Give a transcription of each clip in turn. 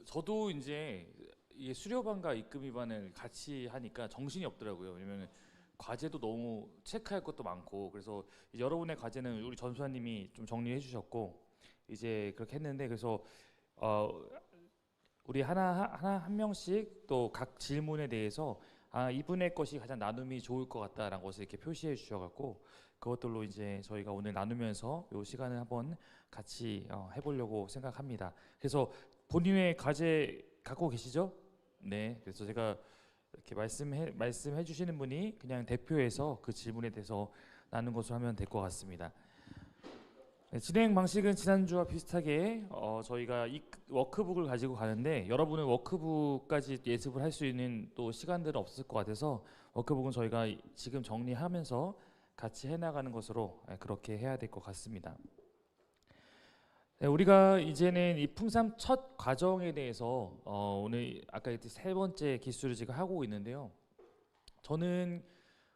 저도 이제 이게 수료반과 입금위반을 같이 하니까 정신이 없더라고요. 왜냐면 과제도 너무 체크할 것도 많고, 그래서 이제 여러분의 과제는 우리 전수사님이 좀 정리해 주셨고 이제 그렇게 했는데, 그래서 어 우리 하나 한 명씩 또 각 질문에 대해서 이분의 것이 가장 나눔이 좋을 것 같다라는 것을 이렇게 표시해 주셔갖고, 그것들로 이제 저희가 오늘 나누면서 이 시간을 한번 같이 해보려고 생각합니다. 그래서 본인의 과제 갖고 계시죠? 네. 그래서 제가 이렇게 말씀해 주시는 분이 그냥 대표해서 그 질문에 대해서 나눈 것으로 하면 될 것 같습니다. 네, 진행 방식은 지난주와 비슷하게 저희가 이 워크북을 가지고 가는데, 여러분은 워크북까지 예습을 할 수 있는 또 시간들은 없을 것 같아서 워크북은 저희가 지금 정리하면서 같이 해나가는 것으로 그렇게 해야 될 것 같습니다. 네, 우리가 이제는 이 풍삼 첫 과정에 대해서 오늘 아까 세 번째 기수를 지금 하고 있는데요. 저는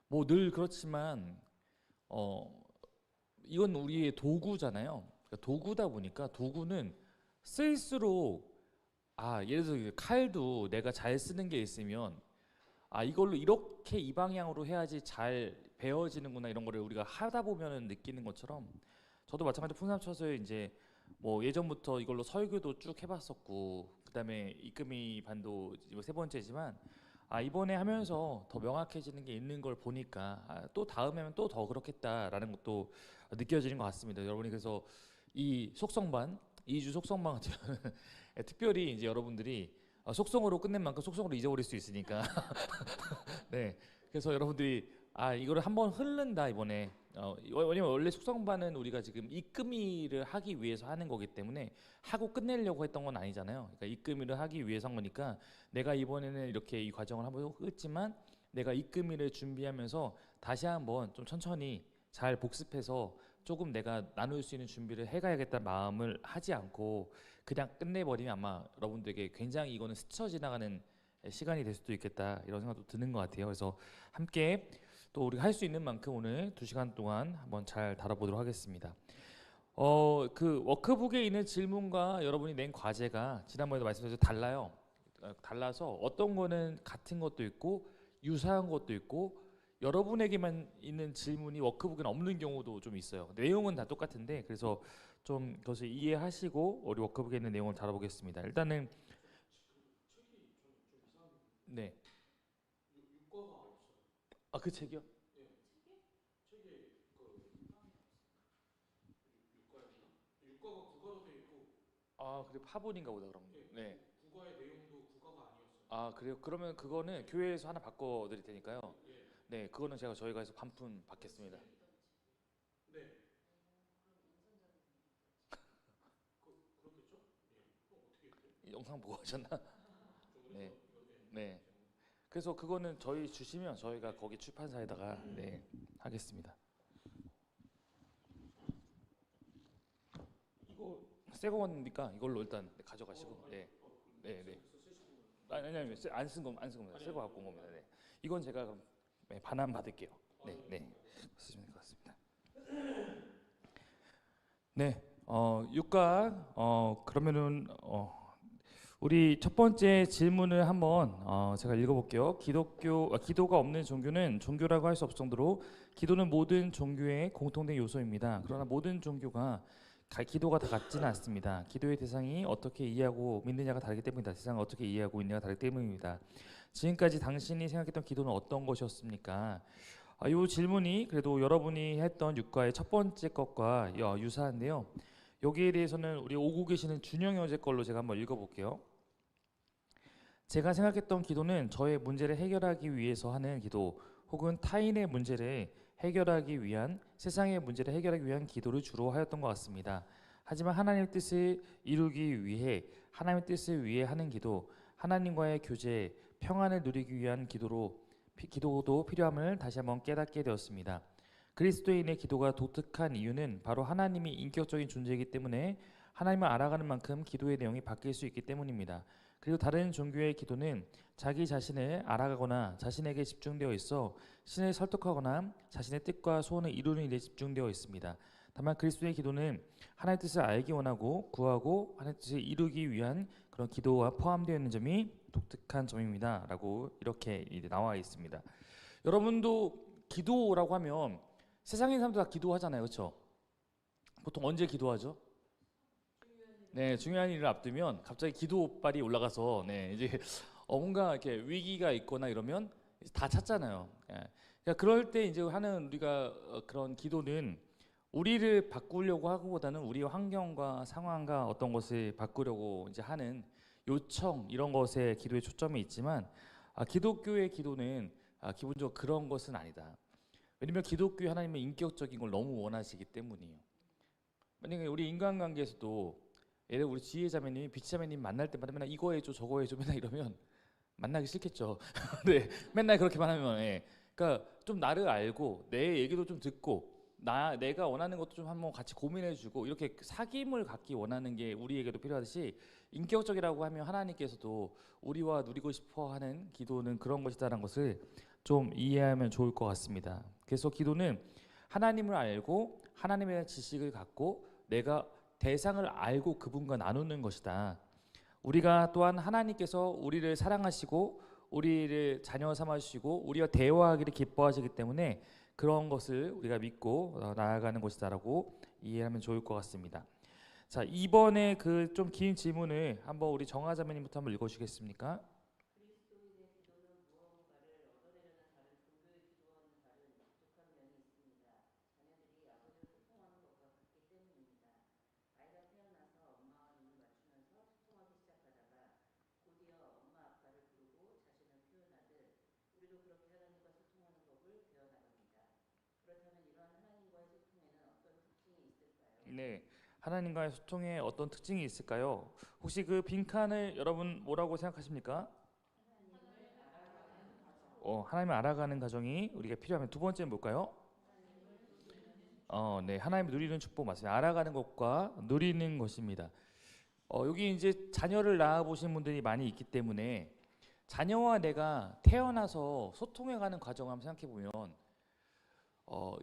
뭐 늘 그렇지만 이건 우리의 도구잖아요. 그러니까 도구다 보니까 도구는 쓸수록 예를 들어 칼도 내가 잘 쓰는 게 있으면 이걸로 이렇게 이 방향으로 해야지 잘 베어지는구나, 이런 거를 우리가 하다 보면은 느끼는 것처럼, 저도 마찬가지로 풍삼쳐서 이제 뭐 예전부터 이걸로 설교도 쭉 해봤었고, 그다음에 이금희 반도 이거 세 번째지만 이번에 하면서 더 명확해지는 게 있는 걸 보니까 또 다음에 하면 또 더 그렇겠다라는 것도 느껴지는 것 같습니다. 여러분이 그래서 이 속성반 2주 속성반 같은 경우는 특별히 이제 여러분들이 속성으로 끝낸 만큼 속성으로 잊어버릴 수 있으니까 네. 그래서 여러분들이 이거를 한번 흐른다 이번에. 왜냐면 원래 숙성반은 우리가 지금 입금일을 하기 위해서 하는 거기 때문에 하고 끝내려고 했던 건 아니잖아요. 그러니까 입금일을 하기 위해서 한 거니까, 내가 이번에는 이렇게 이 과정을 한번 했지만 내가 입금일을 준비하면서 다시 한번 좀 천천히 잘 복습해서 조금 내가 나눌 수 있는 준비를 해가야겠다는 마음을 하지 않고 그냥 끝내버리면 아마 여러분들에게 굉장히 이거는 스쳐 지나가는 시간이 될 수도 있겠다, 이런 생각도 드는 것 같아요. 그래서 함께 또 우리가 할 수 있는 만큼 오늘 2시간 동안 한번 잘 다뤄보도록 하겠습니다. 그 워크북에 있는 질문과 여러분이 낸 과제가 지난번에도 말씀드렸듯이 달라요. 달라서 어떤 거는 같은 것도 있고 유사한 것도 있고, 여러분에게만 있는 질문이 워크북에는 없는 경우도 좀 있어요. 내용은 다 똑같은데, 그래서 좀 그것을 이해하시고 우리 워크북에 있는 내용을 다뤄보겠습니다. 일단은 네. 그 책이요? 그래, 파본인가 보다 그럼. 네. 그래요? 그러면 그거는 교회에서 하나 바꿔 드릴 테니까요. 네, 그거는 저희가 해서 반품 받겠습니다. 영상 보고 하셨나? 네. 네. 그래서 그거는 저희 주시면 저희가 거기 출판사에다가 네, 하겠습니다. 이거 새 거니까 이걸로 일단 가져가시고. 네. 네, 네. 아니, 안 쓴 겁니다. 새 거 갖고 온 겁니다. 네. 이건 제가 그럼 반환 받을게요. 네, 네. 쓰시면 될 것 같습니다. 네. 육각 그러면은 우리 첫 번째 질문을 한번 제가 읽어볼게요. 기도가 없는 종교는 종교라고 할 수 없을 정도로 기도는 모든 종교의 공통된 요소입니다. 그러나 모든 종교가 기도가 다 같지는 않습니다. 기도의 대상이 어떻게 이해하고 믿느냐가 다르기 때문이다. 대상을 어떻게 이해하고 있느냐가 다르기 때문입니다. 지금까지 당신이 생각했던 기도는 어떤 것이었습니까? 이 질문이 그래도 여러분이 했던 육과의 첫 번째 것과 유사한데요. 여기에 대해서는 우리 오고 계시는 준영이 어제 걸로 제가 한번 읽어볼게요. 제가 생각했던 기도는 저의 문제를 해결하기 위해서 하는 기도, 혹은 타인의 문제를 해결하기 위한, 세상의 문제를 해결하기 위한 기도를 주로 하였던 것 같습니다. 하지만 하나님의 뜻을 이루기 위해, 하나님의 뜻을 위해 하는 기도, 하나님과의 교제, 평안을 누리기 위한 기도도 필요함을 다시 한번 깨닫게 되었습니다. 그리스도인의 기도가 독특한 이유는 바로 하나님이 인격적인 존재이기 때문에 하나님을 알아가는 만큼 기도의 내용이 바뀔 수 있기 때문입니다. 그리고 다른 종교의 기도는 자기 자신을 알아가거나 자신에게 집중되어 있어 신을 설득하거나 자신의 뜻과 소원을 이루는 일에 집중되어 있습니다. 다만 그리스도의 기도는 하나님의 뜻을 알기 원하고 구하고 하나님의 뜻을 이루기 위한 그런 기도가 포함되어 있는 점이 독특한 점입니다라고 이렇게 이제 나와 있습니다. 여러분도 기도라고 하면 세상의 사람들 다 기도하잖아요, 그렇죠? 보통 언제 기도하죠? 네, 중요한 일을 앞두면 갑자기 기도발이 올라가서 이제 뭔가 이렇게 위기가 있거나 이러면 다 찾잖아요. 예. 그러니까 그럴 때 이제 하는 우리가 그런 기도는 우리를 바꾸려고 하고보다는 우리 환경과 상황과 어떤 것을 바꾸려고 이제 하는 요청 이런 것에 기도에 초점이 있지만 기독교의 기도는 기본적으로 그런 것은 아니다. 왜냐면 기독교 하나님은 인격적인 걸 너무 원하시기 때문이에요. 만약에 우리 인간관계에서도 예를 들어 우리 지혜자매님이 비치자매님 만날 때마다 맨날 이거 해줘 저거 해줘 맨날 이러면 만나기 싫겠죠. 네, 맨날 그렇게만 하면 그러니까 좀 나를 알고 내 얘기도 좀 듣고 내가 원하는 것도 좀 한번 같이 고민해주고 이렇게 사귐을 갖기 원하는 게 우리에게도 필요하듯이 인격적이라고 하면 하나님께서도 우리와 누리고 싶어하는 기도는 그런 것이다라는 것을 좀 이해하면 좋을 것 같습니다. 그래서 기도는 하나님을 알고 하나님에 대한 지식을 갖고 내가 대상을 알고 그분과 나누는 것이다. 우리가 또한 하나님께서 우리를 사랑하시고 우리를 자녀 삼아주시고 우리와 대화하기를 기뻐하시기 때문에 그런 것을 우리가 믿고 나아가는 것이다라고 이해하면 좋을 것 같습니다. 자, 이번에 그 좀 긴 질문을 한번 우리 정하자매님부터 한번 읽어주시겠습니까? 네, 하나님과의 소통에 어떤 특징이 있을까요? 혹시 그 빈칸을 여러분 뭐라고 생각하십니까? 하나님을 알아가는 과정이 우리가 필요하면 두 번째는 뭘까요? 네, 하나님을 누리는 축복 맞습니다. 알아가는 것과 누리는 것입니다. 여기 이제 자녀를 낳아 보신 분들이 많이 있기 때문에 자녀와 내가 태어나서 소통해가는 과정을 한번 생각해 보면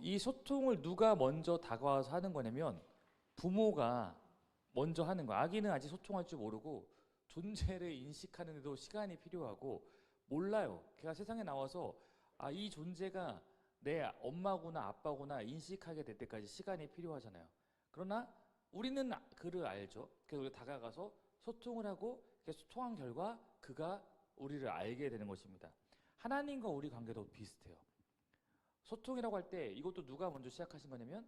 이 소통을 누가 먼저 다가와서 하는 거냐면 부모가 먼저 하는 거야. 아기는 아직 소통할 줄 모르고 존재를 인식하는데도 시간이 필요하고 몰라요. 걔가 세상에 나와서 이 존재가 내 엄마구나 아빠구나 인식하게 될 때까지 시간이 필요하잖아요. 그러나 우리는 그를 알죠. 그래서 우리가 다가가서 소통을 하고 소통한 결과 그가 우리를 알게 되는 것입니다. 하나님과 우리 관계도 비슷해요. 소통이라고 할 때 이것도 누가 먼저 시작하신 거냐면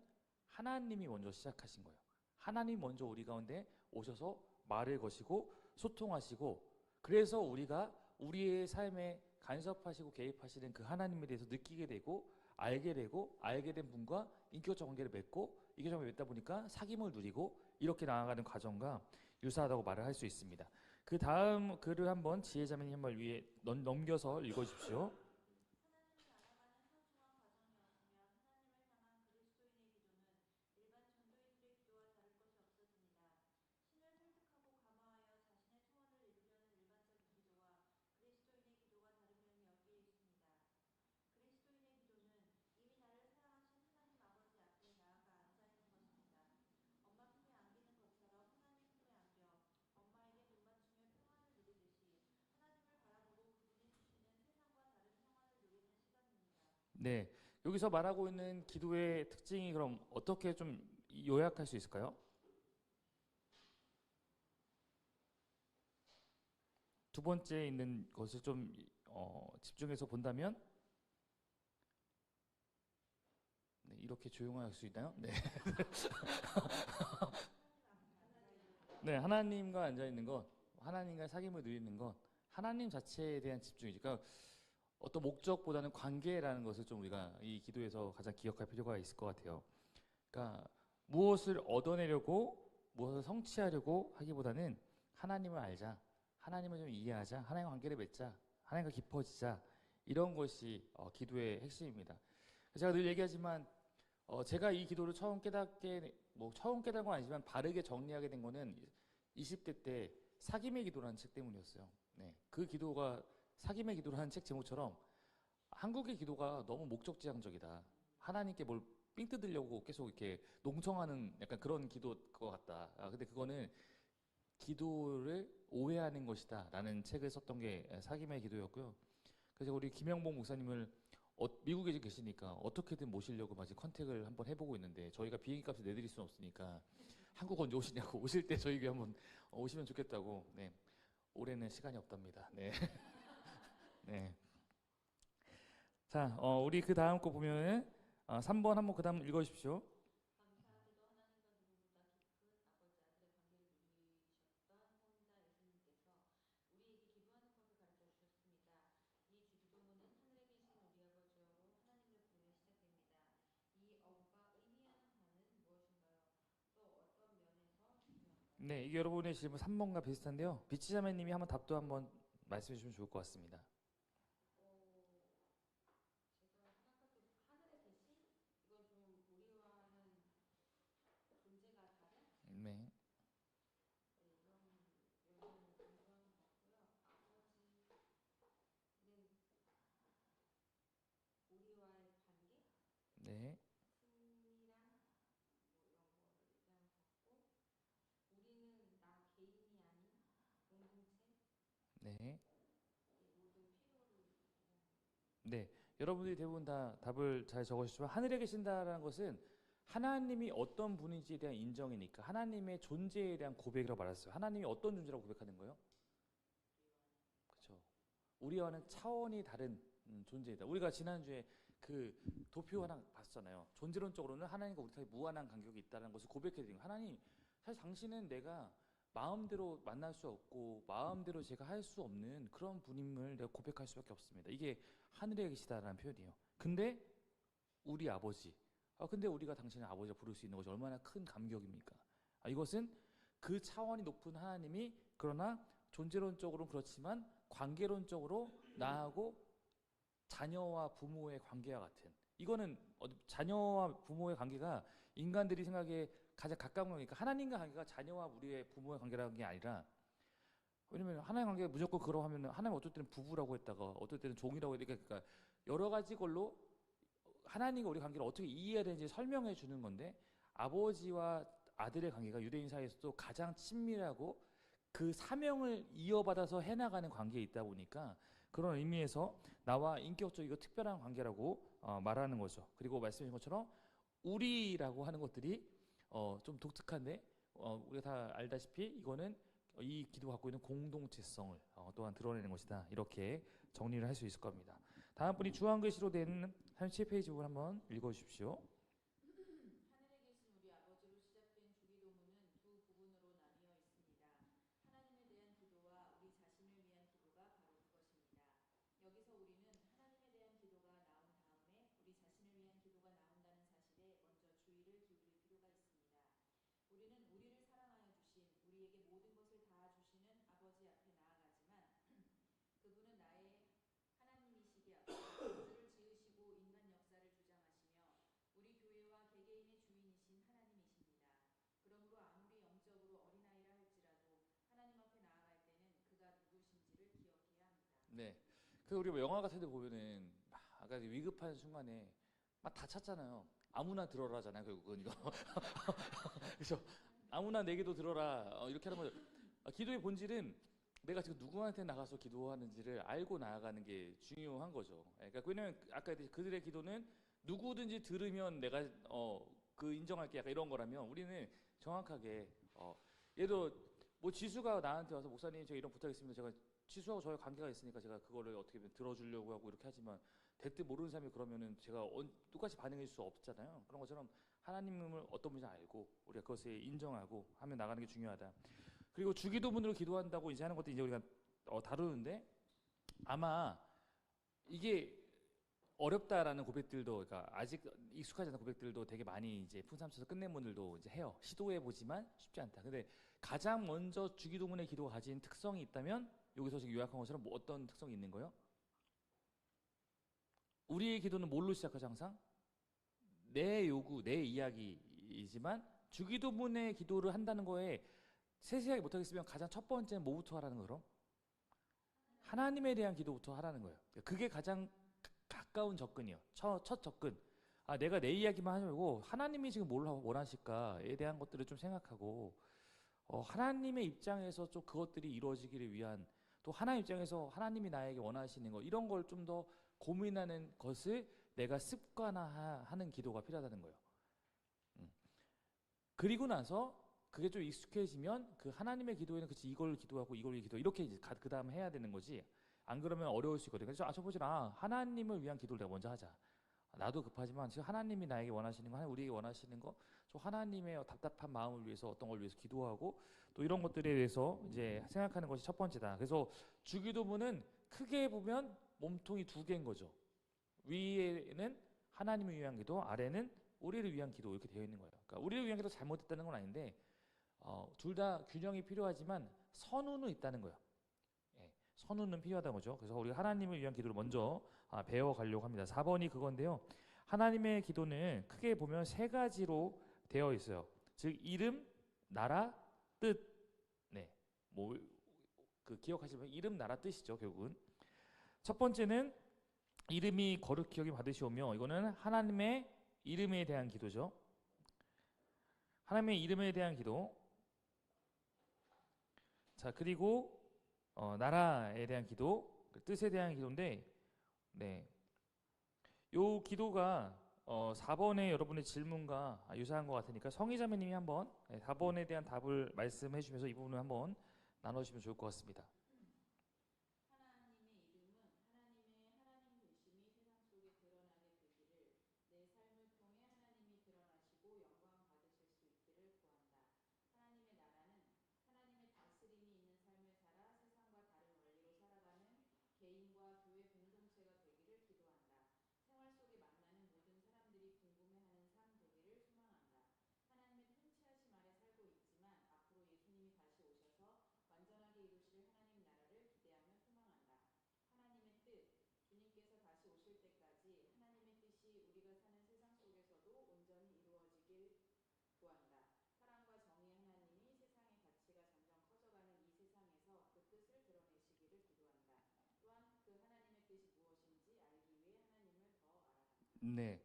하나님이 먼저 시작하신 거예요. 하나님이 먼저 우리 가운데 오셔서 말을 거시고 소통하시고 그래서 우리가 우리의 삶에 간섭하시고 개입하시는 그 하나님에 대해서 느끼게 되고 알게 된 분과 인격적 관계를 맺고 인격적 관계를 맺다 보니까 사귐을 누리고 이렇게 나아가는 과정과 유사하다고 말을 할 수 있습니다. 그 다음 글을 한번 지혜자매님 한번 위에 넘겨서 읽어주십시오. 네, 여기서 말하고 있는 기도의 특징이 그럼 어떻게 좀 요약할 수 있을까요? 두 번째 있는 것을 좀 집중해서 본다면 이렇게 조용할 수 있나요? 네. 네, 하나님과 앉아 있는 것, 하나님과 사귐을 누리는 것, 하나님 자체에 대한 집중이죠. 그러니까 어떤 목적보다는 관계라는 것을 좀 우리가 이 기도에서 가장 기억할 필요가 있을 것 같아요. 그러니까 무엇을 얻어내려고 무엇을 성취하려고 하기보다는 하나님을 알자, 하나님을 좀 이해하자, 하나님과 관계를 맺자, 하나님과 깊어지자 이런 것이 기도의 핵심입니다. 제가 늘 얘기하지만 제가 이 기도를 처음 깨달은 건 아니지만 바르게 정리하게 된 거는 20대 때 사귐의 기도라는 책 때문이었어요. 네, 그 기도가 사귐의 기도라는 책 제목처럼 한국의 기도가 너무 목적지향적이다. 하나님께 뭘 삥 뜯으려고 계속 이렇게 농청하는 약간 그런 기도 것 같다. 근데 그거는 기도를 오해하는 것이다라는 책을 썼던 게 사김의 기도였고요. 그래서 우리 김영봉 목사님을 미국에 계시니까 어떻게든 모시려고 마치 컨택을 한번 해보고 있는데 저희가 비행기 값을 내드릴 수는 없으니까 한국 언제 오시냐고 오실 때 저희 교회 한번 오시면 좋겠다고. 네. 올해는 시간이 없답니다. 네. 네. 자, 우리 그 다음 거 보면은 3번 한번 그 다음 읽어주십시오. 감사하게도 하나님과 누구보다 깊은 아버지 아들의 관계를 누리셨던 성자 예수님께서 우리에게 기도하는 법을 가르쳐 주셨습니다. 이 주기도문은 하늘에 계신 우리 아버지여로 하나님을 부르며 시작됩니다. 이 어구가 의미하는 바는 무엇인가요? 또 어떤 면에서 중요한가요? 네, 이게 여러분의 질문 3번과 비슷한데요. 비치자매님이 한번 답도 한번 말씀해 주시면 좋을 것 같습니다. 제가 생각할 때 하늘에 계신 이건 좀 우리와는 존재가 다른 네, 이런 면을 공부하는 것 같고요. 아버지는 우리와의 관계, 네, 친밀한 뭐 이런 거를 얘기하는 것 같고, 우리는 나 개인이 아닌 공동체의 네, 모든 필요를 얘기하는 네. 여러분들이 대부분 다 답을 잘 적으셨지만 하늘에 계신다라는 것은 하나님이 어떤 분인지에 대한 인정이니까 하나님의 존재에 대한 고백이라고 말했어요. 하나님이 어떤 존재라고 고백하는 거예요? 그렇죠. 우리와는 차원이 다른 존재이다. 우리가 지난주에 그 도표 하나 봤잖아요. 존재론적으로는 하나님과 우리 사이 무한한 간격이 있다는 것을 고백해 드린 거예요. 하나님, 사실 당신은 내가 마음대로 만날 수 없고 마음대로 제가 할 수 없는 그런 분임을 내가 고백할 수밖에 없습니다. 이게 하늘에 계시다라는 표현이에요. 근데 우리 아버지, 근데 우리가 당신을 아버지라 부를 수 있는 것이 얼마나 큰 감격입니까? 이것은 그 차원이 높은 하나님이 그러나 존재론적으로는 그렇지만 관계론적으로 나하고 자녀와 부모의 관계와 같은, 이거는 자녀와 부모의 관계가 인간들이 생각에 가장 가까운 거니까 하나님과 관계가 자녀와 우리의 부모의 관계라는 게 아니라, 왜냐면 하나님 관계가 무조건 그러하면 하나님 어떨 때는 부부라고 했다가 어떨 때는 종이라고 했다가, 그러니까 여러 가지 걸로 하나님과 우리 관계를 어떻게 이해해야 되는지 설명해 주는 건데, 아버지와 아들의 관계가 유대인 사이에서도 가장 친밀하고 그 사명을 이어받아서 해나가는 관계에 있다 보니까 그런 의미에서 나와 인격적이고 특별한 관계라고 말하는 거죠. 그리고 말씀하신 것처럼 우리라고 하는 것들이 좀 독특한데, 우리가 다 알다시피 이거는 이 기도가 갖고 있는 공동체성을 또한 드러내는 것이다. 이렇게 정리를 할 수 있을 겁니다. 다음 분이 주한글씨로 된 37페이지 부분 한번 읽어주십시오. 하늘에 계신 우리 아버지로 시작된 주기도문은 두 부분으로 나뉘어 있습니다. 하나님에 대한 기도와 우리 자신을 위한 기도가 바로 그것입니다. 여기서 우리는 하나님에 대한 기도가 나온 다음에 우리 자신을 위한 기도가 나온다는 사실에 먼저 주의를 기울일 필요가 있습니다. 우리는 우리를 사랑하여 주신, 우리에게 모든 것을 다 주시는 아버지 앞에 나아가지만 그분은 나의 하나님이시기 앞에 우주를 지으시고 인간 역사를 주장하시며 우리 교회와 개개인의 주인이신 하나님이십니다. 그러므로 아무리 영적으로 어린아이라 할지라도 하나님 앞에 나아갈 때는 그가 누구신지를 기억해야 합니다. 네. 그 우리 뭐 영화 같은 데 보면은 막 아까 위급한 순간에 막 다 찾잖아요. 아무나 들어라잖아요. 결국은 이거. 그렇죠. 아무나 내게도 들어라. 이렇게 하는 거죠. 기도의 본질은 내가 지금 누구한테 나가서 기도하는지를 알고 나아가는 게 중요한 거죠. 그러니까 왜냐면 아까 그들의 기도는 누구든지 들으면 내가 그 인정할게, 약간 이런 거라면 우리는 정확하게 예를 들어 뭐 지수가 나한테 와서 목사님 제가 이런 부탁 있습니다. 제가 지수하고 저의 관계가 있으니까 제가 그거를 어떻게 들어주려고 하고 이렇게 하지만 대뜸 모르는 사람이 그러면은 제가 똑같이 반응할 수 없잖아요. 그런 것처럼 하나님을 어떤 분인지 알고 우리가 그것을 인정하고 하며 나가는 게 중요하다. 그리고 주기도문으로 기도한다고 이제 하는 것도 이제 우리가 다루는데, 아마 이게 어렵다라는 고백들도, 그러니까 아직 익숙하지 않은 고백들도 되게 많이 이제 풍삼쳐서 끝낸 분들도 이제 해요. 시도해 보지만 쉽지 않다. 근데 가장 먼저 주기도문의 기도가 가진 특성이 있다면 여기서 지금 요약한 것처럼 뭐 어떤 특성이 있는 거예요? 우리의 기도는 뭘로 시작하죠? 항상 내 요구, 내 이야기이지만 주기도문의 기도를 한다는 거에 세세하게 못하겠으면 가장 첫 번째는 뭐부터 하라는 거로? 하나님에 대한 기도부터 하라는 거예요. 그게 가장 가까운 접근이요. 첫 접근. 내가 내 이야기만 하지 말고 하나님이 지금 뭘 원하실까에 대한 것들을 좀 생각하고 하나님의 입장에서 좀 그것들이 이루어지기를 위한 또 하나님 입장에서 하나님이 나에게 원하시는 것 이런 걸 좀 더 고민하는 것을 내가 습관화하는 기도가 필요하다는 거예요. 그리고 나서 그게 좀 익숙해지면 그 하나님의 기도에는 그치 이걸 기도하고 이걸 기도 이렇게 이제 그 다음 해야 되는 거지. 안 그러면 어려울 수 있거든요. 그래서 첫 번째는 하나님을 위한 기도를 내가 먼저 하자. 나도 급하지만 지금 하나님이 나에게 원하시는 거, 하나님 우리에게 원하시는 거, 저 하나님의 답답한 마음을 위해서 어떤 걸 위해서 기도하고 또 이런 것들에 대해서 이제 생각하는 것이 첫 번째다. 그래서 주기도문은 크게 보면 몸통이 두 개인 거죠. 위에는 하나님을 위한 기도, 아래는 우리를 위한 기도 이렇게 되어 있는 거예요. 그러니까 우리를 위한 기도 잘못됐다는 건 아닌데 둘 다 균형이 필요하지만 선우는 있다는 거예요. 예, 선우는 필요하다는 거죠. 그래서 우리가 하나님을 위한 기도를 먼저 배워가려고 합니다. 4번이 그건데요. 하나님의 기도는 크게 보면 세 가지로 되어 있어요. 즉 이름, 나라, 뜻. 네, 그 기억하시면 이름, 나라, 뜻이죠. 결국은 첫 번째는 이름이 거룩히 여김 받으시오며 이거는 하나님의 이름에 대한 기도죠. 하나님의 이름에 대한 기도. 자 그리고 나라에 대한 기도, 뜻에 대한 기도인데, 네, 요 기도가 4번의 여러분의 질문과 유사한 것 같으니까 성희자매님이 한번 4번에 대한 답을 말씀해 주면서 이 부분을 한번 나눠주시면 좋을 것 같습니다. 하나님의 이름은 하나님의 하나님 되심이 세상 속에 드러나게 되기를 내 삶을 통해 하나님이 드러나시고 영광 받으실 수 있기를 구한다. 하나님의 나라는 하나님의 다스림이 있는 삶을 살아 세상과 다른 원리로 살아가는 개인과 교회 공동체가 되기를 기도한다. 생활 속에 만나는 모든 사람들이 궁금해하는 삶 되기를 소망한다. 하나님의 통치하심 아래 살고 있지만 앞으로 예수님이 다시 오셔서 완전하게 이루실 하나님 나라를 기대하며 소망한다. 하나님의 뜻, 주님께서 다시 오실 때까지 하나님의 뜻이 우리가 사는 세상 속에서도 온전히 이루어지길 구한다. 사랑과 정의의 하나님이 세상의 가치가 점점 커져가는 이 세상에서 그 뜻을 드러내시기를 기도한다. 또한 그 하나님의 뜻이 무엇인지 알기 위해 하나님을 더 알아간다. 네,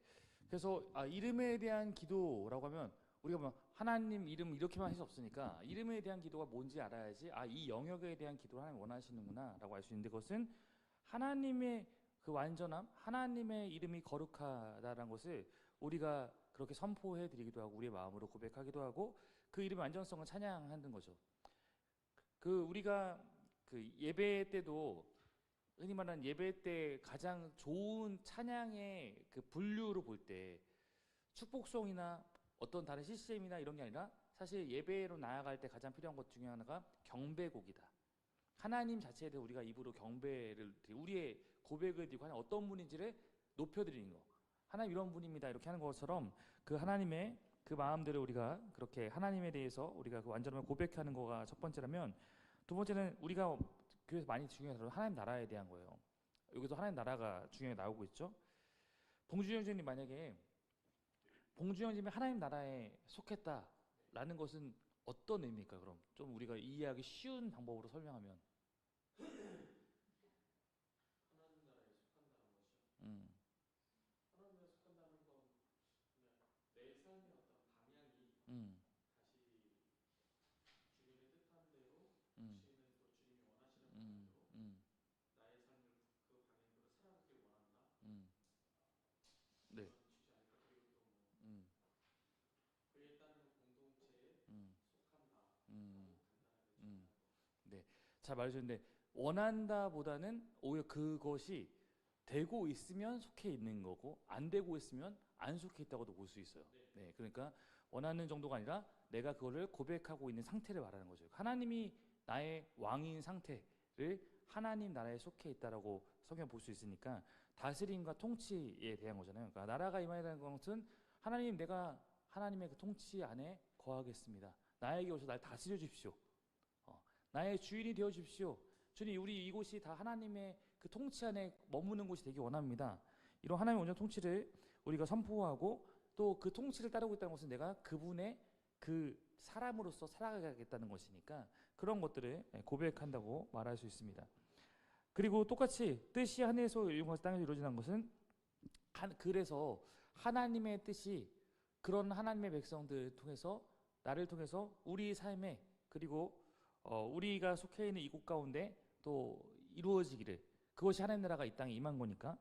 그래서 이름에 대한 기도라고 하면 우리가 뭐 하나님 이름 이렇게만 할 수 없으니까 이름에 대한 기도가 뭔지 알아야지 이 영역에 대한 기도를 하나님 원하시는구나 라고 알 수 있는데, 그것은 하나님의 그 완전함, 하나님의 이름이 거룩하다라는 것을 우리가 그렇게 선포해 드리기도 하고 우리의 마음으로 고백하기도 하고 그 이름의 완전성을 찬양하는 거죠. 그 우리가 그 예배 때도 흔히 말하는 예배 때 가장 좋은 찬양의 그 분류로 볼 때 축복송이나 어떤 다른 CCM이나 이런 게 아니라 사실 예배로 나아갈 때 가장 필요한 것 중에 하나가 경배곡이다. 하나님 자체에 대해 우리가 입으로 경배를 드리고 우리의 고백을 드리고 하나님 어떤 분인지를 높여드리는 거. 하나님 이런 분입니다 이렇게 하는 것처럼 그 하나님의 그 마음대로 우리가 그렇게 하나님에 대해서 우리가 그 완전함을 고백하는 거가 첫 번째라면, 두 번째는 우리가 교회에서 많이 중요하더라도 하나님 나라에 대한 거예요. 여기서 하나님 나라가 중요하게 나오고 있죠. 봉준영 선생님 만약에 봉준영 선생님이 하나님 나라에 속했다라는 것은 어떤 의미입니까? 그럼 좀 우리가 이해하기 쉬운 방법으로 설명하면 하나님 나라에 속한다는 것이요. 음, 하나님 나라에 속한다는 건 그냥 내 삶의 어떤 방향이 음, 다시 주님의 뜻한 대로 음, 주시는 또 주님이 원하시는 음, 방향으로 음, 나의 삶을 그 방향대로 살아가길 원한다. 음. 네, 그런 취지 아닐까. 그리고 또뭐 음, 그에 따르는 공동체에 음, 속한다라고 음, 간단하게 음. 정의하는 것. 네, 잘 말해주셨는데 원한다보다는 오히려 그것이 되고 있으면 속해 있는 거고 안 되고 있으면 안 속해 있다고도 볼 수 있어요. 네, 그러니까 원하는 정도가 아니라 내가 그거를 고백하고 있는 상태를 말하는 거죠. 하나님이 나의 왕인 상태를 하나님 나라에 속해 있다라고 성경 볼 수 있으니까 다스림과 통치에 대한 거잖아요. 그러니까 나라가 임하라는 것은 하나님 내가 하나님의 그 통치 안에 거하겠습니다. 나에게 오셔서 날 다스려 주십시오. 나의 주인이 되어 주십시오. 주님, 우리 이곳이 다 하나님의 그 통치 안에 머무는 곳이 되기 원합니다. 이런 하나님의 온전한 통치를 우리가 선포하고 또 그 통치를 따르고 있다는 것은 내가 그분의 그 사람으로서 살아가겠다는 것이니까 그런 것들을 고백한다고 말할 수 있습니다. 그리고 똑같이 뜻이 하늘에서 땅에서 이루어지는 것은 그래서 하나님의 뜻이 그런 하나님의 백성들 통해서 나를 통해서 우리 삶에 그리고 우리가 속해 있는 이곳 가운데 또 이루어지기를 그것이 하나님 나라가 이 땅에 임한 거니까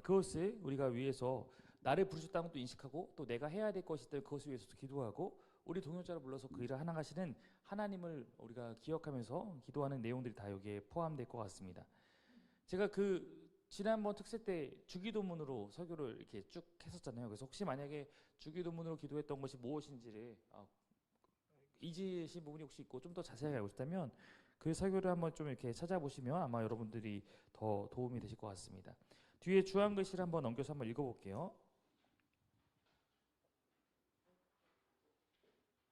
그것을 우리가 위해서 나를 부르셨다는 것도 인식하고 또 내가 해야 될 것이 있다 그것을 위해서도 기도하고 우리 동역자를 불러서 그 일을 하나 가시는 하나님을 우리가 기억하면서 기도하는 내용들이 다 여기에 포함될 것 같습니다. 제가 그 지난번 특세 때 주기도문으로 설교를 이렇게 쭉 했었잖아요. 그래서 혹시 만약에 주기도문으로 기도했던 것이 무엇인지를 잊으신 부분이 혹시 있고 좀 더 자세하게 알고 싶다면 그 설교를 한번 좀 이렇게 찾아보시면 아마 여러분들이 더 도움이 되실 것 같습니다. 뒤에 주한 글씨를 한번 넘겨서 한번 읽어볼게요.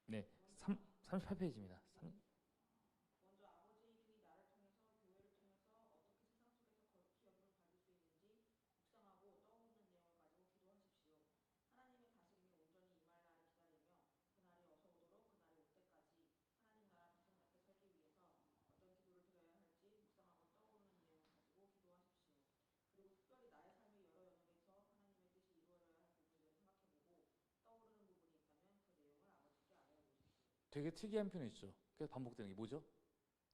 네, 38페이지입니다. 먼저 아버지의 등이 나를 통해서 교회를 통해서 어떻게 세상 속에서 거룩히 여김을 받을 수 있는지 묵상하고 떠오르는 내용을 가지고 기도하십시오. 하나님의 다스림이 온전히 임할 날을 기다리며 그날이 어서 오도록 그날이 올 때까지 하나님 나라 백성답게 살기 위해서 어떤 기도를 드려야 할지 묵상하고 떠오르는 내용을 가지고 기도하십시오. 그리고 특별히 나의 삶의 여러 영역에서 하나님의 뜻이 이루어져야 할 부분들을 생각해보고 떠오르는 부분이 있다면 그 내용을 아버지께 알려보십시오. 되게 특이한 표현이 있죠. 그래서 반복되는 게 뭐죠?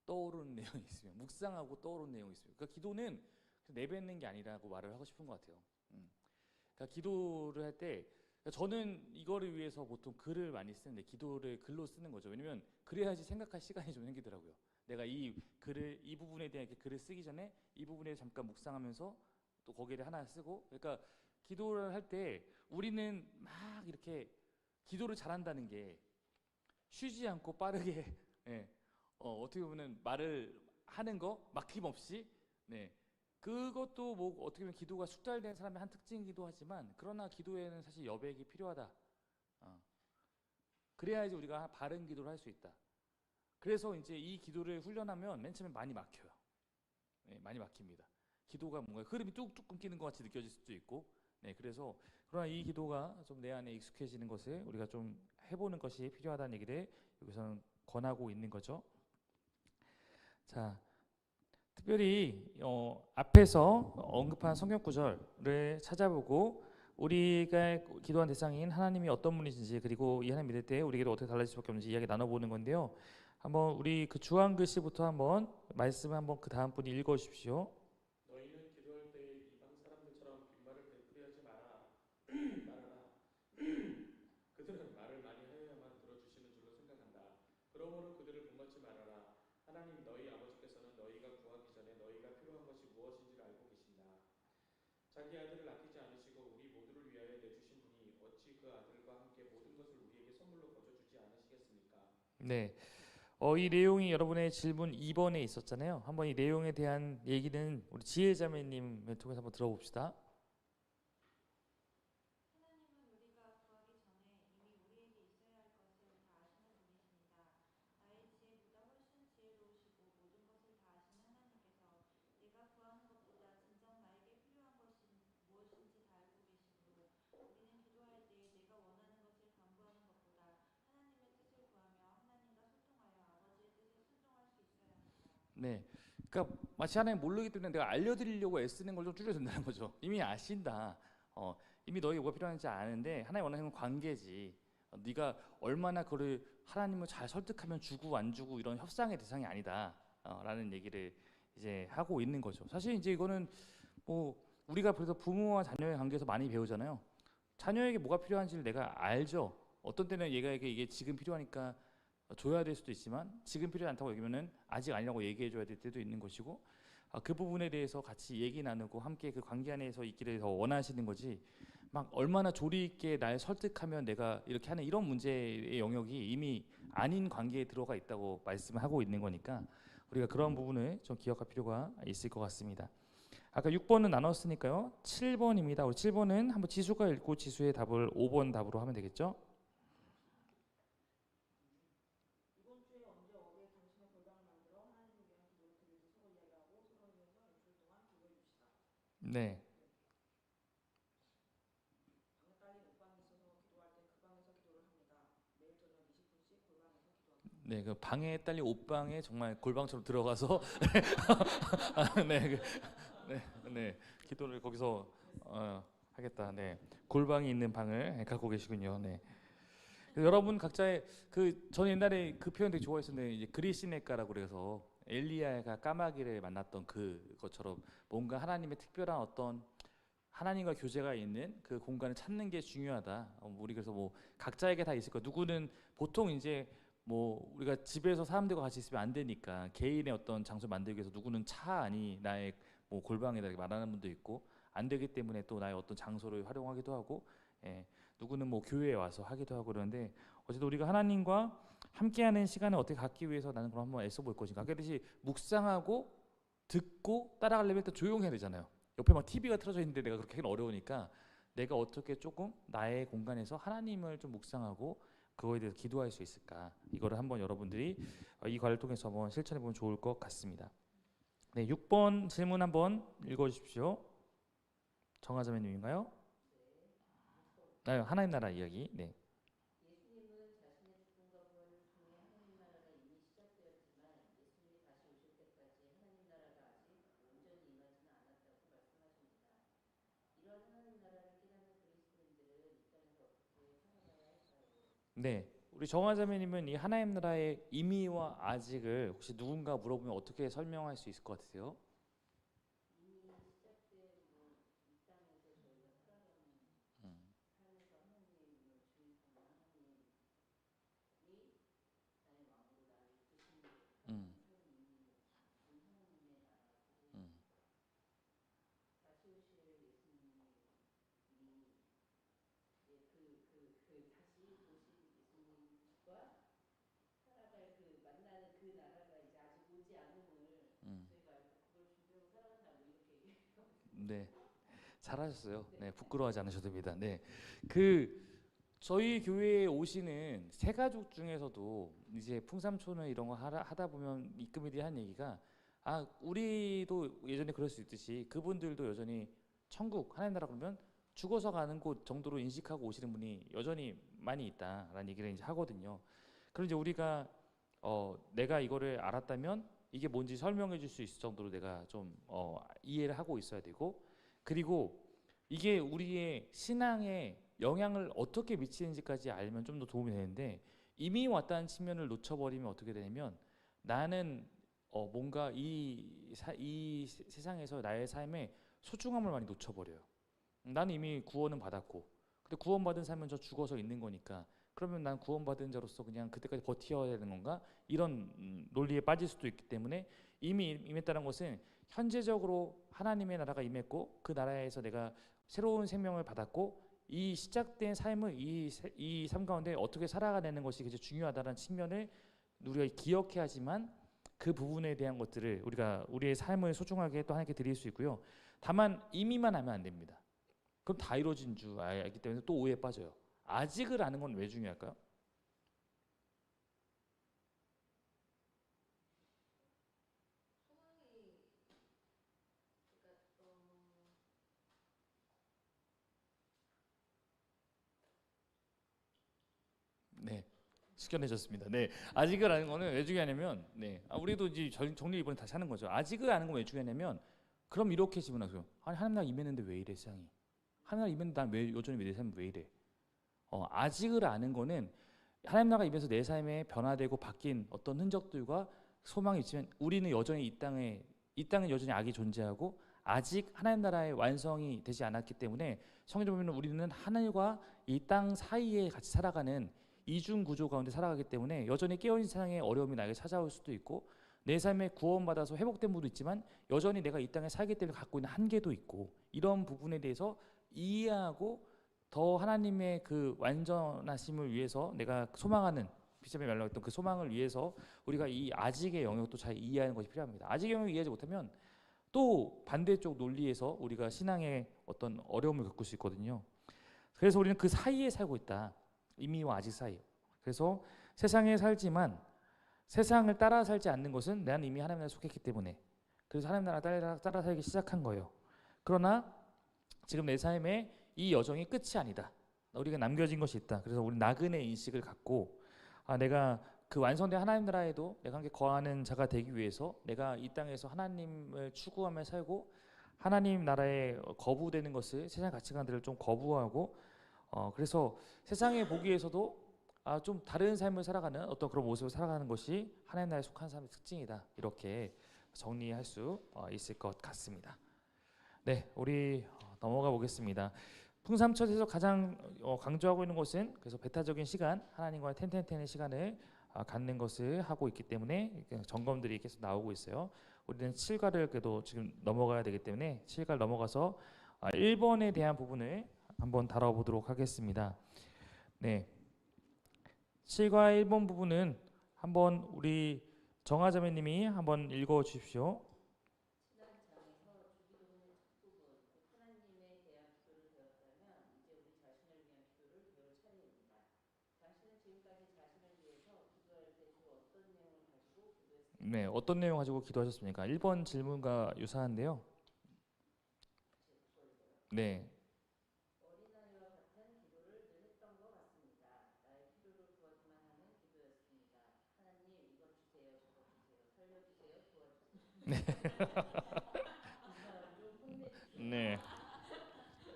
떠오르는 내용이 있으면 묵상하고 떠오르는 내용이 있으면 그러니까 기도는 내뱉는 게 아니라고 말을 하고 싶은 것 같아요. 그러니까 기도를 할 때 저는 이거를 위해서 보통 글을 많이 쓰는데 기도를 글로 쓰는 거죠. 왜냐면 그래야지 생각할 시간이 좀 생기더라고요. 내가 이 글을 이 부분에 대한 이렇게 글을 쓰기 전에 이 부분에 잠깐 묵상하면서 또 거기를 하나 쓰고 그러니까 기도를 할 때 우리는 막 이렇게 기도를 잘한다는 게 쉬지 않고 빠르게 예, 어떻게 보면 말을 하는 거 막힘없이 네. 그것도 뭐 어떻게 보면 기도가 숙달된 사람의 한 특징이기도 하지만 그러나 기도에는 사실 여백이 필요하다. 그래야지 우리가 바른 기도를 할 수 있다. 그래서 이제 이 기도를 훈련하면 맨 처음에 많이 막혀요. 네, 많이 막힙니다. 기도가 뭔가 흐름이 뚝뚝 끊기는 것 같이 느껴질 수도 있고 네, 그래서 그러나 이 기도가 좀 내 안에 익숙해지는 것을 우리가 좀 해보는 것이 필요하다는 얘기를 여기서는 권하고 있는 거죠. 자, 특별히 앞에서 언급한 성경 구절을 찾아보고 우리가 기도한 대상인 하나님이 어떤 분이신지 그리고 이 하나님 믿을 때 우리에게도 어떻게 달라질 수밖에 없는지 이야기 나눠보는 건데요. 한번 우리 그 주한 글씨부터 한번 말씀 한번 그 다음 분이 읽어주십시오. 너희는 기도할 때에 이방 사람들처럼 빈말을 되풀이하지 말아라. 그들은 말을 많이 하여야만 들어주시는 줄로 생각한다. 그러므로 그들을 본받지 말아라. 하나님 너희 아버지께서는 너희가 구하기 전에 너희가 필요한 것이 무엇인지를 알고 계신다. 자기 아들을 아끼지 않으시고 우리 모두를 위하여 내주신 분이 어찌 그 아들과 함께 모든 것을 우리에게 선물로 거저주지 않으시겠습니까? 네. 이 내용이 여러분의 질문 2번에 있었잖아요. 한번 이 내용에 대한 얘기는 우리 지혜자매님을 통해서 한번 들어봅시다. 하나님은 우리가 구하기 전에 이미 우리에게 있어야 할 것을 다 아시는 분이십니다. 나의 지혜보다 훨씬 지혜로우시고 모든 것을 다 아시는 하나님께서 내가 구하는 것보다 진정 나에게 필요한 것이 무엇인지 다 알고 계시므로 우리는 기도할 때에 내가 원하는 것을 간구하는 것보다 하나님의 뜻을 구하며 하나님과 소통하여 아버지의 뜻에 순종할 수 있어야 합니다. 네. 그러니까 마치 하나님 모르기 때문에 내가 알려드리려고 애쓰는 걸 좀 줄여준다는 거죠. 이미 아신다. 이미 너에게 뭐가 필요한지 아는데 하나님 원하는 건 관계지. 네가 얼마나 그를 하나님을 잘 설득하면 주고 안 주고 이런 협상의 대상이 아니다. 라는 얘기를 이제 하고 있는 거죠. 사실 이제 이거는 뭐 우리가 그래서 부모와 자녀의 관계에서 많이 배우잖아요. 자녀에게 뭐가 필요한지를 내가 알죠. 어떤 때는 얘가에게 이게 지금 필요하니까 줘야 될 수도 있지만 지금 필요하지 않다고 여기면은 아직 아니라고 얘기해 줘야 될 때도 있는 것이고 그 부분에 대해서 같이 얘기 나누고 함께 그 관계 안에서 있기를 더 원하시는 거지 막 얼마나 조리 있게 날 설득하면 내가 이렇게 하는 이런 문제의 영역이 이미 아닌 관계에 들어가 있다고 말씀하고 있는 거니까 우리가 그런 부분을 좀 기억할 필요가 있을 것 같습니다. 아까 6번은 나눴으니까요. 7번입니다. 우리 7번은 한번 지수가 읽고 지수의 답을 5번 답으로 하면 되겠죠? 이번 주에 언제 어디에 당신의 골방을 만들어 하나님을 위한 기도를 드릴지 서로 이야기하고 서로를 위해서 일주일 동안 기도해 줍시다. 네. 방에 딸린 옷방이 있어서 기도할 때 그 방에서 기도를 합니다. 매일 저녁 20분씩 골방에서 기도합니다. 네, 그 방에 딸린 옷방에 정말 골방처럼 들어가서 네, 네, 기도를 거기서 하겠다. 네. 골방이 있는 방을 갖고 계시군요. 네. 그래서 여러분 각자의 그 저는 옛날에 그 표현 되게 좋아했었는데 이제 그리시네가라고 그래서 엘리야가 까마귀를 만났던 그것처럼 뭔가 하나님의 특별한 어떤 하나님과 교제가 있는 그 공간을 찾는 게 중요하다. 우리 그래서 뭐 각자에게 다 있을 거야. 누구는 보통 이제 뭐 우리가 집에서 사람들과 같이 있으면 안 되니까 개인의 어떤 장소 만들기 위해서 누구는 차 안이 나의 뭐 골방이다 이렇게 말하는 분도 있고 안 되기 때문에 또 나의 어떤 장소를 활용하기도 하고 예, 누구는 뭐 교회에 와서 하기도 하고 그러는데 어쨌든 우리가 하나님과 함께하는 시간을 어떻게 갖기 위해서 나는 그럼 한번 애써 볼 것인가. 그랬듯이 묵상하고 듣고 따라가려면 일단 조용해야 되잖아요. 옆에 막 TV가 틀어져 있는데 내가 그렇게 하기는 어려우니까 내가 어떻게 조금 나의 공간에서 하나님을 좀 묵상하고 그거에 대해서 기도할 수 있을까. 이거를 한번 여러분들이 이 과를 통해서 한번 실천해 보면 좋을 것 같습니다. 네, 6번 질문 한번 읽어 주십시오. 정하자매님인가요? 하나님 나라 이야기. 네. 예수님은 자신의 죽음과 부활을 통해 하나님 나라가 이미 시작되었지만 예수님이 다시 오실 때까지 하나님 나라가 아직 온전히 임하지는 않았다고 말씀하십니다. 이런 하나님 나라를 깨닫는 그리스도인들은 이 땅에서 어떻게 살아가야 할까요? 네. 우리 정하자매님은 이 하나님 나라의 의미와 아직을 혹시 누군가 물어보면 어떻게 설명할 수 있을 것 같으세요? 이미 시작된 이 땅에서 저희가 살아가는 음, 삶에서 하나님을 주인 삼는 하나님이 나의 왕으로 나를 이끄시는 음, 삶의 의미고 그런 하나님의 나라고 음, 다시 오실 예수님이 다시 오실 예수님과 살아갈 만나는 그 나라가 이제 아직 오지 않음을 음. 저희가 알고 그걸 준비하고 살아간다고 이렇게 얘기해요. 네. 잘하셨어요. 네. 네, 부끄러워하지 않으셔도 됩니다. 네. 그 저희 교회에 오시는 새 가족 중에서도 이제 풍삼촌을 이런 거 하다 보면 입금이들이 한 얘기가 우리도 예전에 그럴 수 있듯이 그분들도 여전히 천국 하나님 나라 그러면 죽어서 가는 곳 정도로 인식하고 오시는 분이 여전히 많이 있다라는 얘기를 이제 하거든요. 그럼 이제 우리가 내가 이거를 알았다면 이게 뭔지 설명해 줄 수 있을 정도로 내가 좀 이해를 하고 있어야 되고 그리고 이게 우리의 신앙에 영향을 어떻게 미치는지까지 알면 좀 더 도움이 되는데 이미 왔다는 측면을 놓쳐버리면 어떻게 되냐면 나는 뭔가 이 세상에서 나의 삶에 소중함을 많이 놓쳐버려요. 나는 이미 구원은 받았고 근데 구원받은 삶은 저 죽어서 있는 거니까 그러면 난 구원받은 자로서 그냥 그때까지 버텨야 되는 건가? 이런 논리에 빠질 수도 있기 때문에 이미 임했다는 것은 현재적으로 하나님의 나라가 임했고 그 나라에서 내가 새로운 생명을 받았고 이 시작된 삶을 이 삶 가운데 어떻게 살아가는 것이 굉장히 중요하다는 측면을 우리가 기억해야 하지만 그 부분에 대한 것들을 우리가 우리의 삶을 소중하게 또 하나님께 드릴 수 있고요. 다만 의미만 하면 안 됩니다. 그럼 다 이루어진 줄 알기 때문에 또 오해에 빠져요. 아직을 아는 건 왜 중요할까요? 소망이 그러니까 네, 숙연해졌습니다. 네, 아직을 아는 거는 왜 중요하냐면, 우리도 이제 정리 이번에 다시 하는 거죠. 아직을 아는 건 왜 중요하냐면, 그럼 이렇게 질문하세요. 아니 하나님 나 임했는데 왜 이래 세상이? 하나님 나 임했는데 난 왜 여전히 내 삶이 왜 이래? 아직을 아는 거는 하나님 나라가 임해서 내 삶에 변화되고 바뀐 어떤 흔적들과 소망이 있지만 우리는 여전히 이 땅은 여전히 악이 존재하고 아직 하나님 나라의 완성이 되지 않았기 때문에 성경에 보면 우리는 하늘과 이 땅 사이에 같이 살아가는 이중 구조 가운데 살아가기 때문에 여전히 깨어있는 세상에 어려움이 나에게 찾아올 수도 있고 내 삶에 구원받아서 회복된 부분도 있지만 여전히 내가 이 땅에 살기 때문에 갖고 있는 한계도 있고 이런 부분에 대해서 이해하고 더 하나님의 그 완전하심을 위해서 내가 소망하는 비숍이 말했던 그 소망을 위해서 우리가 이 아직의 영역도 잘 이해하는 것이 필요합니다. 아직의 영역을 이해하지 못하면 또 반대쪽 논리에서 우리가 신앙의 어떤 어려움을 겪을 수 있거든요. 그래서 우리는 그 사이에 살고 있다. 이미와 아직 사이. 그래서 세상에 살지만 세상을 따라 살지 않는 것은 나는 이미 하나님 나라에 속했기 때문에 그래서 하나님 나라 따라 살기 시작한 거예요. 그러나 지금 내 삶에 이 여정이 끝이 아니다. 우리가 남겨진 것이 있다. 그래서 우리 나그네 인식을 갖고 내가 그 완성된 하나님 나라에도 내가 함께 거하는 자가 되기 위해서 내가 이 땅에서 하나님을 추구하며 살고 하나님 나라에 거부되는 것을 세상 가치관들을 좀 거부하고 그래서 세상에 보기에서도 좀 다른 삶을 살아가는 어떤 그런 모습을 살아가는 것이 하나님 나라에 속한 사람의 특징이다. 이렇게 정리할 수 있을 것 같습니다. 네, 우리 넘어가 보겠습니다. 풍삼철에서 가장 강조하고 있는 것은 그래서 배타적인 시간, 하나님과의 텐텐텐의 시간을 갖는 것을 하고 있기 때문에 점검들이 계속 나오고 있어요. 우리는 7과를 그래도 지금 넘어가야 되기 때문에 7과를 넘어가서 1번에 대한 부분을 한번 다뤄보도록 하겠습니다. 네, 7과 1번 부분은 한번 우리 정하자매님이 한번 읽어 주십시오. 지난 장에서 주기도문의 첫 부분, 하나님에 대한 기도를 배웠다면 이제 우리 자신을 위한 기도를 배울 차례입니다. 당신은 지금까지 자신을 위해서 기도할 때 주로 어떤 내용을 가지고 기도했습니까? 네, 어떤 내용 가지고 기도하셨습니까? 1번 질문과 유사한데요. 네, 어린아이와 같은 기도를 늘 했던 것 같습니다. 나의 필요를 구하기만 하는 기도였습니다. 하나님, 이것 주세요, 저것 주세요, 살려주세요, 도와주세요. 이 사람 좀 혼내주세요. 네,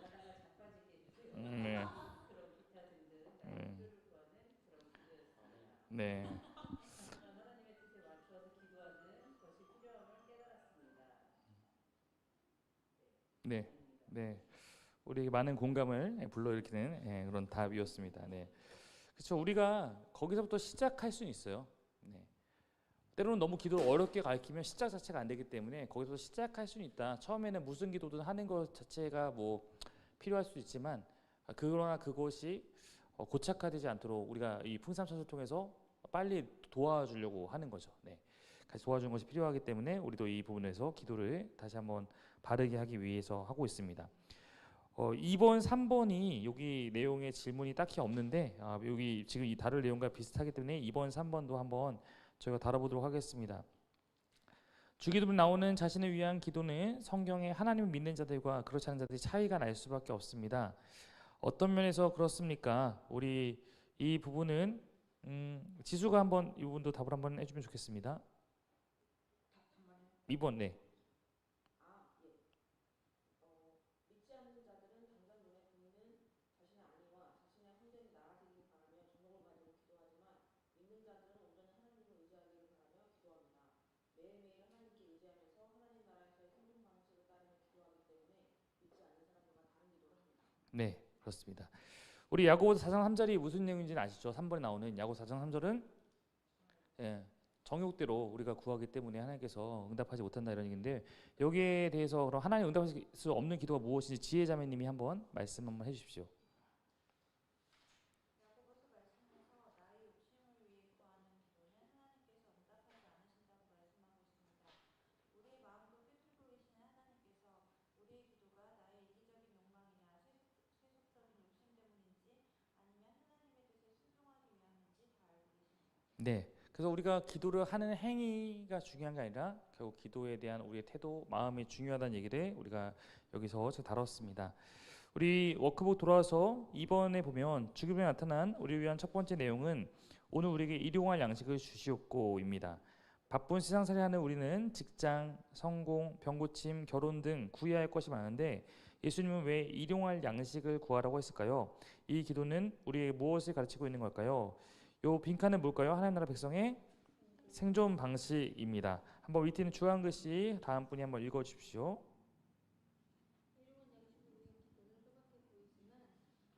가다가 자빠지게 해주세요. 네, 그런 기타 등등 나의 필요를 구하는 그런 기도였습니다. 네, 하나님의 뜻에 맞추어서 기도하는 것이 필요함을 깨달았습니다. 네, 네. 우리에게 많은 공감을 불러일으키는 그런 답이었습니다. 네, 그렇죠. 우리가 거기서부터 시작할 수는 있어요. 네. 때로는 너무 기도를 어렵게 가르치면 시작 자체가 안 되기 때문에 거기서 시작할 수는 있다. 처음에는 무슨 기도든 하는 것 자체가 뭐 필요할 수 있지만 그러나 그것이 고착화되지 않도록 우리가 이 풍삼천을 통해서 빨리 도와주려고 하는 거죠. 네. 같이 도와주는 것이 필요하기 때문에 우리도 이 부분에서 기도를 다시 한번 바르게 하기 위해서 하고 있습니다. 2번, 3번이 여기 내용의 질문이 딱히 없는데 여기 지금 이 다룰 내용과 비슷하기 때문에 2번, 3번도 한번 저희가 다뤄보도록 하겠습니다. 주기도문 나오는 자신을 위한 기도는 성경에 하나님을 믿는 자들과 그렇지 않은 자들이 차이가 날 수밖에 없습니다. 어떤 면에서 그렇습니까? 우리 이 부분은 지수가 한번 이 부분도 답을 한번 해주면 좋겠습니다. 2번 네. 믿지 않는 자들은 당장 눈에 보이는 자신의 안위와 자신의 혼전이 나아지길 바라며 정욕을 가지고 기도하지만 믿는 자들은 온전히 하나님을 의지하기를 바라며 기도합니다. 매일매일 하나님께 의지하면서 하나님 나라에서의 생존 방식을 따르며 기도하기 때문에 믿지 않는 사람들과 다른 기도를 합니다. 네, 그렇습니다. 우리 야고보서 4장 3절이 무슨 내용인지는 아시죠? 3번에 나오는 야고보서 4장 3절은 정욕대로 우리가 구하기 때문에 하나님께서 응답하지 못한다 이런 얘기인데 여기에 대해서 그럼 하나님 응답할 수 없는 기도가 무엇인지 지혜자매님이 한번 말씀 한번 해주십시오. 야고보서 말씀에서 나의 욕심을 위해 구하는 기도는 하나님께서 응답하지 않으신다고 말씀하고 있습니다. 우리의 마음도 꿰뚫고 계시는 하나님께서 우리의 기도가 나의 이기적인 욕망이나 세속적인 욕심 때문인지 아니면 하나님의 뜻에 순종하기 위함인지 다 알고 계십니다. 네. 그래서 우리가 기도를 하는 행위가 중요한 게 아니라 결국 기도에 대한 우리의 태도, 마음이 중요하다는 얘기를 우리가 여기서 다뤘습니다. 우리 워크북 돌아와서 2번에 보면 주기도문에 나타난 우리를 위한 첫 번째 내용은 오늘 우리에게 일용할 양식을 주시옵고입니다. 바쁜 세상살이 하는 우리는 직장, 성공, 병고침, 결혼 등 구해야 할 것이 많은데 예수님은 왜 일용할 양식을 구하라고 했을까요? 이 기도는 우리에게 무엇을 가르치고 있는 걸까요? 요 빈칸은 뭘까요? 하나님 나라 백성의 생존 방식입니다. 한번 밑에 있는 주한 글씨 다음 분이 한번 읽어 주십시오. 일용할 양식을 위한 기도는 소박해 보이지만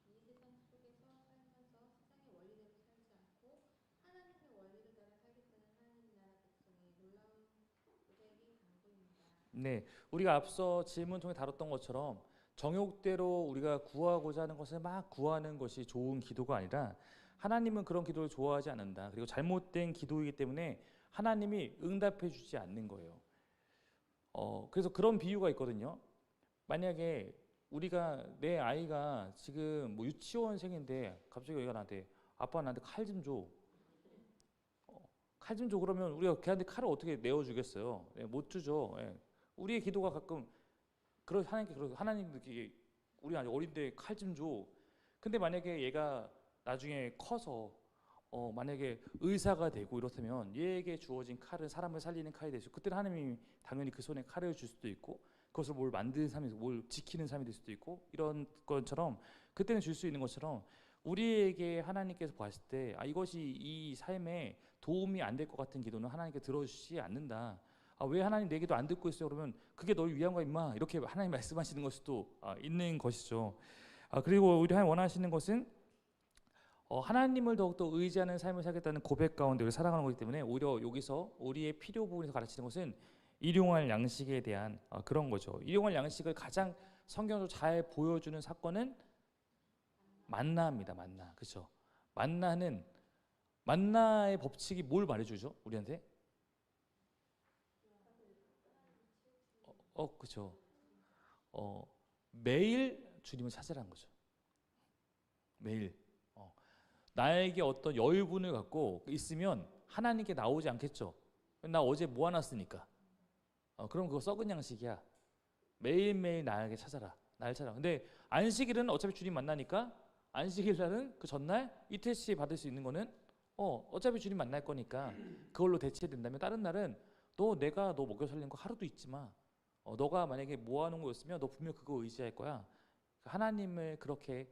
이 세상 속에서 살면서 세상의 원리대로 살지 않고 하나님의 원리를 따라 살겠다는 하나님 나라 백성의 놀라운 고백이 강구입니다. 네, 우리가 앞서 질문 통해 다뤘던 것처럼 정욕대로 우리가 구하고자 하는 것을 막 구하는 것이 좋은 기도가 아니라 하나님은 그런 기도를 좋아하지 않는다. 그리고 잘못된 기도이기 때문에 하나님이 응답해 주지 않는 거예요. 그래서 그런 비유가 있거든요. 만약에 우리가 내 아이가 지금 뭐 유치원생인데 갑자기 얘가 나한테 아빠 나한테 칼 좀 줘. 칼 좀 줘 그러면 우리가 걔한테 칼을 어떻게 내어주겠어요? 못 주죠. 우리의 기도가 가끔 그런 하나님 느끼게 우리 아직 어린데 칼 좀 줘. 근데 만약에 얘가 나중에 커서 만약에 의사가 되고 이렇다면 얘에게 주어진 칼은 사람을 살리는 칼이 되죠. 그때는 하나님이 당연히 그 손에 칼을 줄 수도 있고 그것을 뭘 만드는 삶이, 뭘 지키는 삶이 될 수도 있고 이런 것처럼 그때는 줄 수 있는 것처럼 우리에게 하나님께서 봤을 때 이것이 이 삶에 도움이 안 될 것 같은 기도는 하나님께 들어주시지 않는다. 왜 하나님 내 기도 안 듣고 있어요? 그러면 그게 널 위한 거야 임마, 이렇게 하나님 말씀하시는 것일 수도 있는 것이죠. 그리고 우리 하나님 원하시는 것은 하나님을 더욱더 의지하는 삶을 살겠다는 고백 가운데 우리를 살아가는 거기 때문에 오히려 여기서 우리의 필요 부분에서 가르치는 것은 일용할 양식에 대한 그런 거죠. 일용할 양식을 가장 성경으로 잘 보여주는 사건은 만나입니다. 만나. 그렇죠? 만나의 법칙이 뭘 말해주죠? 우리한테? 그렇죠. 매일 주님을 찾으라는 거죠. 매일. 나에게 어떤 여유분을 갖고 있으면 하나님께 나오지 않겠죠. 나 어제 모아놨으니까. 그럼 그거 썩은 양식이야. 매일매일 나에게 찾아라. 나를 찾아라. 근데 안식일은 어차피 주님 만나니까 안식일 날은 그 전날 이틀씩 받을 수 있는 거는 어차피 주님 만날 거니까 그걸로 대체된다면 다른 날은 내가 너 먹여 살리는 거 하루도 잊지 마. 너가 만약에 모아놓은 거였으면 너 분명 그거 의지할 거야. 하나님을 그렇게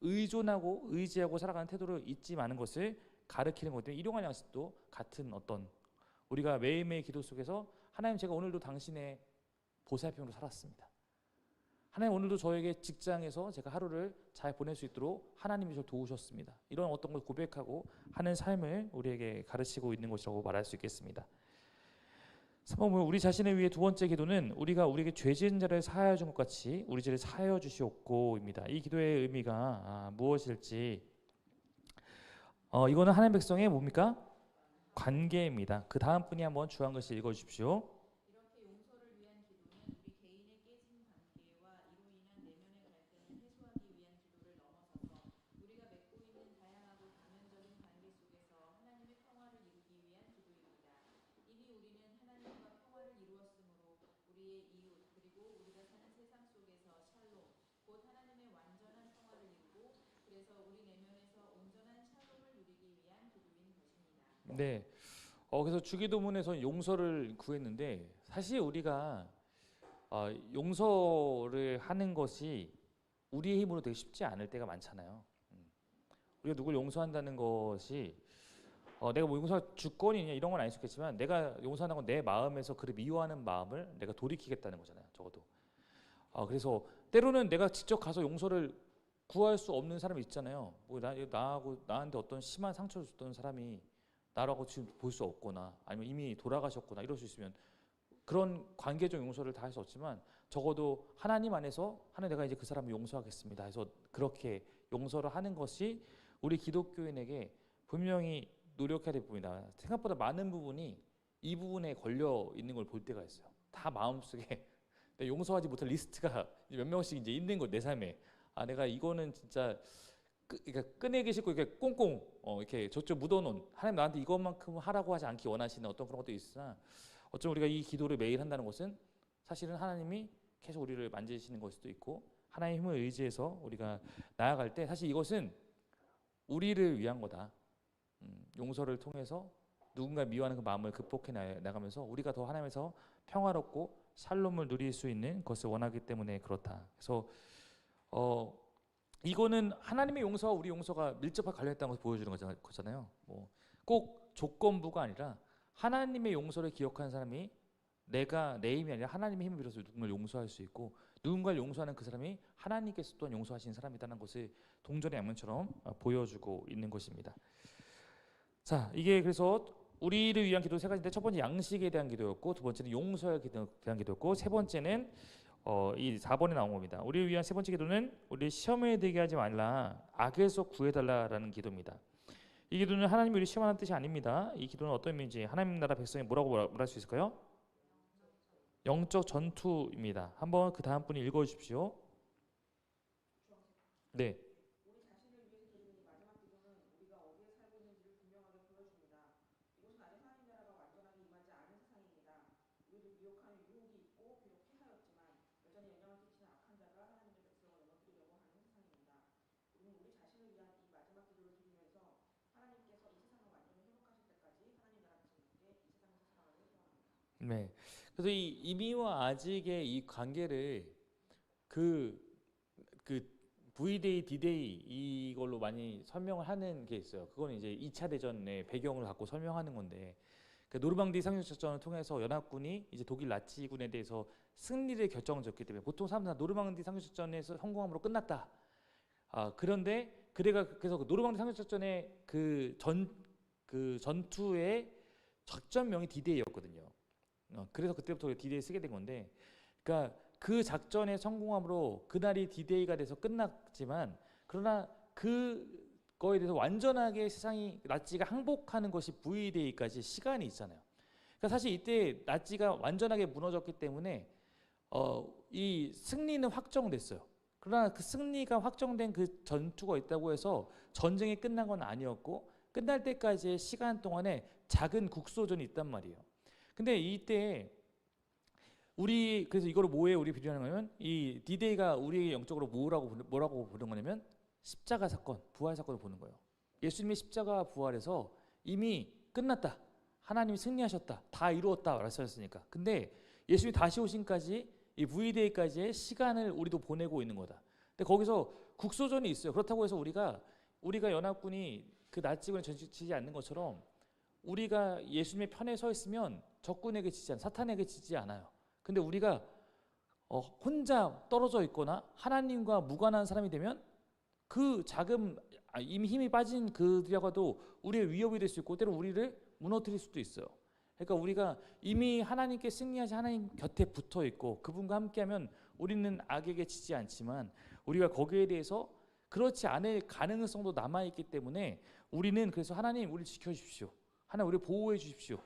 의지하고 살아가는 태도를 잊지 마는 것을 가르치는 거기 때문에 일용할 양식도 같은 어떤 우리가 매일매일 기도 속에서 하나님 제가 오늘도 당신의 보살핌으로 살았습니다. 하나님 오늘도 저에게 직장에서 제가 하루를 잘 보낼 수 있도록 하나님이 저를 도우셨습니다. 이런 어떤 걸 고백하고 하는 삶을 우리에게 가르치고 있는 것이라고 말할 수 있겠습니다. 3번 우리 자신을 위해 두 번째 기도는 우리가 우리에게 죄 지은 자를 사하여 준 것 같이 우리 죄를 사하여 주시옵고입니다. 이 기도의 의미가 무엇일지 이거는 하나님 백성의 뭡니까? 관계입니다. 그 다음 분이 한번 주한글씨 읽어주십시오. 이렇게 용서를 위한 기도는 우리 개인의 깨진 관계와 이로 인한 내면의 갈등을 해소하기 위한 기도를 넘어서서 우리가 맺고 있는 다양하고 다면적인 관계 속에서 하나님의 평화를 이루기 위한 기도입니다. 이미 우리는 하나님과 평화를 이루었으므로 우리의 이웃 그리고 우리가 사는 세상 속에서 샬롬 곧 하나님의 완전한 평화를 이루고 그래서 우리 내면에서 온전한 샬롬을 누리기 위한 기도인 것입니다. 네. 그래서 주기도문에서 용서를 구했는데 사실 우리가 용서를 하는 것이 우리의 힘으로 되게 쉽지 않을 때가 많잖아요. 우리가 누굴 용서한다는 것이 내가 뭐 용서할 주권이냐 이런 건 아닐 수 있겠지만 내가 용서하는 건 내 마음에서 그를 미워하는 마음을 내가 돌이키겠다는 거잖아요. 적어도. 그래서 때로는 내가 직접 가서 용서를 구할 수 없는 사람이 있잖아요. 뭐 나한테 어떤 심한 상처를 줬던 사람이 나라고 지금 볼 수 없거나 아니면 이미 돌아가셨거나 이럴 수 있으면 그런 관계적 용서를 다 할 수 없지만 적어도 하나님 안에서 내가 이제 그 사람을 용서하겠습니다 해서 그렇게 용서를 하는 것이 우리 기독교인에게 분명히 노력해야 될 부분이다. 생각보다 많은 부분이 이 부분에 걸려 있는 걸 볼 때가 있어요. 다 마음속에 용서하지 못할 리스트가 몇 명씩 이제 있는 거 내 삶에 내가 이거는 진짜 그러니까 꺼내기 싫고 이렇게 꽁꽁 이렇게 저쪽 묻어놓은 하나님 나한테 이것만큼 하라고 하지 않기 원하시는 어떤 그런 것도 있으나 어쩜 우리가 이 기도를 매일 한다는 것은 사실은 하나님이 계속 우리를 만지시는 걸 수도 있고 하나님의 힘을 의지해서 우리가 나아갈 때 사실 이것은 우리를 위한 거다. 용서를 통해서 누군가 미워하는 그 마음을 극복해 나가면서 우리가 더 하나님에서 평화롭고 샬롬을 누릴 수 있는 것을 원하기 때문에 그렇다. 그래서 이거는 하나님의 용서와 우리 용서가 밀접하게 관련했다는 것을 보여주는 거잖아요. 뭐 꼭 조건부가 아니라 하나님의 용서를 기억하는 사람이 내가 내 힘이 아니라 하나님의 힘을 빌어서 누군가를 용서할 수 있고 누군가를 용서하는 그 사람이 하나님께서 또한 용서하시는 사람이라는 것을 동전의 양면처럼 보여주고 있는 것입니다. 자, 이게 그래서 우리를 위한 기도 세 가지인데 첫 번째 양식에 대한 기도였고 두 번째는 용서에 대한 기도였고 세 번째는 이 4번에 나온 겁니다. 우리를 위한 세 번째 기도는 우리 시험에 들게 하지 말라 악에서 구해달라라는 기도입니다. 이 기도는 하나님이 우리 시험하는 뜻이 아닙니다. 이 기도는 어떤 의미인지 하나님 나라 백성이 뭐라고 말할 수 있을까요? 영적 전투입니다. 한번 그 다음 분이 읽어주십시오. 네. 우리 자신을 위해서 드리는 이 마지막 기도는 우리가 어디에 살고 있는지를 분명하게 보여줍니다. 이곳은 아직 하나님 나라가 완전하게 임하지 않은 세상입니다. 우리를 미혹하는 유혹이 있고 비록 폐하였지만 여전히 영향을 끼치는 악한 자가 하나님의 백성을 넘어뜨리려고 하는 세상입니다. 우리는 우리 자신을 위한 이 마지막 기도를 드리면서 하나님께서 이 세상을 완전히 회복하실 때까지 하나님 나라 백성들께 이 세상에서 살아가길 소원합니다. 네. 그래서 이 이미와 아직의 이 관계를 그 V-Day, D-Day 이걸로 많이 설명을 하는 게 있어요. 그거는 이제 2차 대전의 배경을 갖고 설명하는 건데, 그 노르망디 상륙작전을 통해서 연합군이 이제 독일 나치군에 대해서 승리를 결정졌기 때문에 보통 사람들은 노르망디 상륙작전에서 성공함으로 끝났다. 그런데 그래서 그 노르망디 상륙작전의 그 전투의 작전명이 D-Day였거든요. 그래서 그때부터 D-Day 쓰게 된 건데, 그러니까 그 작전의 성공함으로 그날이 D-Day가 돼서 끝났지만, 그러나 그거에 대해서 완전하게 세상이 나치가 항복하는 것이 V-Day까지 시간이 있잖아요. 그러니까 사실 이때 나치가 완전하게 무너졌기 때문에 이 승리는 확정됐어요. 그러나 그 승리가 확정된 그 전투가 있다고 해서 전쟁이 끝난 건 아니었고, 끝날 때까지의 시간 동안에 작은 국소전이 있단 말이에요. 근데 이때 그래서 이거를 뭐에 우리 비교하는 거냐면, 이 D-Day가 우리에게 영적으로 뭐라고 보는 거냐면 십자가 사건, 부활 사건을 보는 거예요. 예수님의 십자가 부활에서 이미 끝났다. 하나님이 승리하셨다. 다 이루었다 말씀하셨으니까. 근데 예수님이 다시 오신까지 이 V-Day까지의 시간을 우리도 보내고 있는 거다. 근데 거기서 국소전이 있어요. 그렇다고 해서 우리가 연합군이 그 나치군에 전치지 않는 것처럼 우리가 예수님의 편에 서 있으면 적군에게 사탄에게 지지 않아요. 근데 우리가 혼자 떨어져 있거나 하나님과 무관한 사람이 되면 그 작은 이미 힘이 빠진 그들과도 우리의 위협이 될 수 있고, 때로 우리를 무너뜨릴 수도 있어요. 그러니까 우리가 이미 하나님께 승리하신 하나님 곁에 붙어 있고 그분과 함께하면 우리는 악에게 지지 않지만, 우리가 거기에 대해서 그렇지 않을 가능성도 남아있기 때문에 우리는 그래서 하나님 우리를 지켜주십시오, 하나님 우리를 보호해 주십시오,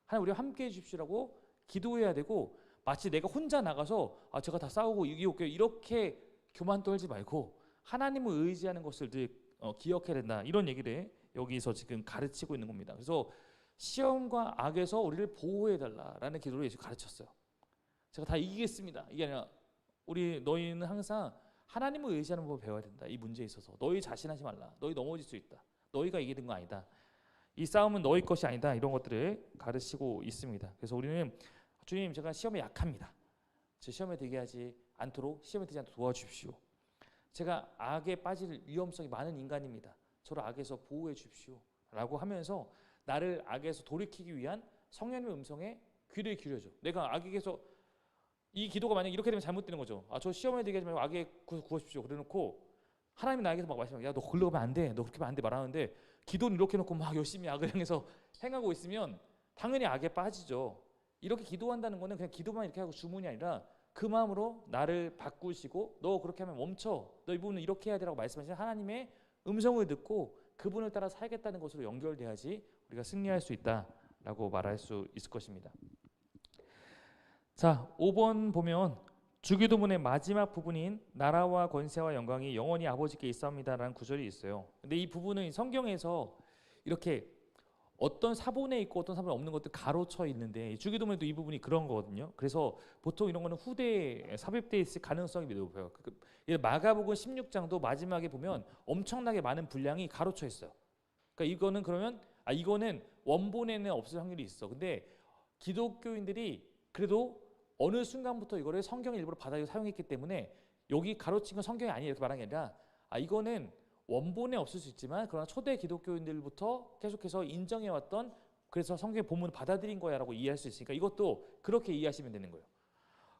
하나님 우리와 함께해 주십시오라고 기도해야 되고, 마치 내가 혼자 나가서 제가 다 싸우고 이기올게요 이렇게 교만 떨지 말고 하나님을 의지하는 것을 늘 기억해야 된다, 이런 얘기를 여기서 지금 가르치고 있는 겁니다. 그래서 시험과 악에서 우리를 보호해달라라는 기도를 예수 가르쳤어요. 제가 다 이기겠습니다 이게 아니라 너희는 항상 하나님을 의지하는 법을 배워야 된다. 이 문제에 있어서 너희 자신하지 말라. 너희 넘어질 수 있다. 너희가 이기는 거 아니다. 이 싸움은 너희 것이 아니다. 이런 것들을 가르치고 있습니다. 그래서 우리는 주님, 제가 시험에 약합니다. 제 시험에 들게 하지 않도록, 시험에 들지 않도록 도와주십시오. 제가 악에 빠질 위험성이 많은 인간입니다. 저를 악에서 보호해 주십시오 라고 하면서 나를 악에서 돌이키기 위한 성령님의 음성에 귀를 기울여줘. 내가 악에게서 이 기도가 만약 이렇게 되면 잘못되는 거죠. 저 시험에 들게 하지 말고 악에 구하십시오 그래놓고 하나님이 나에게서 막 말씀하시면 야, 너 그러고 하면 안 돼, 너 그렇게 하면 안 돼 말하는데, 기도는 이렇게 해놓고 막 열심히 악을 향해서 행하고 있으면 당연히 악에 빠지죠. 이렇게 기도한다는 거는 그냥 기도만 이렇게 하고 주문이 아니라 그 마음으로 나를 바꾸시고 너 그렇게 하면 멈춰, 너 이 부분은 이렇게 해야 되라고 말씀하시는 하나님의 음성을 듣고 그분을 따라 살겠다는 것으로 연결돼야지 우리가 승리할 수 있다라고 말할 수 있을 것입니다. 자, 5번 보면 주기도문의 마지막 부분인 나라와 권세와 영광이 영원히 아버지께 있사옵니다라는 구절이 있어요. 근데 이 부분은 성경에서 이렇게 어떤 사본에 있고 어떤 사본에 없는 것들 가로쳐 있는데, 주기도문에도 이 부분이 그런 거거든요. 그래서 보통 이런 거는 후대에 삽입돼 있을 가능성이 매우 높아요. 마가복음 16장도 마지막에 보면 엄청나게 많은 분량이 가로쳐 있어요. 그러니까 이거는 그러면 이거는 원본에는 없을 확률이 있어. 근데 기독교인들이 그래도 어느 순간부터 이거를 성경의 일부로 받아들여 사용했기 때문에 여기 가로친 건 성경이 아니에요 이렇게 말한 게 아니라 이거는 원본에 없을 수 있지만 그러나 초대 기독교인들부터 계속해서 인정해왔던, 그래서 성경의 본문을 받아들인 거야 라고 이해할 수 있으니까 이것도 그렇게 이해하시면 되는 거예요.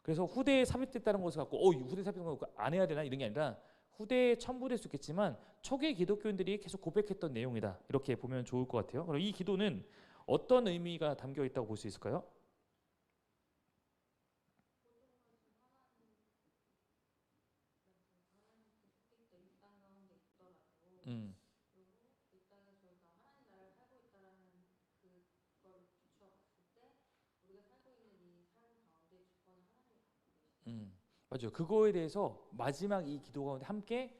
그래서 후대에 삽입됐다는 것을 갖고 후대에 삽입된 거 안 해야 되나 이런 게 아니라 후대에 첨부될 수 있겠지만 초기 기독교인들이 계속 고백했던 내용이다, 이렇게 보면 좋을 것 같아요. 그럼 이 기도는 어떤 의미가 담겨 있다고 볼 수 있을까요? 음. 맞아요. 그거에 대해서 마지막 이 기도 가운데 함께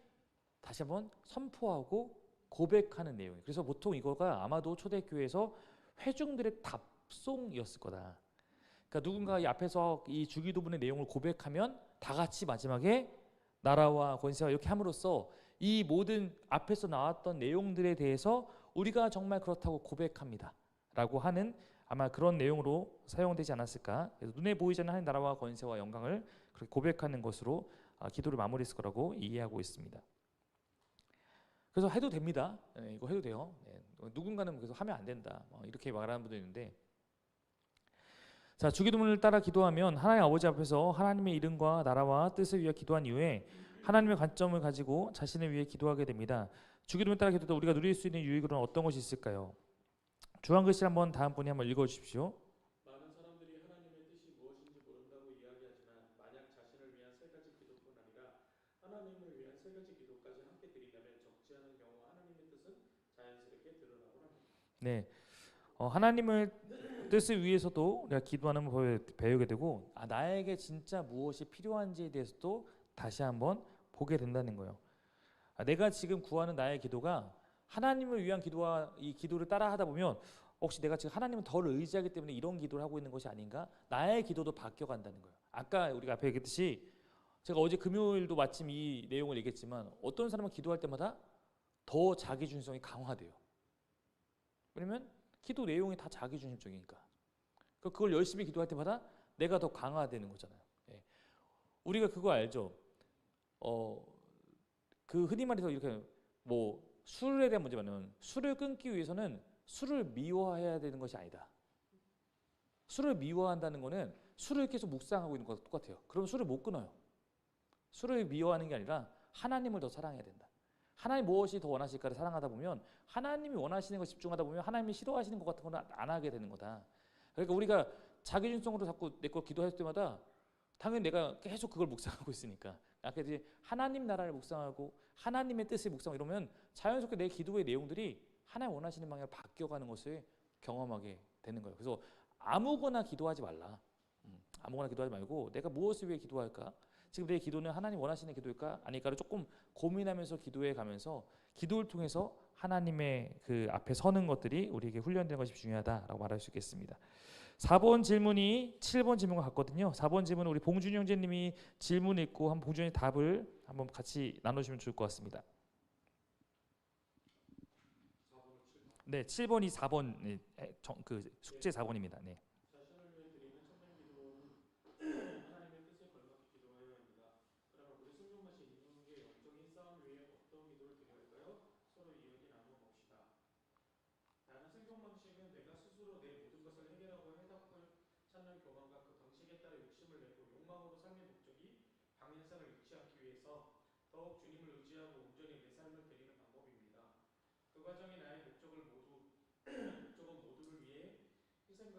다시 한번 선포하고 고백하는 내용이에요. 그래서 보통 이거가 아마도 초대교회에서 회중들의 답송이었을 거다. 그러니까 누군가 이 앞에서 이 주기도문의 내용을 고백하면 다 같이 마지막에 나라와 권세와 이렇게 함으로써 이 모든 앞에서 나왔던 내용들에 대해서 우리가 정말 그렇다고 고백합니다 라고 하는 아마 그런 내용으로 사용되지 않았을까. 그래서 눈에 보이지 않는 하나님 나라와 권세와 영광을 그렇게 고백하는 것으로 기도를 마무리했을 거라고 이해하고 있습니다. 그래서 해도 됩니다. 네, 이거 해도 돼요. 네, 누군가는 계속 하면 안 된다. 이렇게 말하는 분도 있는데, 자, 주기도문을 따라 기도하면 하나님 아버지 앞에서 하나님의 이름과 나라와 뜻을 위해 기도한 이후에 하나님의 관점을 가지고 자신을 위해 기도하게 됩니다. 주기도문을 따라 기도도 우리가 누릴 수 있는 유익으로는 어떤 것이 있을까요? 주한 글씨 한번 다음 분이 한번 읽어주십시오. 많은 사람들이 하나님의 뜻이 무엇인지 모른다고 이야기하지만 만약 자신을 위한 세 가지 기도뿐 아니라 하나님을 위한 세 가지 기도까지 함께 드린다면 적지 않은 경우 하나님의 뜻은 자연스럽게 드러나곤 합니다. 네, 하나님을 뜻을 위해서도 우리가 기도하는 법을 배우게 되고, 나에게 진짜 무엇이 필요한지에 대해서도 다시 한번 보게 된다는 거예요. 내가 지금 구하는 나의 기도가 하나님을 위한 기도와 이 기도를 따라 하다 보면 혹시 내가 지금 하나님을 덜 의지하기 때문에 이런 기도를 하고 있는 것이 아닌가? 나의 기도도 바뀌어간다는 거예요. 아까 우리가 앞에 얘기했듯이 제가 어제 금요일도 마침 이 내용을 얘기했지만 어떤 사람은 기도할 때마다 더 자기중심성이 강화돼요. 왜냐면 기도 내용이 다 자기중심적이니까. 그걸 열심히 기도할 때마다 내가 더 강화되는 거잖아요. 예. 우리가 그거 알죠? 그 흔히 말해서 이렇게 뭐 술에 대한 문제면 술을 끊기 위해서는 술을 미워해야 되는 것이 아니다. 술을 미워한다는 거는 술을 계속 묵상하고 있는 것과 똑같아요. 그럼 술을 못 끊어요. 술을 미워하는 게 아니라 하나님을 더 사랑해야 된다. 하나님 무엇이 더 원하실까를 사랑하다 보면 하나님이 원하시는 것 집중하다 보면 하나님이 싫어하시는 것 같은 거는 안 하게 되는 거다. 그러니까 우리가 자기중심적으로 자꾸 내 거 기도할 때마다 당연히 내가 계속 그걸 묵상하고 있으니까 아까 이제 하나님 나라를 묵상하고 하나님의 뜻을 묵상하고 이러면 자연스럽게 내 기도의 내용들이 하나님 원하시는 방향으로 바뀌어가는 것을 경험하게 되는 거예요. 그래서 아무거나 기도하지 말라. 아무거나 기도하지 말고 내가 무엇을 위해 기도할까? 지금 내 기도는 하나님 원하시는 기도일까? 아닐까를 조금 고민하면서 기도해 가면서 기도를 통해서 하나님의 그 앞에 서는 것들이 우리에게 훈련되는 것이 중요하다라고 말할 수 있겠습니다. 4번 질문이 7번 질문과 같거든요. 4번 질문은 우리 봉준이 형제님이 질문 읽고 한 봉준이 답을 한번 같이 나누시면 좋을 것 같습니다. 네, 7번이 4번 그 숙제 4번입니다. 네. 자신을 위해 드리는 첫날 기도는 하나님의 뜻에 걸맞게 기도하여야 합니다. 그러면 우리 성경마치 인간관계 영적인 싸움 위에 어떤 기도를 드려야 할까요? 서로 이야기 나누어 봅시다. 나는 생존 방식은 내가 스스로 내 모든 것을 해결하고 해답을 찾는 교만과 그 방식에 따라 욕심을 내고 욕망으로 삶의 목적이 방향성을 잃지 않기 위해서 더욱 주님을 의지하고 온전히 내 삶을 드리는 방법입니다. 그 과정이 나의 목적은 모두를 위해 희생과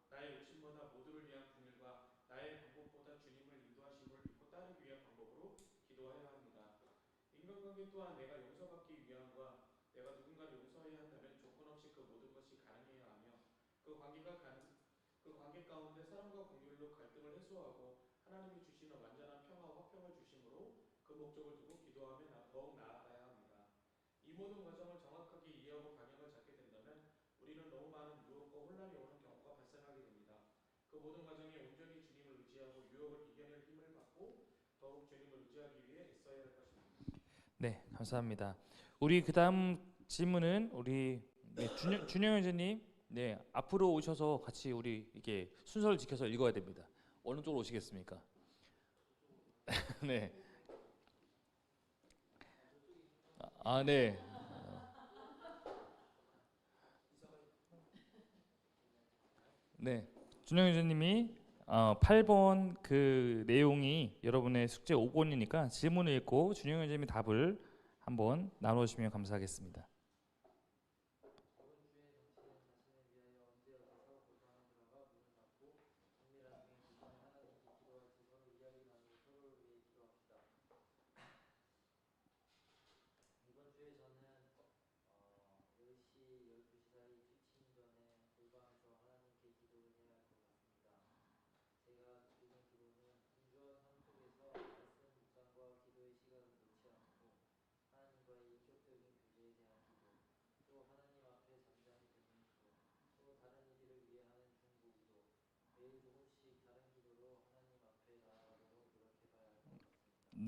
나의 욕심보다 모두를 위한 분일과 나의 방법보다 주님을 인도하심을 믿고 따르기 위한 방법으로 기도해야 합니다. 인간관계 또한 내가 용서받기 위함과 내가 누군가를 용서해야 한다면 조건 없이 그 모든 것이 가능해야 하며 그 관계 가운데 사랑과 긍휼로 갈등을 해소하고 하나님이 주시는 완전한 평화와 화평을 주심으로 그 목적을 두고 기도하며 더욱 나아가야 합니다. 이 모든 과정을 정확하게 이해하고 방향을 잡게 된다면 우리는 너무 많은 유혹과 혼란이 오는 경우가 발생하게 됩니다. 그 모든 과정에 온전히 주님을 의지하고 유혹을 이겨낼 힘을 받고 더욱 주님을 의지하기 위해 애써야 할 것입니다. 네, 감사합니다. 우리 그다음 질문은 우리 준영 형제님, 네, 앞으로 오셔서 같이 우리 이게 순서를 지켜서 읽어야 됩니다. 어느 쪽으로 오시겠습니까? 네. 네. 네. 준영 형제님이 8번 그 내용이 여러분의 숙제 5번이니까 질문을 읽고 준영 형제님이 답을 한번 나눠주시면 감사하겠습니다.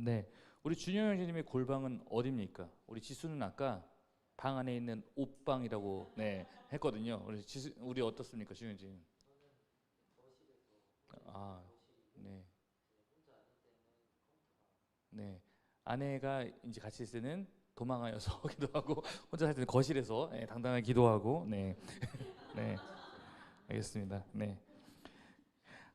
네, 우리 준영 형제님의 골방은 어디입니까? 우리 지수는 아까 방 안에 있는 옷방이라고 네 했거든요. 우리 어떻습니까, 주윤지? 아, 네, 네. 아내가 이제 같이 쓰는 도망하여서 기도하고 혼자 살 때는 거실에서 네, 당당하게 기도하고 네, 네, 알겠습니다. 네.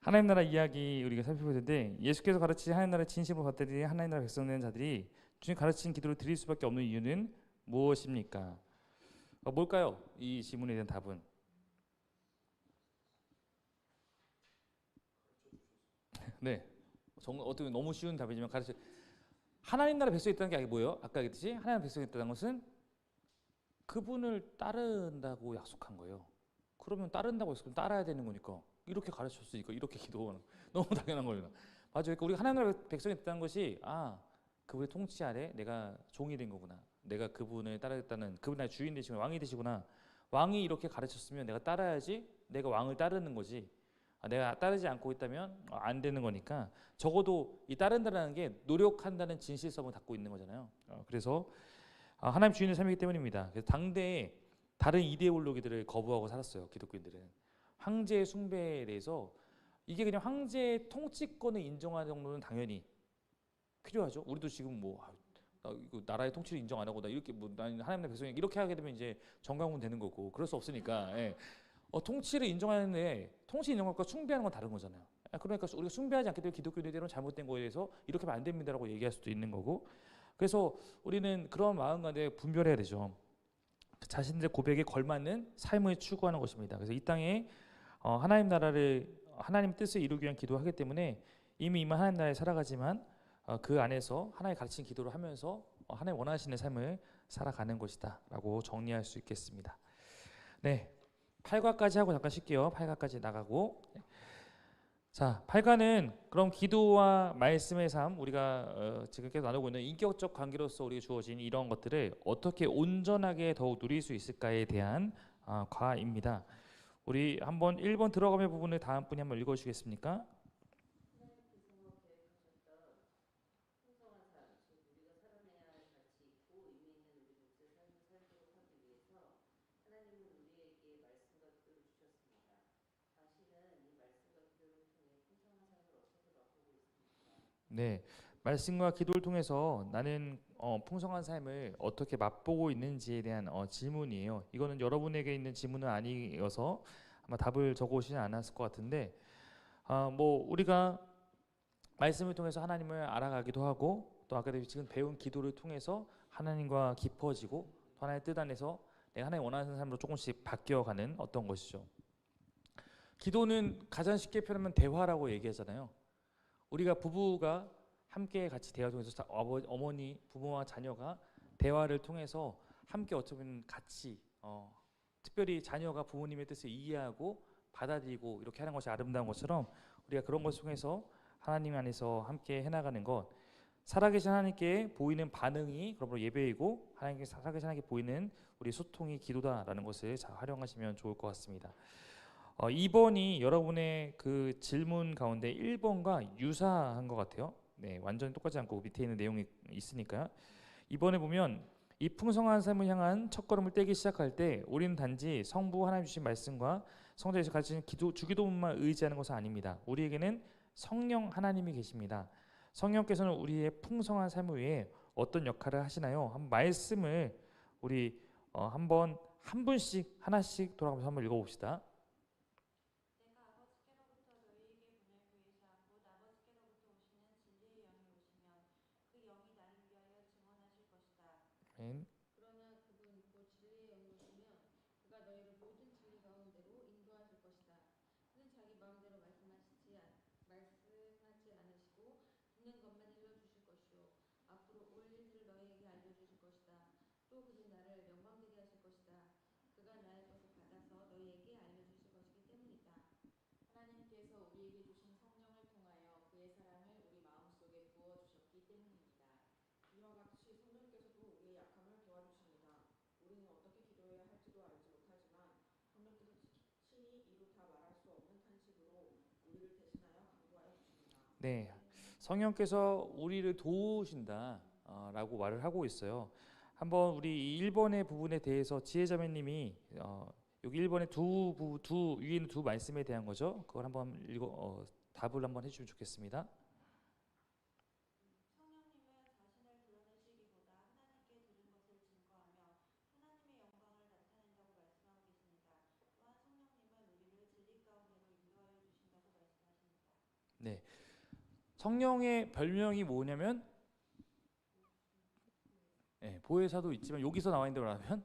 하나님 나라 이야기 우리가 살펴볼 텐데 예수께서 가르치신 하나님 나라 진심으로 받들이 하나님 나라 백성 된 자들이 주님 가르친 기도를 드릴 수밖에 없는 이유는 무엇입니까? 뭘까요? 이 질문에 대한 답은 네. 어떻게 너무 쉬운 답이지만 하나님 나라 백성이 있다는 게 뭐예요? 아까 얘기했듯이 하나님 백성이 있다는 것은 그분을 따른다고 약속한 거예요. 그러면 따른다고 했으면 따라야 되는 거니까 이렇게 가르쳤으니까 이렇게 기도하는 너무 당연한 거예요. 맞아요. 그러니까 우리가 하나님 나라 백성이 있다는 것이 그분의 통치 아래 내가 종이 된 거구나. 내가 그분을 따르겠다는 그분 나의 주인 되시구나. 왕이 되시구나. 왕이 이렇게 가르쳤으면 내가 따라야지. 내가 왕을 따르는 거지. 내가 따르지 않고 있다면 안 되는 거니까 적어도 이 따른다는 게 노력한다는 진실성을 갖고 있는 거잖아요. 그래서 하나님 주인을 삶이기 때문입니다. 그래서 당대에 다른 이데올로기들을 거부하고 살았어요. 기독교인들은 황제의 숭배에 대해서 이게 그냥 황제의 통치권을 인정하는 정도는 당연히 필요하죠. 우리도 지금 이거 나라의 통치를 인정 안 하고 나 이렇게 난 하나님의 백성이 이렇게 하게 되면 이제 정강훈 되는 거고 그럴 수 없으니까 예. 통치를 인정하는데 통치 인정한 것과 숭배하는 건 다른 거잖아요. 그러니까 우리가 숭배하지 않기 때문에 기독교인들은 잘못된 거에 대해서 이렇게 하면 안 됩니다라고 얘기할 수도 있는 거고 그래서 우리는 그런 마음 가운데 분별해야 되죠. 자신들의 고백에 걸맞는 삶을 추구하는 것입니다. 그래서 이 땅에 하나님 뜻을 이루기 위한 기도하기 때문에 이미 하나님 나라에 살아가지만 그 안에서 하나님 가르친 기도를 하면서 하나님 원하시는 삶을 살아가는 것이다라고 정리할 수 있겠습니다. 네, 8과까지 하고 잠깐 쉴게요. 8과까지 나가고 자, 8과는 그럼 기도와 말씀의 삶 우리가 지금 계속 나누고 있는 인격적 관계로서 우리가 주어진 이런 것들을 어떻게 온전하게 더욱 누릴 수 있을까에 대한 과입니다. 우리 한번 1번 들어가면 부분을 다음 분이 한번 읽어주시겠습니까? 네, 말씀과 기도를 통해서 나는 풍성한 삶을 어떻게 맛보고 있는지에 대한 질문이에요. 이거는 여러분에게 있는 질문은 아니어서 아마 답을 적어오시지 않았을 것 같은데, 뭐 우리가 말씀을 통해서 하나님을 알아가기도 하고, 또 아까 지금 배운 기도를 통해서 하나님과 깊어지고, 또 하나님의 뜻 안에서 내가 하나님 원하는 삶으로 조금씩 바뀌어가는 어떤 것이죠. 기도는 가장 쉽게 표현하면 대화라고 얘기하잖아요. 우리가 부부가 함께 같이 대화 통해서 어머니, 부모와 자녀가 대화를 통해서 함께 어쩌면 같이 특별히 자녀가 부모님의 뜻을 이해하고 받아들이고 이렇게 하는 것이 아름다운 것처럼 우리가 그런 것을 통해서 하나님 안에서 함께 해나가는 것 살아계신 하나님께 보이는 반응이 그러므로 예배이고 하나님께 살아계신 하나님께 보이는 우리 소통이 기도다라는 것을 잘 활용하시면 좋을 것 같습니다. 2번이 여러분의 그 질문 가운데 1번과 유사한 것 같아요. 네, 완전히 똑같지 않고 밑에 있는 내용이 있으니까 2번에 보면 이 풍성한 삶을 향한 첫걸음을 떼기 시작할 때 우리는 단지 성부 하나님 주신 말씀과 성자에서 가르치는 주기도문만 의지하는 것은 아닙니다. 우리에게는 성령 하나님이 계십니다. 성령께서는 우리의 풍성한 삶을 위해 어떤 역할을 하시나요? 한번 말씀을 우리 한번 한 분씩 하나씩 돌아가면서 한번 읽어봅시다. 아멘. 그러나 그분 곧 진리의 영이 오시면 그가 너희를 모든 진리 가운데로 인도하실 것이다. 그는 자기 마음대로 말씀하지 않으시고 듣는 것만 일러주실 것이요 앞으로 올 일들을 너희에게 알려주실 것이다. 또 그는 나를 영광되게 하실 것이다. 그가 나의 것을 받아서 너희에게 알려주실 것이기 때문이다. 하나님께서 우리에게 주신 성령을 통하여 그의 사랑을 우리 마음속에 부어주셨기 때문입니다. 이와 같이 성령께서도 우리의 약함을 도와주십니다. 우리는 어떻게 기도해야 할지도 알지 못하지만 성령께서 친히 이루 다 말할 수 없는 탄식으로 우리를 대신하여 간구하여 주십니다. 네, 성령께서 우리를 도우신다 라고 말을 하고 있어요. 한번 우리 이 1번의 부분에 대해서 지혜자매님이 여기 1번의 두 위에 있는 두 말씀에 대한 거죠. 그걸 한번 답을 한번 해주시면 좋겠습니다. 성령님은 자신을 드러내시기보다 하나님께 들은 것을 증거하며 하나님의 영광을 나타낸다고 말씀하고 계십니다. 또한 성령님은 우리를 진리 가운데로 인도하여 주신다고 말씀하십니다. 네, 성령의 별명이 뭐냐면 보혜사도 있지만 여기서 나와 있는 대로 말하면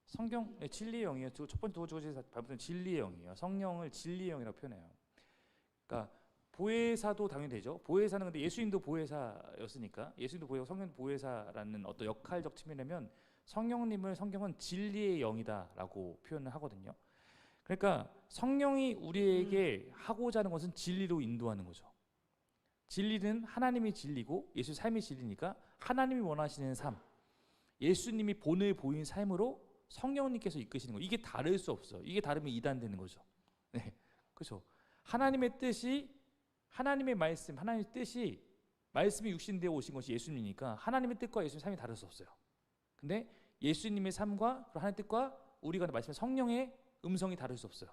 성경 진리의 영이에요. 첫 번째 도저에서 발표된 진리의 영이에요. 성령을 진리의 영이라고 표현해요. 그러니까 보혜사도 당연히 되죠. 보혜사는 근데 예수님도 보혜사였으니까 예수님도 보혜사, 성령도 보혜사라는 어떤 역할적 측면이라면 성령님을 성경은 진리의 영이다라고 표현을 하거든요. 그러니까 성령이 우리에게 하고자 하는 것은 진리로 인도하는 거죠. 진리는 하나님이 진리고 예수의 삶이 진리니까 하나님이 원하시는 삶, 예수님이 본을 보인 삶으로 성령님께서 이끄시는 거예요. 이게 다를 수 없어요. 이게 다르면 이단되는 거죠. 네, 그렇죠. 하나님의 뜻이 하나님의 말씀, 하나님의 뜻이 말씀이 육신되어 오신 것이 예수님이니까 하나님의 뜻과 예수님의 삶이 다를 수 없어요. 근데 예수님의 삶과 하나님의 뜻과 우리가 말씀의 성령의 음성이 다를 수 없어요.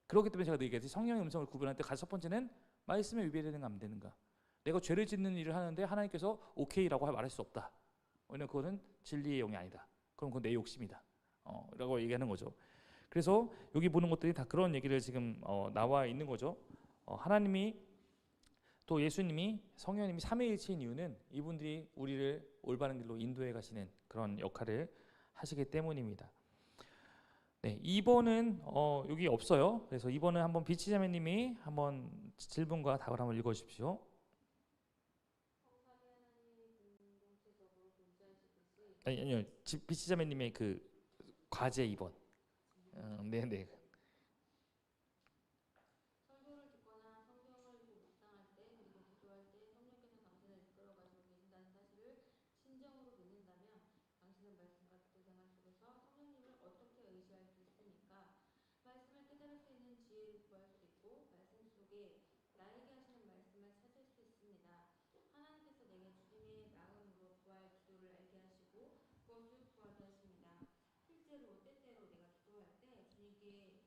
그렇기 때문에 제가 얘기했듯이 성령의 음성을 구별할 때 가장 첫 번째는 말씀에 위배되는가 안 되는가. 내가 죄를 짓는 일을 하는데 하나님께서 오케이라고 말할 수 없다. 왜냐면 그거는 진리의 영이 아니다. 그럼 그건 내 욕심이다. 라고 얘기하는 거죠. 그래서 여기 보는 것들이 다 그런 얘기를 지금 나와 있는 거죠. 하나님이 또 예수님이 성령님이 삼위일체인 이유는 이분들이 우리를 올바른 길로 인도해 가시는 그런 역할을 하시기 때문입니다. 네, 2번은 여기 없어요. 그래서 2번은 한번 비치자매님이 한번 질문과 답을 한번 읽어주십시오. 아니요, 비치자매님의 그 과제 2번. 네네. 설교를 듣거나 성경을 묵상할 때 그리고 기도할 때 성령께서 당신을 이끌어 가시고 계신다는 사실을 심정으로 믿는다면 당신은 말씀과 기도 생활 속에서 성령님을 어떻게 의지할 수 있습니까? 말씀을 깨달을 수 있는 지혜를 구할 수 있고 말씀 속에 나에게 하시는 말씀을 찾을 수 있습니다. 하나님께서 내게 주님의 마음으로 구할 기도를 알게 하시고 그것을 구하게 하십니다. 실제로 때때로 내가 기도할 때 주님께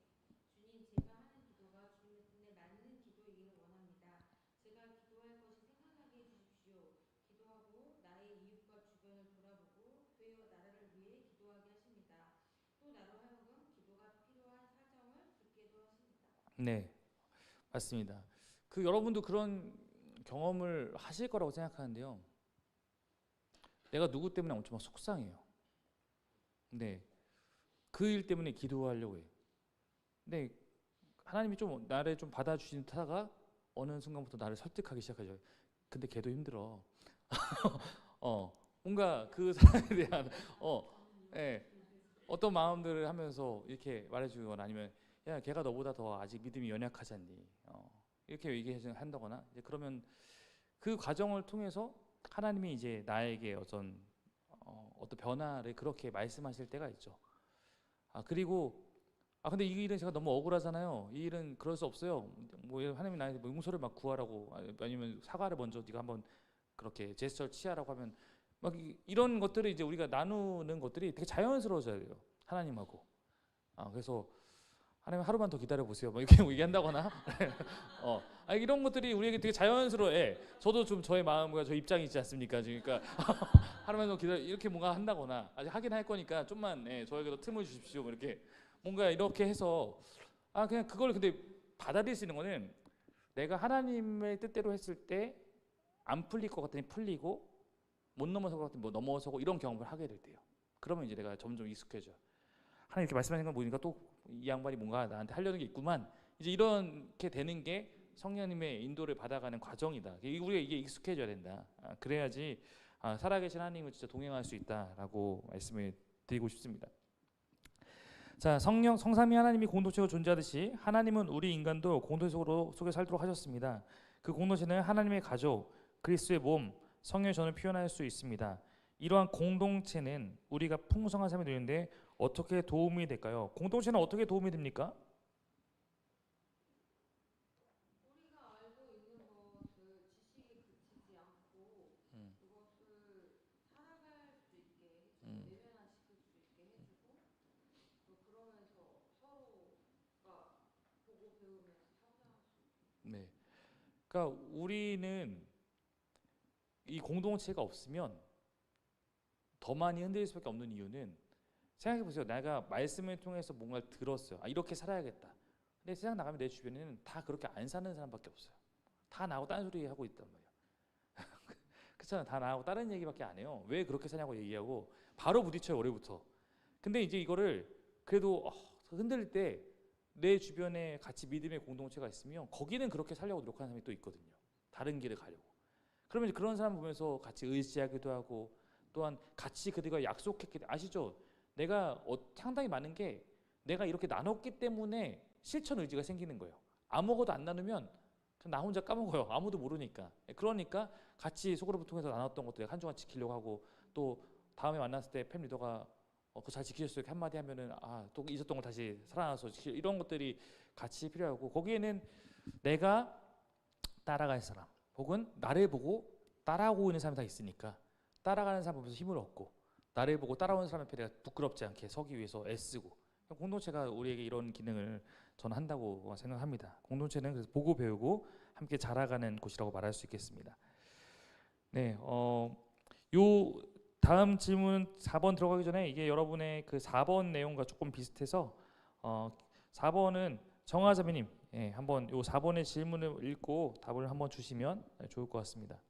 주님 제가 하는 기도가 주님의 뜻에 맞는 기도이기를 원합니다. 제가 기도할 것이 생각나게 해주십시오. 기도하고 나의 이웃과 주변을 돌아보고 되어 나라를 위해 기도하게 하십니다. 또 나로 하여금 기도가 필요한 사정을 듣게도 하십니다. 네, 맞습니다. 그 여러분도 그런 경험을 하실 거라고 생각하는데요. 내가 누구 때문에 엄청 막 속상해요. 근데 그 일 때문에 기도하려고 해요. 근데 하나님이 좀 나를 좀 받아주시는 타다가 어느 순간부터 나를 설득하기 시작하죠. 근데 걔도 힘들어. 뭔가 그 사람에 대한 어떤 마음들을 하면서 이렇게 말해주거나 아니면 야 걔가 너보다 더 아직 믿음이 연약하지 않니? 이렇게 얘기한다거나 이제 그러면 그 과정을 통해서 하나님이 이제 나에게 어떤 변화를 그렇게 말씀하실 때가 있죠. 그리고 근데 이 일은 제가 너무 억울하잖아요. 이 일은 그럴 수 없어요. 뭐 하나님이 나한테 용서를 막 구하라고 아니면 사과를 먼저 네가 한번 그렇게 제스처를 취하라고 하면 막 이런 것들을 이제 우리가 나누는 것들이 되게 자연스러워져야 돼요. 하나님하고. 그래서 하나님 하루만 더 기다려 보세요. 뭐 이렇게 얘기한다거나. 이런 것들이 우리에게 되게 자연스러워요. 저도 좀 저의 마음과 저 입장이 있지 않습니까? 그러니까 하루만 더 기다려 이렇게 뭔가 한다거나 아직 하긴 할 거니까 좀만 저에게도 틈을 주십시오. 뭐 이렇게 뭔가 이렇게 해서 그냥 그걸 근데 받아들일 수 있는 거는 내가 하나님의 뜻대로 했을 때 안 풀릴 것 같더니 풀리고 못 넘어설 것 같더니 뭐 넘어서고 이런 경험을 하게 될 때요. 그러면 이제 내가 점점 익숙해져요. 하나님 이렇게 말씀하시는 걸 보니까 또 이 양반이 뭔가 나한테 하려는 게 있구만. 이제 이렇게 되는 게 성령님의 인도를 받아가는 과정이다. 우리가 이게 익숙해져야 된다. 그래야지 살아계신 하나님을 진짜 동행할 수 있다라고 말씀을 드리고 싶습니다. 자, 성삼위 하나님이 공동체로 존재하듯이 하나님은 우리 인간도 공동체 속에 살도록 하셨습니다. 그 공동체는 하나님의 가족, 그리스도의 몸, 성령의 전을 표현할 수 있습니다. 이러한 공동체는 우리가 풍성한 삶이 되는데 어떻게 도움이 될까요? 공동체는 어떻게 도움이 됩니까? 우리가 알고 있는 것을 지식에 그치지 않고 그것을 네. 그러니까 우리는 이 공동체가 없으면 더 많이 흔들릴 수밖에 없는 이유는 생각해 보세요. 내가 말씀을 통해서 뭔가를 들었어요. 아, 이렇게 살아야겠다. 근데 세상 나가면 내 주변에는 다 그렇게 안 사는 사람밖에 없어요. 다 나하고 딴 소리 하고 있단 말이에요. 그렇잖아. 다 나하고 다른 얘기밖에 안 해요. 왜 그렇게 사냐고 얘기하고 바로 부딪혀요. 올해부터. 근데 이제 이거를 그래도 흔들릴 때 내 주변에 같이 믿음의 공동체가 있으면 거기는 그렇게 살려고 노력하는 사람이 또 있거든요. 다른 길을 가려고. 그러면 이제 그런 사람 보면서 같이 의지하기도 하고 또한 같이 그들과 약속했기 때문에 아시죠? 내가 상당히 많은 게 내가 이렇게 나눴기 때문에 실천 의지가 생기는 거예요. 아무것도 안 나누면 그냥 나 혼자 까먹어요. 아무도 모르니까. 그러니까 같이 소그룹을 통해서 나눴던 것들 한 주간 지키려고 하고 또 다음에 만났을 때 팸 리더가 그거 잘 지키셨어요. 이렇게 한마디 하면은 또 있었던 걸 다시 살아나서 지키 이런 것들이 같이 필요하고 거기에는 내가 따라갈 사람 혹은 나를 보고 따라오고 있는 사람이 다 있으니까 따라가는 사람 보면서 힘을 얻고 나를 보고 따라오는 사람 옆에 내가 부끄럽지 않게 서기 위해서 애쓰고 공동체가 우리에게 이런 기능을 저는 한다고 생각합니다. 공동체는 그래서 보고 배우고 함께 자라가는 곳이라고 말할 수 있겠습니다. 네, 요 다음 질문 4번 들어가기 전에 이게 여러분의 그 4번 내용과 조금 비슷해서 4번은 정하자매님 한번 요 4번의 질문을 읽고 답을 한번 주시면 좋을 것 같습니다.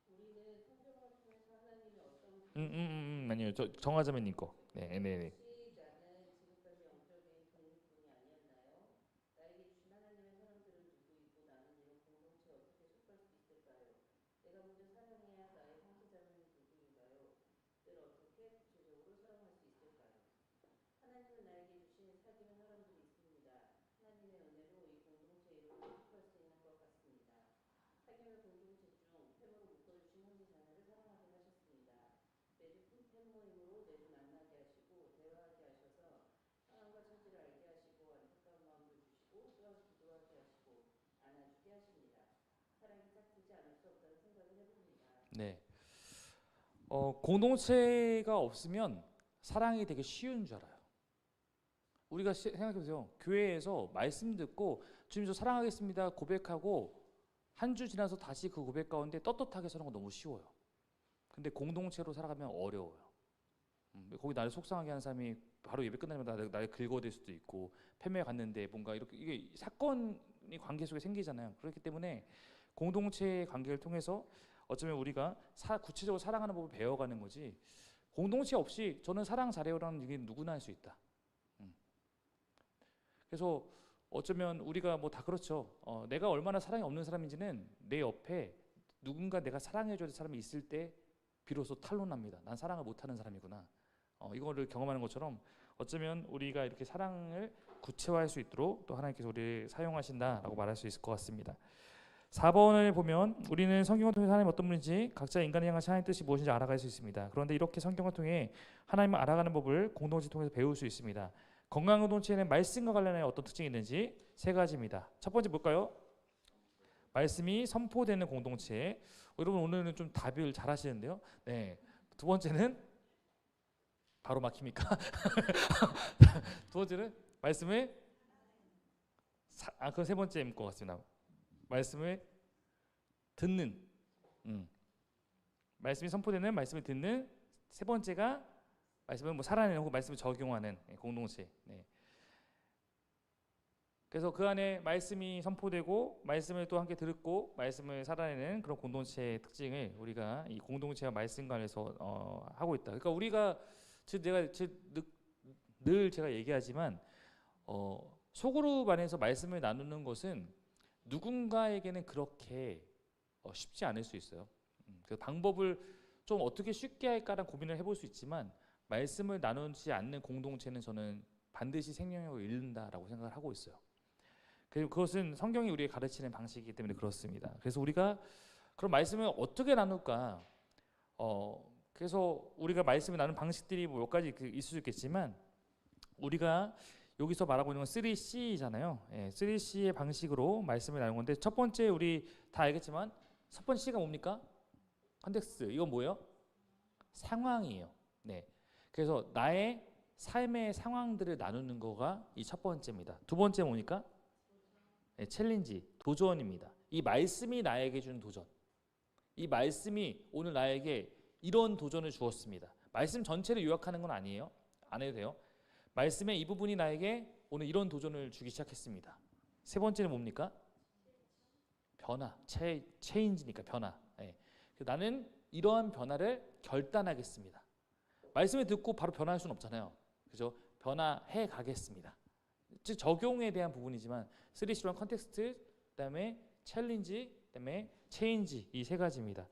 우리는 성경을 통해서 하나님의 어떤 아니요, 정하자매님 거. 네. 시작은 지금까지 영적인 독립군이 아니었나요? 나에게 주신 하나님의 사람들은 누구이고 나는 이런 공동체에 어떻게 속할 수 있을까요? 내가 먼저 사랑해야 나의 형제자매는 누구인가요? 늘 어떻게 구체적으로 사랑할 수 있을까요? 하나님은 나에게 주신 사귀는 사람들이 있습니다. 하나님의 은혜로 이 공동체에 이렇게 속할 수 있는 것 같습니다. 사귀는 공동체 중 팸으로 묶어주신 형제 자매를 사랑하게 하셨습니다. 매주 팸 모임으로 매주 만나게 하시고 대화하게 하셔서 상황과 처지를 알게 하시고 안타까운 마음도 주시고 또한 기도하게 하시고 안아주게 하십니다. 사랑이 짝지지 않을 수 없다는 생각을 해봅니다. 네. 공동체가 없으면 사랑이 되게 쉬운 줄 알아요. 우리가 생각해보세요. 교회에서 말씀 듣고 주님 저 사랑하겠습니다 고백하고 한 주 지나서 다시 그 고백 가운데 떳떳하게 서는 건 너무 쉬워요. 근데 공동체로 살아가면 어려워요. 거기 나를 속상하게 하는 사람이 바로 예배 끝나면 나를 긁어댈 수도 있고 팬매에 갔는데 뭔가 이렇게 이게 사건이 관계 속에 생기잖아요. 그렇기 때문에 공동체의 관계를 통해서 어쩌면 우리가 구체적으로 사랑하는 법을 배워가는 거지 공동체 없이 저는 사랑 잘해요라는 얘기 누구나 할 수 있다. 그래서 어쩌면 우리가 뭐 다 그렇죠. 내가 얼마나 사랑이 없는 사람인지는 내 옆에 누군가 내가 사랑해줘야 될 사람이 있을 때 비로소 탄로납니다. 난 사랑을 못하는 사람이구나. 이거를 경험하는 것처럼 어쩌면 우리가 이렇게 사랑을 구체화할 수 있도록 또 하나님께서 우리를 사용하신다라고 말할 수 있을 것 같습니다. 4번을 보면 우리는 성경을 통해 하나님 어떤 분인지 각자 인간을 향한 하나님의 뜻이 무엇인지 알아갈 수 있습니다. 그런데 이렇게 성경을 통해 하나님을 알아가는 법을 공동체 통해서 배울 수 있습니다. 건강한 공동체에는 말씀과 관련해 어떤 특징이 있는지 3가지입니다. 첫 번째 뭘까요? 말씀이 선포되는 공동체. 여러분 오늘은 좀 답을 잘 하시는데요. 네. 두 번째는 바로 막힙니까? 두 번째는 말씀을 그건 세 번째인 것 같습니다. 말씀을 듣는, 말씀이 선포되는 말씀을 듣는. 세 번째가 말씀을 살아내는 혹은 말씀을 적용하는 공동체. 네. 그래서 그 안에 말씀이 선포되고 말씀을 또 함께 듣고 말씀을 살아내는 그런 공동체의 특징을 우리가 이 공동체와 말씀 관해서 하고 있다. 그러니까 우리가 늘 제가 얘기하지만 소그룹 안에서 말씀을 나누는 것은 누군가에게는 그렇게 쉽지 않을 수 있어요. 그 방법을 좀 어떻게 쉽게 할까라는 고민을 해볼 수 있지만 말씀을 나누지 않는 공동체는 저는 반드시 생명력을 잃는다라고 생각을 하고 있어요. 그리고 그것은 성경이 우리에게 가르치는 방식이기 때문에 그렇습니다. 그래서 우리가 그런 말씀을 어떻게 나눌까? 그래서 우리가 말씀을 나누는 방식들이 몇 가지 있을 수 있겠지만 우리가 여기서 말하고 있는 건 3C잖아요. 3C의 방식으로 말씀을 나누는 건데 첫 번째 우리 다 알겠지만 첫 번째 C가 뭡니까? 컨텍스트. 이건 뭐예요? 상황이에요. 네. 그래서 나의 삶의 상황들을 나누는 거가 이 첫 번째입니다. 두 번째 뭡니까? 챌린지, 도전입니다. 이 말씀이 나에게 준 도전. 이 말씀이 오늘 나에게 이런 도전을 주었습니다. 말씀 전체를 요약하는 건 아니에요. 안 해도 돼요. 말씀의 이 부분이 나에게 오늘 이런 도전을 주기 시작했습니다. 세 번째는 뭡니까? 변화. 체인지니까 변화. 예. 나는 이러한 변화를 결단하겠습니다. 말씀을 듣고 바로 변화할 수는 없잖아요. 그죠? 변화해 가겠습니다. 즉 적용에 대한 부분이지만 3C로한 컨텍스트, 그다음에 챌린지, 그다음에 체인지 이 세 가지입니다.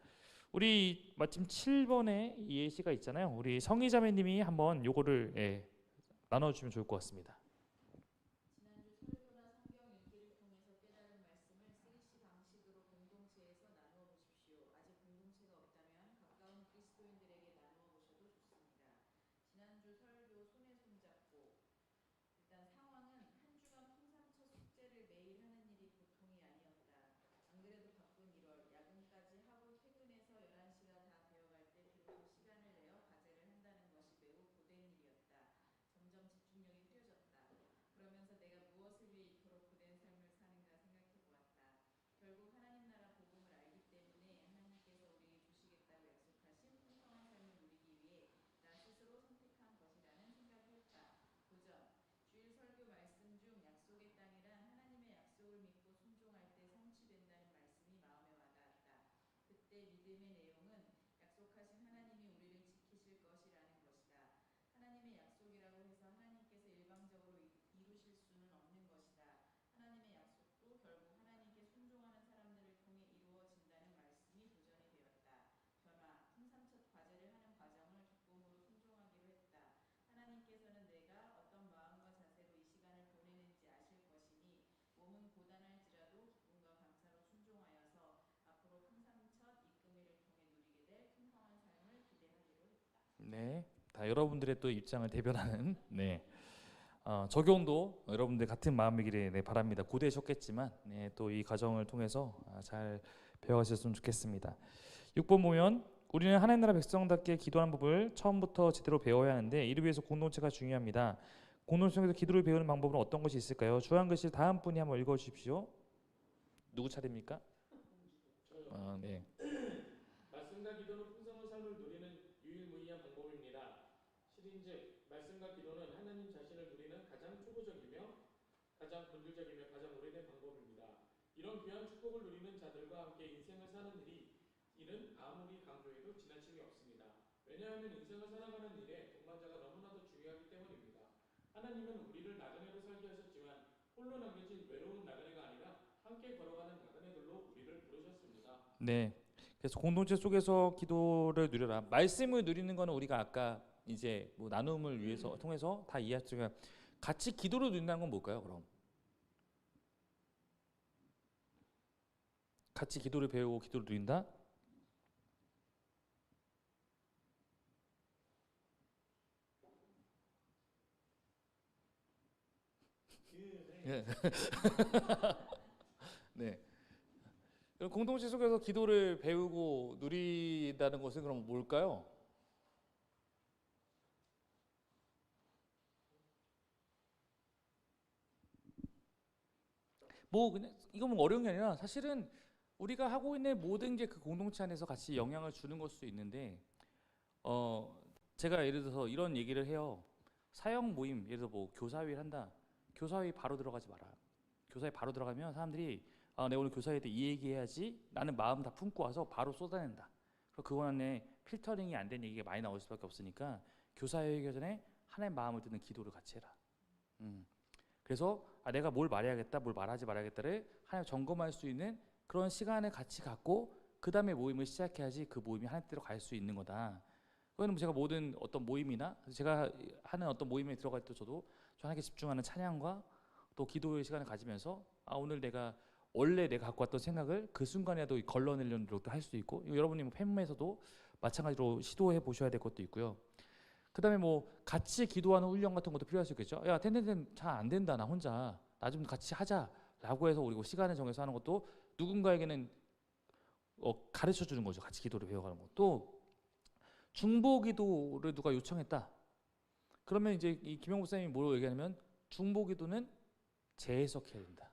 우리 마침 7번에 이 예시가 있잖아요. 우리 성희자매님이 한번 요거를 나눠주시면 좋을 것 같습니다. 지난주 설교나 성경 읽기를 통해서 깨달은 말씀을 3C 방식으로 공동체에서 나누어 보십시오. 아직 공동체가 없다면 가까운 그리스도인들에게 나누어 보셔도 좋습니다. 지난주 설교 손에 손잡고 일단 상황은 한 주간 풍삼첫 숙제를 매일 하는 일이 보통이 아니었다. 안 그래도 바쁜 1월 야근까지 하고 퇴근해서 11시가 다 되어갈 때 비로소 시간을 내어 과제를 한다는 것이 매우 고된 일이었다. 점점 집중력이 흐려졌다. 그러면서 내가 무엇을 위해 이토록 고된 삶을 사는가 생각해 보았다. 결국 하나님 나라 복음을 알기 때문에 하나님께서 우리에게 주시겠다고 약속하신 풍성한 삶을 누리기 위해 나 스스로 선택한 것이라는 생각을 했다. 도전. 주일 설교 말씀 중 약속의 땅이란 하나님의 약속을 믿고 순종할 때 성취된다는 말씀이 마음에 와닿았다. 그때 믿음의 내용은 약속하신 하나님이 우리를 지키실 것이라는 것이다. 하나님의 약속이라고 해서 하나님께서 일방적으로 이루실 수는 없는 것이다. 하나님의 약속도 결국 하나님께 순종하는 사람들을 통해 이루어진다는 말씀이 도전이 되었다. 변화. 풍삼첫 과제를 하는 과정을 기쁨으로 순종하기로 했다. 하나님께서는 내가 어떤 마음과 자세로 이 시간을 보내는지 아실 것이니 몸은 고단할지라도 기쁨과 감사로 순종하여서 앞으로 풍삼첫 이끌미를 통해 누리게 될 풍성한 삶을 기대하기로 했다. 네, 다 여러분들의 또 입장을 대변하는 적용도 여러분들 같은 마음이기를 바랍니다. 고되셨겠지만 또 이 과정을 통해서 잘 배워가셨으면 좋겠습니다. 6번 보면 우리는 하나님 나라 백성답게 기도하는 법을 처음부터 제대로 배워야 하는데 이를 위해서 공동체가 중요합니다. 공동체에서 기도를 배우는 방법은 어떤 것이 있을까요? 주한 글씨 다음 분이 한번 읽어주십시오. 누구 차례입니까? 네. 말씀과 기도는 풍성한 삶을 누리는 유일무이한 방법입니다. 실인즉 말씀과 기도는 하나님 자신을 누리는 가장 초보적이며 가장 본질적이며 가장 오래된 방법입니다. 이런 귀한 축복을 누리는 자들과 함께 인생을 사는 이는 아무리 강조해도 지나침이 없습니다. 왜냐하면 인생을 살아가는 일에 동반자가 너무나도 중요하기 때문입니다. 하나님은 우리를 나그네로 살게 하셨지만 홀로 남겨진 외로운 나그네가 아니라 함께 걸어가는 나그네들로 우리를 부르셨습니다. 네. 그래서 공동체 속에서 기도를 누려라. 말씀을 누리는 거는 우리가 아까 이제 뭐 나눔을 위해서 통해서 다 이해했지만 같이 기도를 누린다는 건 뭘까요? 그럼 같이 기도를 배우고 기도를 누린다? 네. 네. 그럼 공동체 속에서 기도를 배우고 누린다는 것은 그럼 뭘까요? 뭐 그냥 이거 뭐 어려운 게 아니라 사실은 우리가 하고 있는 모든 게 그 공동체 안에서 같이 영향을 주는 걸 수 있는데 제가 예를 들어서 이런 얘기를 해요. 사역 모임 예를 들어 뭐 교사회를 한다. 교사회 바로 들어가지 마라. 교사회 바로 들어가면 사람들이 내가 오늘 교사회 때 이 얘기해야지 라는 마음 다 품고 와서 바로 쏟아낸다. 그리고 그거 안에 필터링이 안 된 얘기가 많이 나올 수밖에 없으니까 교사회기 전에 하나님 마음을 듣는 기도를 같이 해라. 그래서 내가 뭘 말해야겠다, 뭘 말하지 말아야겠다를 하나님 점검할 수 있는 그런 시간을 같이 갖고 그 다음에 모임을 시작해야지 그 모임이 하나님께로 갈 수 있는 거다. 그거는 제가 모든 어떤 모임이나 제가 하는 어떤 모임에 들어갈 때 저 하나님께 집중하는 찬양과 또 기도의 시간을 가지면서 오늘 내가 원래 내가 갖고 왔던 생각을 그 순간에도 걸러내려는 노력도 할 수 있고 여러분이 뭐 팬룸에서도 마찬가지로 시도해 보셔야 될 것도 있고요. 그 다음에 뭐 같이 기도하는 훈련 같은 것도 필요할 수 있겠죠. 야 텐텐텐 잘 안 된다 나 혼자 나 좀 같이 하자라고 해서 우리 시간을 정해서 하는 것도 누군가에게는 가르쳐 주는 거죠. 같이 기도를 배워가는 것. 또 중보 기도를 누가 요청했다. 그러면 이제 이 김영국 선생님이 뭐라고 얘기하냐면 중보 기도는 재해석해야 된다.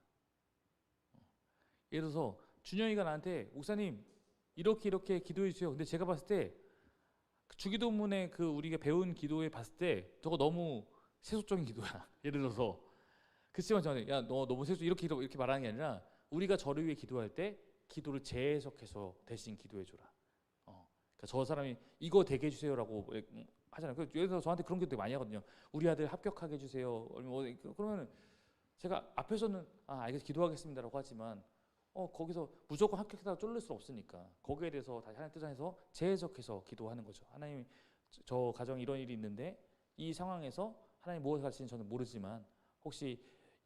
예를 들어서 준영이가 나한테 목사님 이렇게 이렇게 기도해 주세요. 근데 제가 봤을 때 주기도문에 그 우리가 배운 기도에 봤을 때 저거 너무 세속적인 기도야. 예를 들어서 그치만 저는 야 너 너무 세속 이렇게 말하는 게 아니라 우리가 저를 위해 기도할 때 기도를 재해석해서 대신 기도해 줘라. 그러니까 저 사람이 이거 되게 해주세요라고 하잖아요. 예를 들어서 저한테 그런 기도 되게 많이 하거든요. 우리 아들 합격하게 해주세요. 그러면 제가 앞에서는 알겠어 기도하겠습니다라고 하지만 거기서 무조건 합격했다고 쫄릴 수 없으니까 거기에 대해서 다시 하나님 뜻 안에서 재해석해서 기도하는 거죠. 하나님 저 가정에 이런 일이 있는데 이 상황에서 하나님 무엇을 가르치는지 저는 모르지만 혹시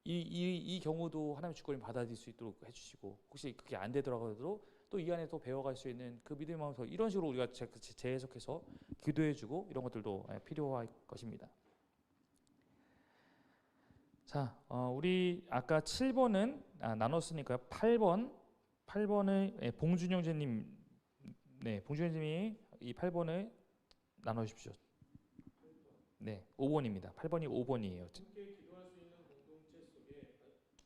이 경우도 하나님의 주권을 받아들일 수 있도록 해주시고 혹시 그게 안 되더라도 또 이 안에 또 배워갈 수 있는 그 믿음의 마음에서 이런 식으로 우리가 재해석해서 기도해주고 이런 것들도 필요할 것입니다. 자, 우리 아까 7번은 나눴으니까요. 8번을 봉준영제님, 봉준영님이 이 8번을 나눠주십시오. 네, 5번입니다. 8번이 5번이에요. 함께 기도할 수 있는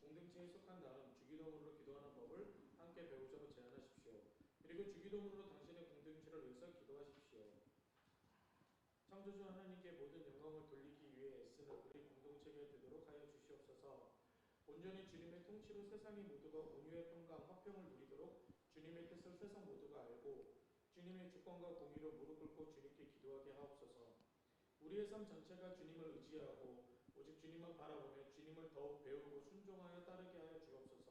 공동체에 속한 다음 주기도문으로 기도하는 법을 함께 배우자고 제안하십시오. 그리고 주기도문으로 당신의 공동체를 위해서 기도하십시오. 창조주 하나님께 모든 영광을 돌리기 위해 애쓰는 우리 공동체가 되도록 하여 주시옵소서. 온전히 주님의 통치로 세상의 모두가 온유의 평강, 화평을 누리도록 주님의 뜻을 세상 모두가 알고 주님의 주권과 공의로 무릎 꿇고 주님께 기도하게 하옵소서. 우리의 삶 전체가 주님을 의지하고 오직 주님만 바라보며 주님을 더욱 배우고 순종하여 따르게 하여 주옵소서.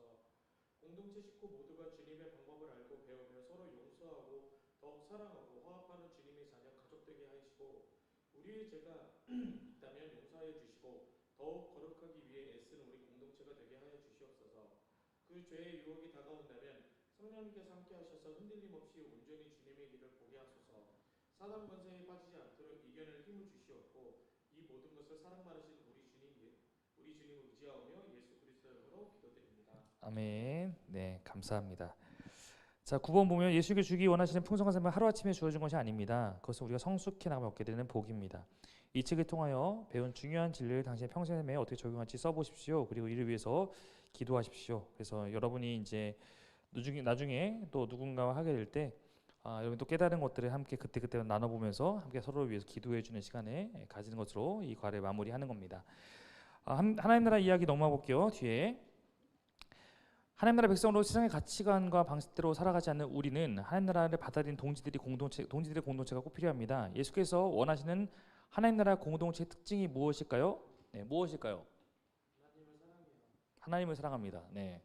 공동체 식구 모두가 주님의 방법을 알고 배우며 서로 용서하고 더욱 사랑하고 화합하는 주님의 자녀 가족 되게 하시고 우리의 죄가 있다면 용서하여 주시고 더욱 거룩하기 위해 애쓰는 우리 공동체가 되게 하여 주시옵소서. 그 죄의 유혹이 다가온다면 성령님께서 함께 하셔서 흔들림 없이 온전히 주님의 길을 보게 하소서. 사단 권세에 빠지지 않도록 이겨낼 힘을 주시옵고 이 모든 것을 사랑 많으신 우리 주님을 의지하며 예수 그리스도의 이름으로 기도드립니다. 아멘. 네, 감사합니다. 자, 9번 보면 예수께 주기 원하시는 풍성한 삶은 하루아침에 주어진 것이 아닙니다. 그것은 우리가 성숙해 나가며 얻게 되는 복입니다. 이 책을 통하여 배운 중요한 진리를 당신의 평생 삶에 어떻게 적용할지 써보십시오. 그리고 이를 위해서 기도하십시오. 그래서 여러분이 이제 나중에 또 누군가와 하게 될 때 여러분 또 깨달은 것들을 함께 그때 나눠보면서 함께 서로를 위해서 기도해주는 시간을 가지는 것으로 이 과를 마무리하는 겁니다. 하나님 나라 이야기 넘어가 볼게요. 뒤에 하나님 나라 백성으로 세상의 가치관과 방식대로 살아가지 않는 우리는 하나님 나라를 받아들인 동지들의 공동체가 꼭 필요합니다. 예수께서 원하시는 하나님 나라 공동체의 특징이 무엇일까요? 네, 무엇일까요? 하나님을 사랑합니다. 네.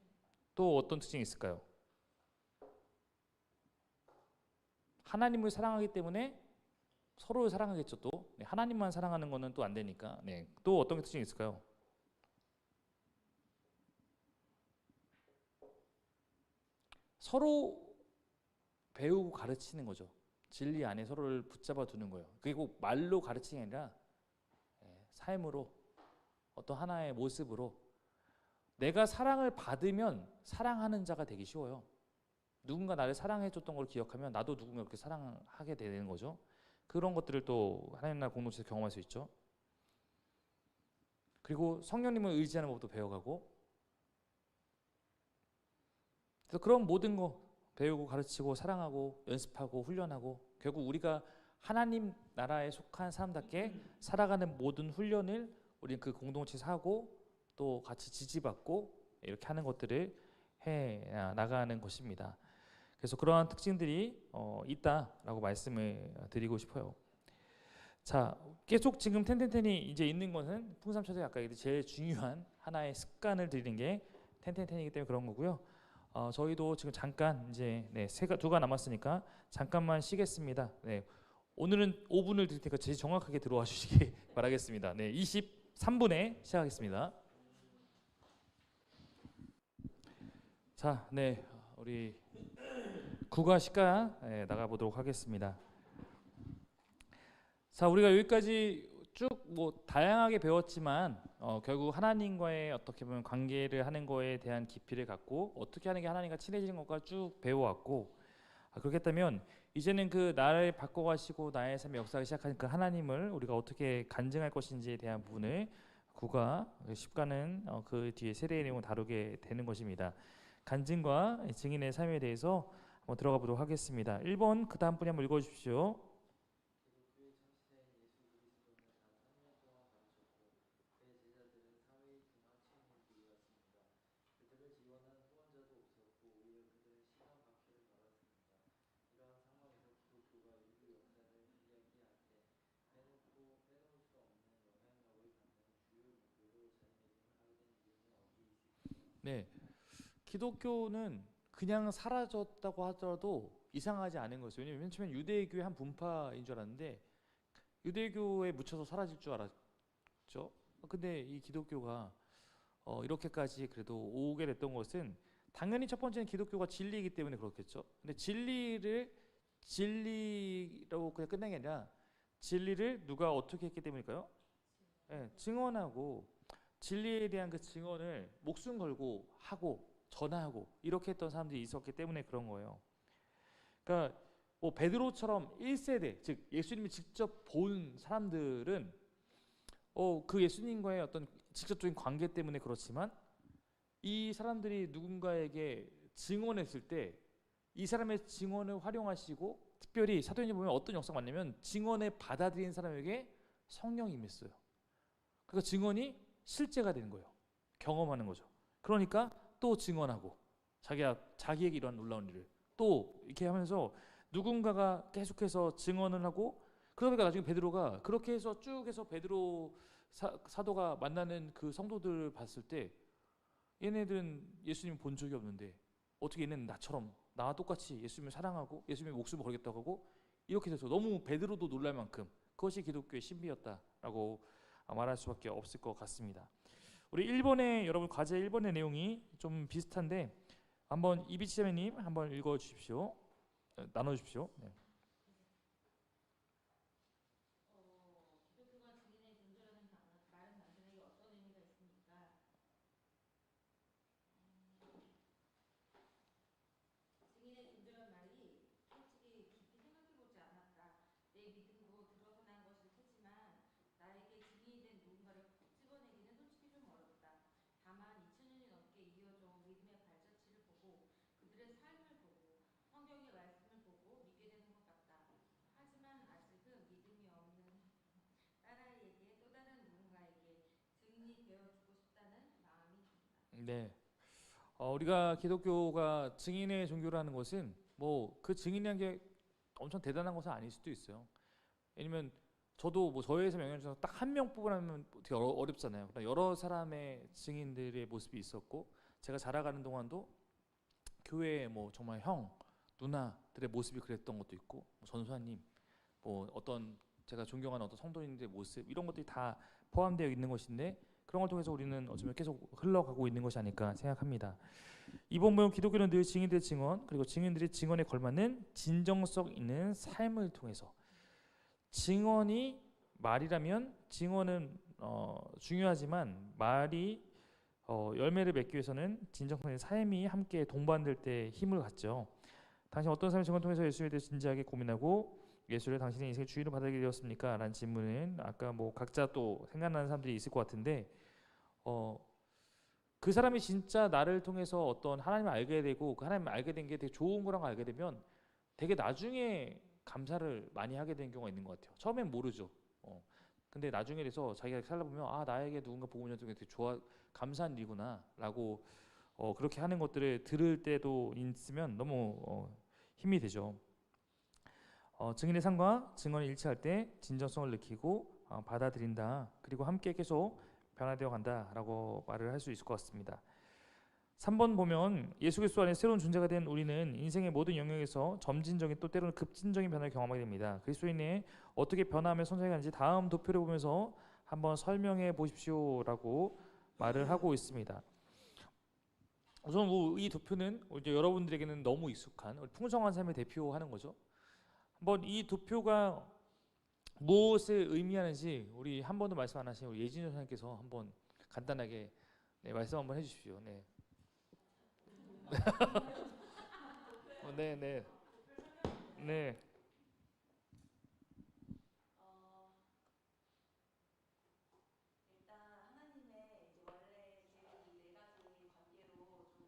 또 어떤 특징이 있을까요? 하나님을 사랑하기 때문에 서로를 사랑하겠죠. 또 하나님만 사랑하는 거는 또 안 되니까. 네. 또 어떤 특징이 있을까요? 서로 배우고 가르치는 거죠. 진리 안에 서로를 붙잡아 두는 거예요. 그게 꼭 말로 가르치는 게 아니라 삶으로 어떤 하나의 모습으로 내가 사랑을 받으면 사랑하는 자가 되기 쉬워요. 누군가 나를 사랑해줬던 걸 기억하면 나도 누군가 그렇게 사랑하게 되는 거죠. 그런 것들을 또 하나님 나라 공동체에서 경험할 수 있죠. 그리고 성령님을 의지하는 법도 배워가고 그래서 그런 모든 거 배우고 가르치고 사랑하고 연습하고 훈련하고 결국 우리가 하나님 나라에 속한 사람답게 살아가는 모든 훈련을 우리는 그 공동체에서 하고 또 같이 지지받고 이렇게 하는 것들을 해 나가는 것입니다. 그래서 그러한 특징들이 있다라고 말씀을 드리고 싶어요. 자, 계속 지금 텐텐텐이 이제 있는 것은 풍삼차제 아까 제일 중요한 하나의 습관을 들이는 게 텐텐텐이기 때문에 그런 거고요. 저희도 지금 잠깐 이제 두가 남았으니까 잠깐만 쉬겠습니다. 네, 오늘은 5분을 드릴 테니까 제일 정확하게 들어와 주시기 바라겠습니다. 네, 23분에 시작하겠습니다. 자, 네, 우리 국어 시간 나가보도록 하겠습니다. 자, 우리가 여기까지 쭉 뭐 다양하게 배웠지만 결국 하나님과의 어떻게 보면 관계를 하는 거에 대한 깊이를 갖고 어떻게 하는 게 하나님과 친해지는 것과 쭉 배워왔고 그렇겠다면 이제는 그 나를 바꿔가시고 나의 삶의 역사를 시작하는 그 하나님을 우리가 어떻게 간증할 것인지에 대한 부분을 국어 10과는 그 뒤에 세례의 내용을 다루게 되는 것입니다. 간증과 증인의 삶에 대해서 한번 들어가 보도록 하겠습니다. 1번 그 다음 분이 한번 읽어주십시오. 기독교의 창시자인 예수 그리스도는 단 3년 동안 가르쳤고 그의 제자들은 사회의 중앙층인들이었습니다. 그들을 지원한 후원자도 없었고 오히려 그들은 심한 박해를 받았습니다. 이러한 상황에서 기독교가 인류 역사를 이야기할 때 빼놓을 수 없는 영향력을 갖는 주요 목표로 자리매김을 하게 된 이유는 어디에 있을까요? 네, 기독교는 그냥 사라졌다고 하더라도 이상하지 않은 것이에요. 왜냐면 맨 처음엔 유대교의 한 분파인 줄 알았는데 유대교에 묻혀서 사라질 줄 알았죠. 근데 이 기독교가 이렇게까지 그래도 오게 됐던 것은 당연히 첫 번째는 기독교가 진리이기 때문에 그렇겠죠. 근데 진리를 진리라고 그냥 끝난 게 아니라 진리를 누가 어떻게 했기 때문일까요? 네, 증언하고 진리에 대한 그 증언을 목숨 걸고 하고 전하고 이렇게 했던 사람들이 있었기 때문에 그런 거예요. 그러니까 뭐 베드로처럼 1세대 즉 예수님이 직접 본 사람들은 그 예수님과의 어떤 직접적인 관계 때문에 그렇지만 이 사람들이 누군가에게 증언했을 때 이 사람의 증언을 활용하시고 특별히 사도행전 보면 어떤 역사가 많냐면 증언에 받아들인 사람에게 성령이 임했어요. 그러니까 증언이 실제가 되는 거예요. 경험하는 거죠. 그러니까 또 증언하고 자기에게 이러한 놀라운 일을 또 이렇게 하면서 누군가가 계속해서 증언을 하고 그러니까 나중에 베드로가 그렇게 해서 쭉 해서 베드로 사도가 만나는 그 성도들을 봤을 때 얘네들은 예수님 본 적이 없는데 어떻게 얘네는 나와 똑같이 예수님을 사랑하고 예수님의 목숨을 걸겠다고 하고 이렇게 돼서 너무 베드로도 놀랄 만큼 그것이 기독교의 신비였다라고 말할 수밖에 없을 것 같습니다. 우리 1번의 여러분 과제 1번의 내용이 좀 비슷한데 한번 이비치자매님 한번 읽어주십시오. 나눠주십시오. 네. 기독교가 증인의 존재라는 말은 당신에게 어떤 의미가 있습니까? 증인의 존재란 말이 솔직히 깊이 생각해보지 않았다. 내 믿음으로 들어서 난 것일 테지만 나에게 증인이 된 누군가를 콕 집어내기는 솔직히 좀 어렵다. 다만 2000년이 넘게 이어져온 믿음의 발자취를 보고 그들의 삶을 보고 성경의 말씀을 보고 믿게 되는 것 같다. 하지만 아직은 믿음이 없는 딸아이에게 또 다른 누군가에게 증인이 되어주고 싶다는 마음이 든다. 네. 우리가 기독교가 증인의 종교라는 것은 뭐 그 증인이라는 게 엄청 대단한 것은 아닐 수도 있어요. 왜냐면 저도 뭐 저의 삶 영향을 줘서 딱 한 명 뽑으라면 되게 어렵잖아요. 그러니까 여러 사람의 증인들의 모습이 있었고 제가 자라가는 동안도 교회에 뭐 정말 형, 누나들의 모습이 그랬던 것도 있고 뭐 전수아님, 뭐 어떤 제가 존경하는 어떤 성도님들의 모습 이런 것들이 다 포함되어 있는 것인데 그런 걸 통해서 우리는 어쩌면 계속 흘러가고 있는 것이 아닐까 생각합니다. 이번 모임 기독교는 늘 증인들의 증언 그리고 증인들의 증언에 걸맞는 진정성 있는 삶을 통해서 증언이 말이라면 증언은 중요하지만 말이 열매를 맺기 위해서는 진정성 있는 삶이 함께 동반될 때 힘을 갖죠. 당신 어떤 삶의 증언을 통해서 예수에 대해 진지하게 고민하고 예수를 당신의 인생의 주인으로 받아들이게 되었습니까? 라는 질문은 아까 뭐 각자 또 생각나는 사람들이 있을 것 같은데 그 사람이 진짜 나를 통해서 어떤 하나님을 알게 되고 그 하나님을 알게 된 게 되게 좋은 거라고 알게 되면 되게 나중에 감사를 많이 하게 되는 경우가 있는 것 같아요. 처음엔 모르죠. 근데 나중에 돼서 자기가 살다 보면 아 나에게 누군가 복음을 전하는 게 되게 감사한 일이구나라고 그렇게 하는 것들을 들을 때도 있으면 너무 힘이 되죠. 증인의 삶과 증언이 일치할 때 진정성을 느끼고 받아들인다. 그리고 함께 계속 변화되어 간다라고 말을 할 수 있을 것 같습니다. 3번 보면 예수 그리스도 안에 새로운 존재가 된 우리는 인생의 모든 영역에서 점진적인 또 때로는 급진적인 변화를 경험하게 됩니다. 그리스도인이 어떻게 변화하며 성장하는지 다음 도표를 보면서 한번 설명해 보십시오라고 말을 하고 있습니다. 우선 이 도표는 이제 여러분들에게는 너무 익숙한 풍성한 삶을 대표하는 거죠. 한번 이 도표가 무엇을 의미하는지 우리 한 번도 말씀 안 하신 우리 예진이 선생님께서 한번 간단하게 말씀 한번 해주십시오. 네. 네, 네, 네. 일단 하나님의 이제 원래 계획이 네 가지 관계로 좀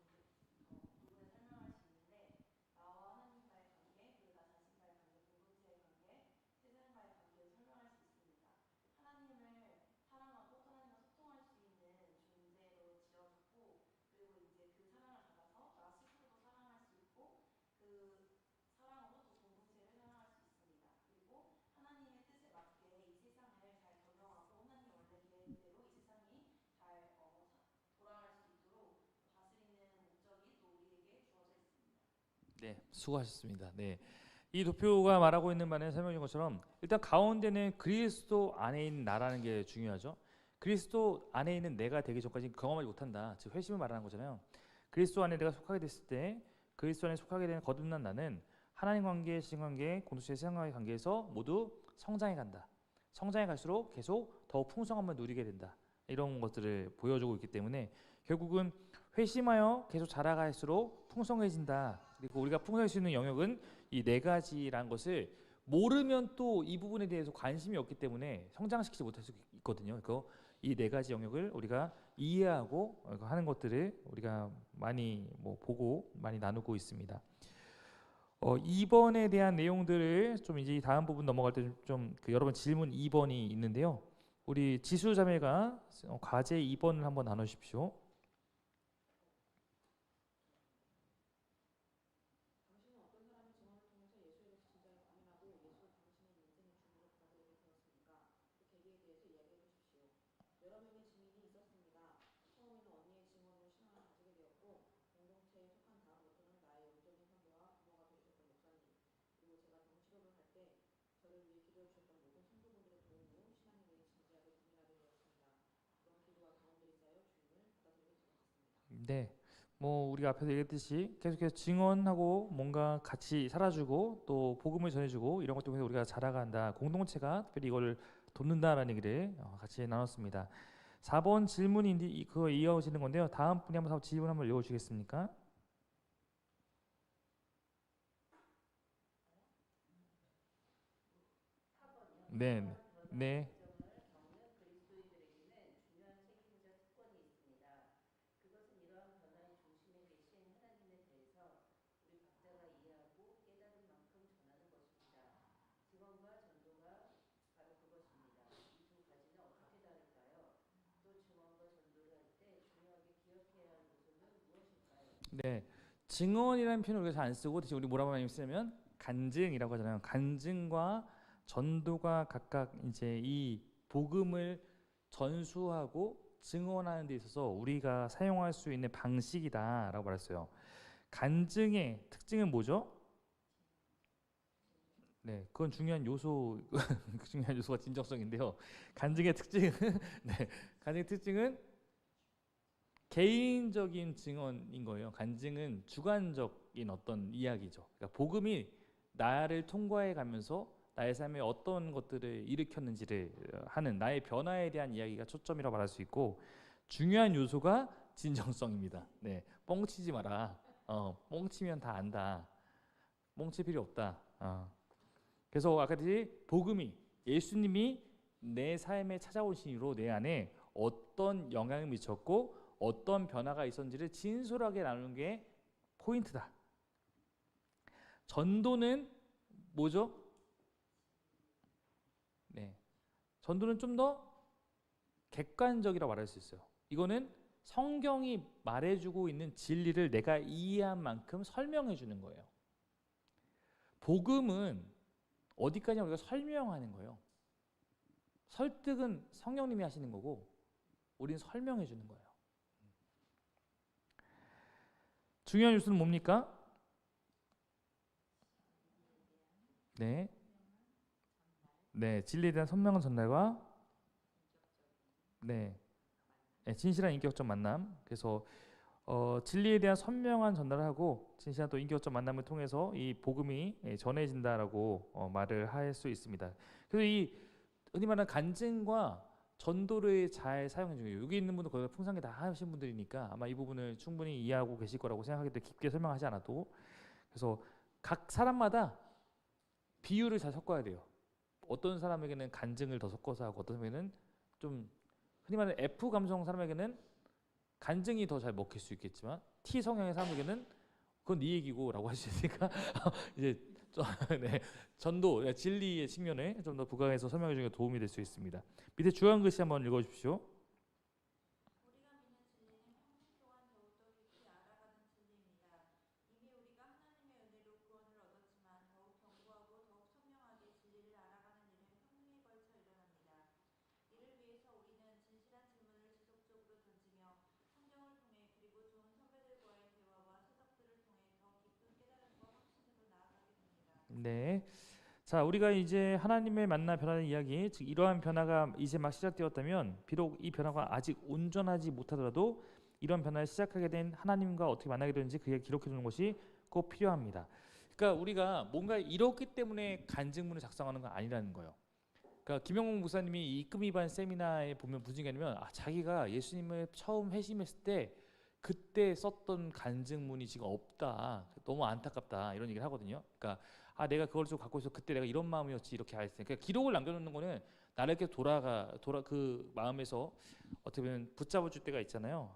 네, 수고하셨습니다. 네, 이 도표가 말하고 있는 바는 설명해 준 것처럼 일단 가운데는 그리스도 안에 있는 나라는 게 중요하죠. 그리스도 안에 있는 내가 되기 전까지 경험하지 못한다. 즉 회심을 말하는 거잖아요. 그리스도 안에 내가 속하게 됐을 때 그리스도 안에 속하게 되는 거듭난 나는 하나님 관계, 신 관계, 공동체 세상과의 관계에서 모두 성장해 간다. 성장해 갈수록 계속 더욱 풍성함을 누리게 된다. 이런 것들을 보여주고 있기 때문에 결국은 회심하여 계속 자라갈수록 풍성해진다. 그리고 우리가 풍성할 수 있는 영역은 이 네 가지라는 것을 모르면 또 이 부분에 대해서 관심이 없기 때문에 성장시키지 못할 수 있거든요. 그래서 이 네 가지 영역을 우리가 이해하고 하는 것들을 우리가 많이 보고 많이 나누고 있습니다. 2번에 대한 내용들을 좀 이제 다음 부분 넘어갈 때 좀 여러분 질문 2번이 있는데요. 우리 지수 자매가 과제 2번을 한번 나누십시오. 당신은 어떤 사람의 증언을 통해서 예수에 대해서 진짜로 고민하고 예수가 당신의 인생의 주인으로 받아들이게 되었습니까? 그 계기에 대해서 이야기해 주십시오. 여러 명의 증인이 있었습니다. 처음에는 언니의 증언으로 신앙을 가지게 되었고 공동체에 속한 다음부터는 나의 영적인 선배와 부모가 되주셨던 목사님 그리고 제가 병치료를 할 때 저를 위해 기도해 주셨던 모든 성도분들의 도움으로 신앙에 대해 진지하게 고민하게 되었습니다. 그런 기도와 도움들이 쌓여 주님을 받아들이게 되었습니다. 네. 우리가 앞에서 얘기했듯이 계속해서 증언하고 뭔가 같이 살아주고 또 복음을 전해주고 이런 것 때문에 우리가 자라간다. 공동체가 특별히 이걸 돕는다라는 얘기를 같이 나눴습니다. 4번 질문인데 그거 이어지는 건데요. 다음 분이 한번 질문 한번 읽어주시겠습니까? 네, 네, 네. 증언이라는 표현을 우리가 잘 안 쓰고 대신 우리 뭐라고 많이 쓰냐면 간증이라고 하잖아요. 간증과 전도가 각각 이제 이 복음을 전수하고 증언하는 데 있어서 우리가 사용할 수 있는 방식이다라고 말했어요. 간증의 특징은 뭐죠? 네, 그건 중요한 요소, 중요한 요소가 진정성인데요. 간증의 특징은 네, 간증의 특징은 개인적인 증언인 거예요. 간증은 주관적인 어떤 이야기죠. 그러니까 복음이 나를 통과해 가면서 나의 삶에 어떤 것들을 일으켰는지를 하는 나의 변화에 대한 이야기가 초점이라고 말할 수 있고 중요한 요소가 진정성입니다. 네, 뻥치지 마라. 뻥치면 다 안다. 뻥칠 필요 없다. 그래서 아까 듯이 복음이 예수님이 내 삶에 찾아오신 이후로 내 안에 어떤 영향을 미쳤고 어떤 변화가 있었는지를 진솔하게 나누는 게 포인트다. 전도는 뭐죠? 네, 전도는 좀 더 객관적이라고 말할 수 있어요. 이거는 성경이 말해주고 있는 진리를 내가 이해한 만큼 설명해 주는 거예요. 복음은 어디까지 우리가 설명하는 거예요. 설득은 성령님이 하시는 거고 우리는 설명해 주는 거예요. 중요한 뉴스는 뭡니까? 네, 네, 진리에 대한 선명한 전달과 네, 진실한 인격적 만남. 그래서 진리에 대한 선명한 전달을 하고 진실한 또 인격적 만남을 통해서 이 복음이 전해진다라고 말을 할 수 있습니다. 그래서 이 흔히 말하는 간증과 전도를 잘 사용해 중이에요. 여기 있는 분들 거의 풍성하게 다 하신 분들이니까 아마 이 부분을 충분히 이해하고 계실 거라고 생각하기 때문에 깊게 설명하지 않아도 그래서 각 사람마다 비율을 잘 섞어야 돼요. 어떤 사람에게는 간증을 더 섞어서 하고 어떤 사람에게는 좀 흔히 말하는 F 감성 사람에게는 간증이 더 잘 먹힐 수 있겠지만 T 성향의 사람에게는 그건 네 얘기고라고 할 수 있으니까 이제 네, 전도 진리의 측면에 좀 더 부각해서 설명해 주는 게 도움이 될 수 있습니다. 밑에 주한 글씨 한번 읽어주십시오. 우리가 믿는 진리는 평생 동안 더욱더 깊이 알아가는 진리입니다. 이미 우리가 하나님의 은혜로 구원을 얻었지만 더욱 견고하고 더욱 선명하게 진리를 알아가는 일은 평생에 걸쳐 일어납니다. 이를 위해서 우리는 진실한 질문을 지속적으로 던지며 성경을 통해 그리고 좋은 선배들과의 대화와 서적들을 통해 더 깊은 깨달음과 네. 자, 우리가 이제 하나님의 만나 변화된 이야기, 즉 이러한 변화가 이제 막 시작되었다면 비록 이 변화가 아직 온전하지 못하더라도 이런 변화를 시작하게 된 하나님과 어떻게 만나게 되는지 그에 기록해 두는 것이 꼭 필요합니다. 그러니까 우리가 뭔가 이렇기 때문에 간증문을 작성하는 건 아니라는 거예요. 그러니까 김영웅 목사님이 이 이금 위반 세미나에 보면 무슨 얘기냐면 자기가 예수님을 처음 회심했을 때 그때 썼던 간증문이 지금 없다. 너무 안타깝다. 이런 얘기를 하거든요. 그러니까 내가 그걸 좀 갖고 있어. 그때 내가 이런 마음이었지. 이렇게 했으니까 그러니까 기록을 남겨놓는 거는 나를 이렇게 돌아 그 마음에서 어떻게 보면 붙잡아 줄 때가 있잖아요.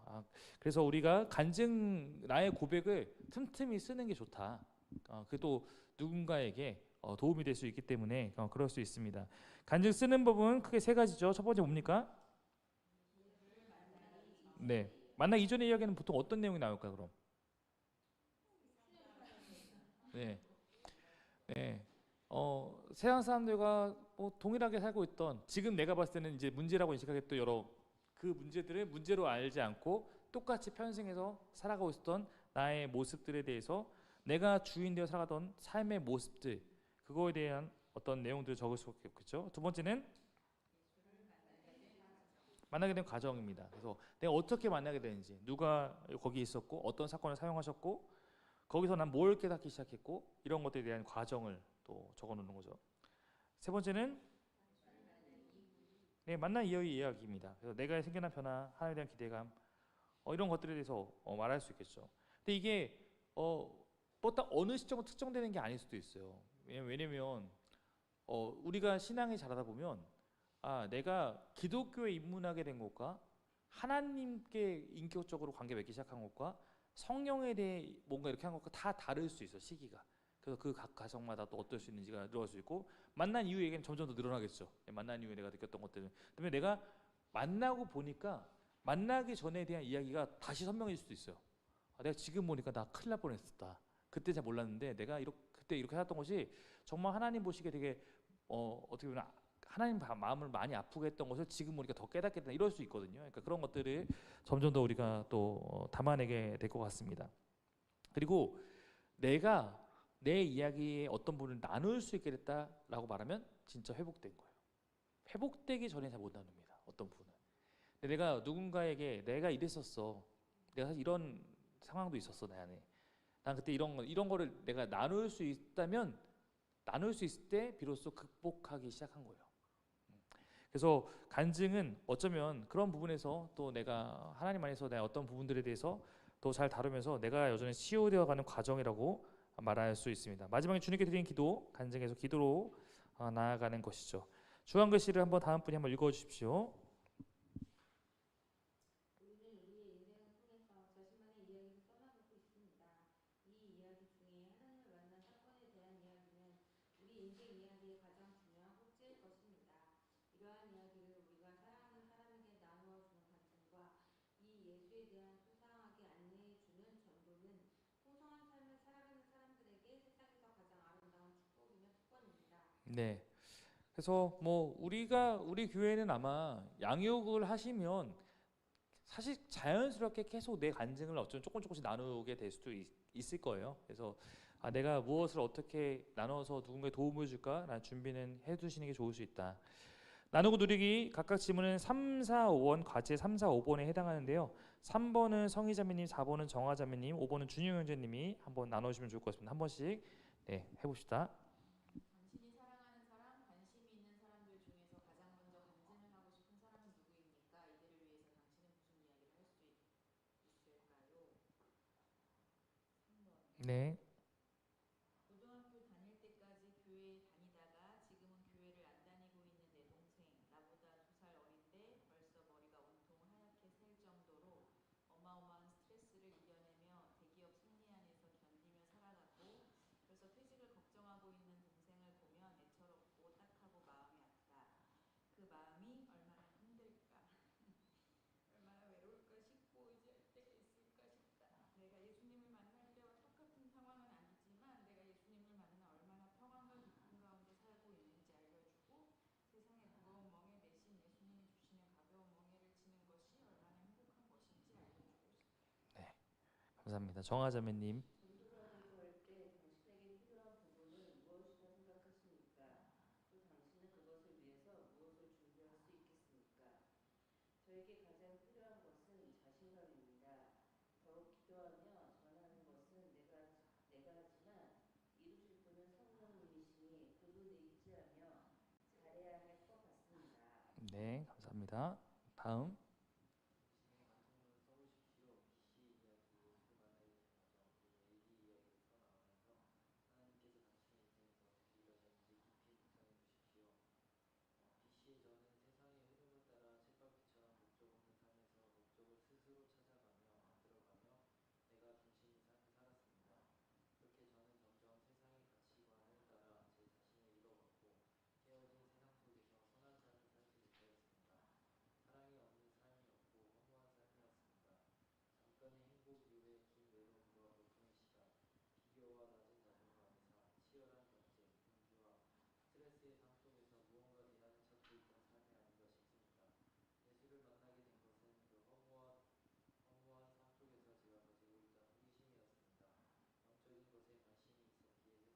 그래서 우리가 간증 나의 고백을 틈틈이 쓰는 게 좋다. 그게 또 누군가에게 도움이 될 수 있기 때문에 그럴 수 있습니다. 간증 쓰는 법은 크게 세 가지죠. 첫 번째 뭡니까? 네. 만나기 이전의 이야기는 보통 어떤 내용이 나올까 그럼? 네. 네. 세상 사람들과 동일하게 살고 있던 지금 내가 봤을 때는 이제 문제라고 인식하겠던 여러 그 문제들을 문제로 알지 않고 똑같이 편승해서 살아가고 있었던 나의 모습들에 대해서 내가 주인 되어 살아가던 삶의 모습들 그거에 대한 어떤 내용들을 적을 수 있겠죠. 두 번째는 만나게 된 과정입니다. 그래서 내가 어떻게 만나게 되는지 누가 거기 있었고 어떤 사건을 사용하셨고 거기서 난 뭘 깨닫기 시작했고 이런 것들에 대한 과정을 또 적어놓는 거죠. 세 번째는 만난 이후의 이야기입니다. 그래서 내가 생겨난 변화, 하나님에 대한 기대감 이런 것들에 대해서 말할 수 있겠죠. 근데 이게 딱 어느 시점으로 특정되는 게 아닐 수도 있어요. 왜냐면 우리가 신앙이 자라다 보면 내가 기독교에 입문하게 된 것과 하나님께 인격적으로 관계 맺기 시작한 것과 성령에 대해 뭔가 이렇게 한 것과 다 다를 수 있어 시기가. 그래서 그 각 가정마다 또 어떨 수 있는지가 늘어날 수 있고 만난 이후 얘기는 점점 더 늘어나겠죠. 만난 이후에 내가 느꼈던 것들은. 그다음에 내가 만나고 보니까 만나기 전에 대한 이야기가 다시 선명해질 수도 있어요. 내가 지금 보니까 나 큰일 날 뻔했었다. 그때 잘 몰랐는데 내가 그때 이렇게 살았던 것이 정말 하나님 보시기에 되게 어떻게 보면 하나님 마음을 많이 아프게 했던 것을 지금 보니까 더 깨닫게 된다 이럴 수 있거든요. 그러니까 그런 것들을 점점 더 우리가 또 담아내게 될 것 같습니다. 그리고 내가 내 이야기에 어떤 부분을 나눌 수 있게 됐다라고 말하면 진짜 회복된 거예요. 회복되기 전에 잘 못 나눕니다. 어떤 부분은. 근데 내가 누군가에게 내가 이랬었어. 내가 사실 이런 상황도 있었어 내 안에. 난 그때 이런 거를 내가 나눌 수 있다면 나눌 수 있을 때 비로소 극복하기 시작한 거예요. 그래서 간증은 어쩌면 그런 부분에서 또 내가 하나님 안에서 내 어떤 부분들에 대해서 또 잘 다루면서 내가 여전히 치유되어가는 과정이라고 말할 수 있습니다. 마지막에 주님께 드린 기도, 간증에서 기도로 나아가는 것이죠. 주한 글씨를 한번 다음 분이 한번 읽어주십시오. 우리는 우리의 인생을 통해서 자신만의 이야기를 써나가고 있습니다. 이 이야기 중에 하나님을 만난 사건에 대한 이야기는 우리 인생 이야기의 가장 중요한 꼭지일 것입니다. 이러한 이야기를 우리가 사랑하는 사람에게 나누어 주는 간증과 이 예수에 대한 소상하게 안내해 주는 전도는 풍성한 삶을 살아가는 사람들에게 세상에서 가장 아름다운 축복이며 특권입니다. 네. 그래서 우리 교회는 아마 양육을 하시면 사실 자연스럽게 계속 내 간증을 어쩌면 조금씩 나누게 될 수도 있을 거예요. 그래서 내가 무엇을 어떻게 나눠서 누군가에 도움을 줄까라는 준비는 해두시는 게 좋을 수 있다. 나누고 누리기 각각 지문은 3, 4, 5번 과제 3, 4, 5번에 해당하는데요. 3번은 성희자매님, 4번은 정화자매님, 5번은 준영 형제님이 한번 나눠주시면 좋을 것 같습니다. 한 번씩 해봅시다. 당신이 사랑하는 사람, 관심이 있는 사람들 중에서 가장 먼저 간증을 하고 싶은 사람은 누구입니까? 이들을 위해서 당신은 무슨 이야기를 할 수 있을까요? 3번. 네. 고등학교 다닐 때까지 교회에 다니다가 지금은 교회를 안 다니고 있는 내 동생. 나보다 2살 어린데 벌써 머리가 온통 하얗게 셀 정도로 어마어마한 스트레스를 이겨내며 대기업 승리 안에서 견디며 살아가고 벌써 퇴직을 걱정하고 있는 동생을 보면 애처롭고 딱하고 마음이 아프다. 그 마음이 얼마나 힘들까. 얼마나 외로울까 싶고 의지할 때가 있을까 싶다. 내가 예수님을 만날 때와 똑같은 상황은 아니지만 내가 예수님을 만나 얼마나 평안과 기쁨 가운데 살고 있는지 알려주고 세상의 무거운 멍에 대신 예수님이 주시는 가벼운 멍에를 지는 것이 얼마나 행복한 것인지 알려주고 싶다. 네. 감사합니다. 정화자매님. 전도를 하려고 할 때 당신에게 필요한 부분은 무엇이 저에게 가장 필요한 것은 자신감입니다. 더욱 기도하며 전하는 것은 내가 하지만 이루실 분은 성령님이시니 그분에 의지하며 잘해야 할 것 같습니다. 네, 감사합니다. 다음. 당신의 간증문을 써보십시오. BC 이야기, 예수를 만나게 된 과정, 그리고 AD 이야기를 써나가면서 하나님께서 당신의 인생에서 어떻게 일하셨는지 깊이 묵상해 보십시오. BC 저는 세상의 흐름을 따라 쳇바퀴처럼 목적 없는 삶에서 목적을 스스로 찾아가며 만들어가며 내가 중심인 삶을 살았습니다. 그렇게 저는 점점 세상의 가치관을 따라 제 자신을 잃어갔고 깨어진 세상 속에서 선한 삶을 살지 못하였습니다. 사랑이 없는 삶이었고 허무한 삶이었습니다. 잠깐의 행복 이후에 긴 외로움과 고통의 시간, 비교와 낮은 자존감의 삶, 치열한 경쟁, 분주함, 스트레스의 삶 속에서 무언가 대안을 찾고 있던 삶이 아닌가 싶습니다. 예수를 만나게 된 것은 그 허무한 삶 속에서 제가 가지고 있던 호기심이었습니다.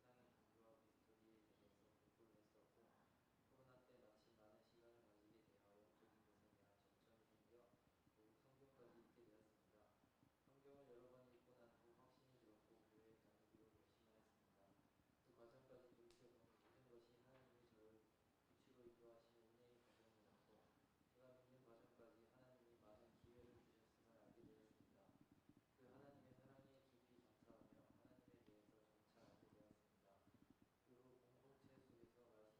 영적인 것에 관심이 있었기에 세상의 종교와 미스터리에 대해서 공부를 했었고 코로나 때 마침 많은 시간을 가지게 되어 영적인 것에 대한 접점이 생겨 결국 성경까지 읽게 되었습니다. 성경을 여러 번 읽고 난 후 확신이 들었고 교회에 다니기로 결심하였습니다. 그 과정까지 돌이켜보니 모든 것이 하나님이 저를 빛으로 인도하시는 은혜의 과정이었고 제가 믿는 과정까지 하나님이 많은 기회를 주셨음을 알게 되었습니다. 그 하나님의 사랑에 깊이 감사하며 하나님에 대해서 점차 알게 되었습니다. 그 후 공동체 속에서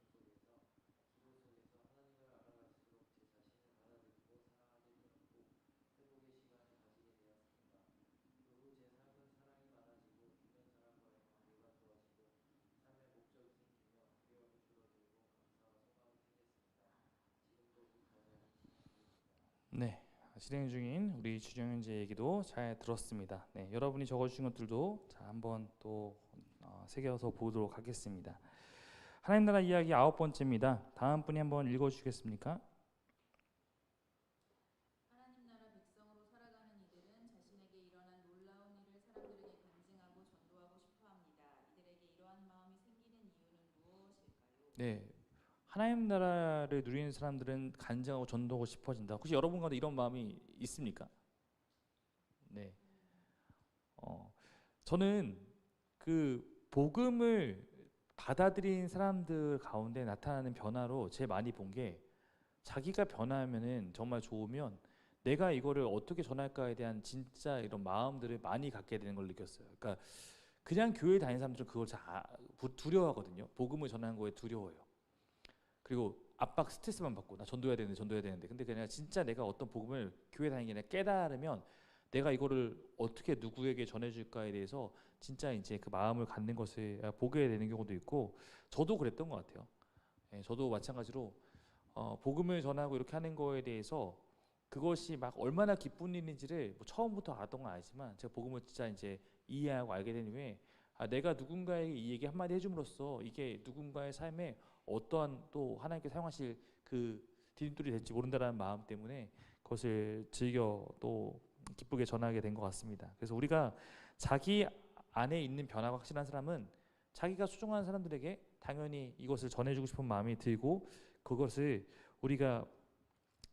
말씀 속에서 기도 속에서 하나님을 알아갈수록 제 자신을 받아들이고 사랑하게 되었고 회복의 시간을 가지게 되었습니다. 그 후 제 삶은 사랑이 많아지고 주변 사람과의 관계가 좋아지고 삶의 목적이 생기며 두려움이 줄어들고 감사와 소망이 생겼습니다. 지금도 그 과정이 진행 중입니다. 네, 진행 중인 우리 주정현재 얘기도 잘 들었습니다. 네, 여러분이 적어주신 것들도 자, 한번 또 새겨서 보도록 하겠습니다. 하나님 나라 이야기 9번째입니다. 다음 분이 한번 읽어주시겠습니까? 하나님 나라 백성으로 살아가는 이들은 자신에게 일어난 놀라운 일을 사람들에게 간증하고 전도하고 싶어 합니다. 이들에게 이러한 마음이 생기는 이유는 무엇일까요? 네, 하나님 나라를 누리는 사람들은 간증하고 전도하고 싶어진다. 혹시 여러분 가운데 이런 마음이 있습니까? 네, 저는 그 복음을 받아들인 사람들 가운데 나타나는 변화로 제일 많이 본 게 자기가 변하면은 정말 좋으면 내가 이거를 어떻게 전할까에 대한 진짜 이런 마음들을 많이 갖게 되는 걸 느꼈어요. 그러니까 그냥 교회 다니는 사람들은 그걸 잘 두려워하거든요. 복음을 전하는 거에 두려워요. 그리고 압박 스트레스만 받고 나 전도해야 되는데 전도해야 되는데 근데 그냥 진짜 내가 어떤 복음을 교회 다니는 게 깨달으면 내가 이거를 어떻게 누구에게 전해줄까에 대해서 진짜 이제 그 마음을 갖는 것을 보게 되는 경우도 있고 저도 그랬던 것 같아요. 예, 저도 마찬가지로 복음을 전하고 이렇게 하는 거에 대해서 그것이 막 얼마나 기쁜 일인지를 뭐 처음부터 알았던 건 아니지만 제가 복음을 진짜 이제 이해하고 알게 된 후에 내가 누군가에게 이 얘기 한마디 해줌으로써 이게 누군가의 삶에 어떠한 또 하나님께 사용하실 그 디딤돌이 될지 모른다라는 마음 때문에 그것을 즐겨 또 기쁘게 전하게 된 것 같습니다. 그래서 우리가 자기 안에 있는 변화가 확실한 사람은 자기가 소중한 사람들에게 당연히 이것을 전해주고 싶은 마음이 들고 그것을 우리가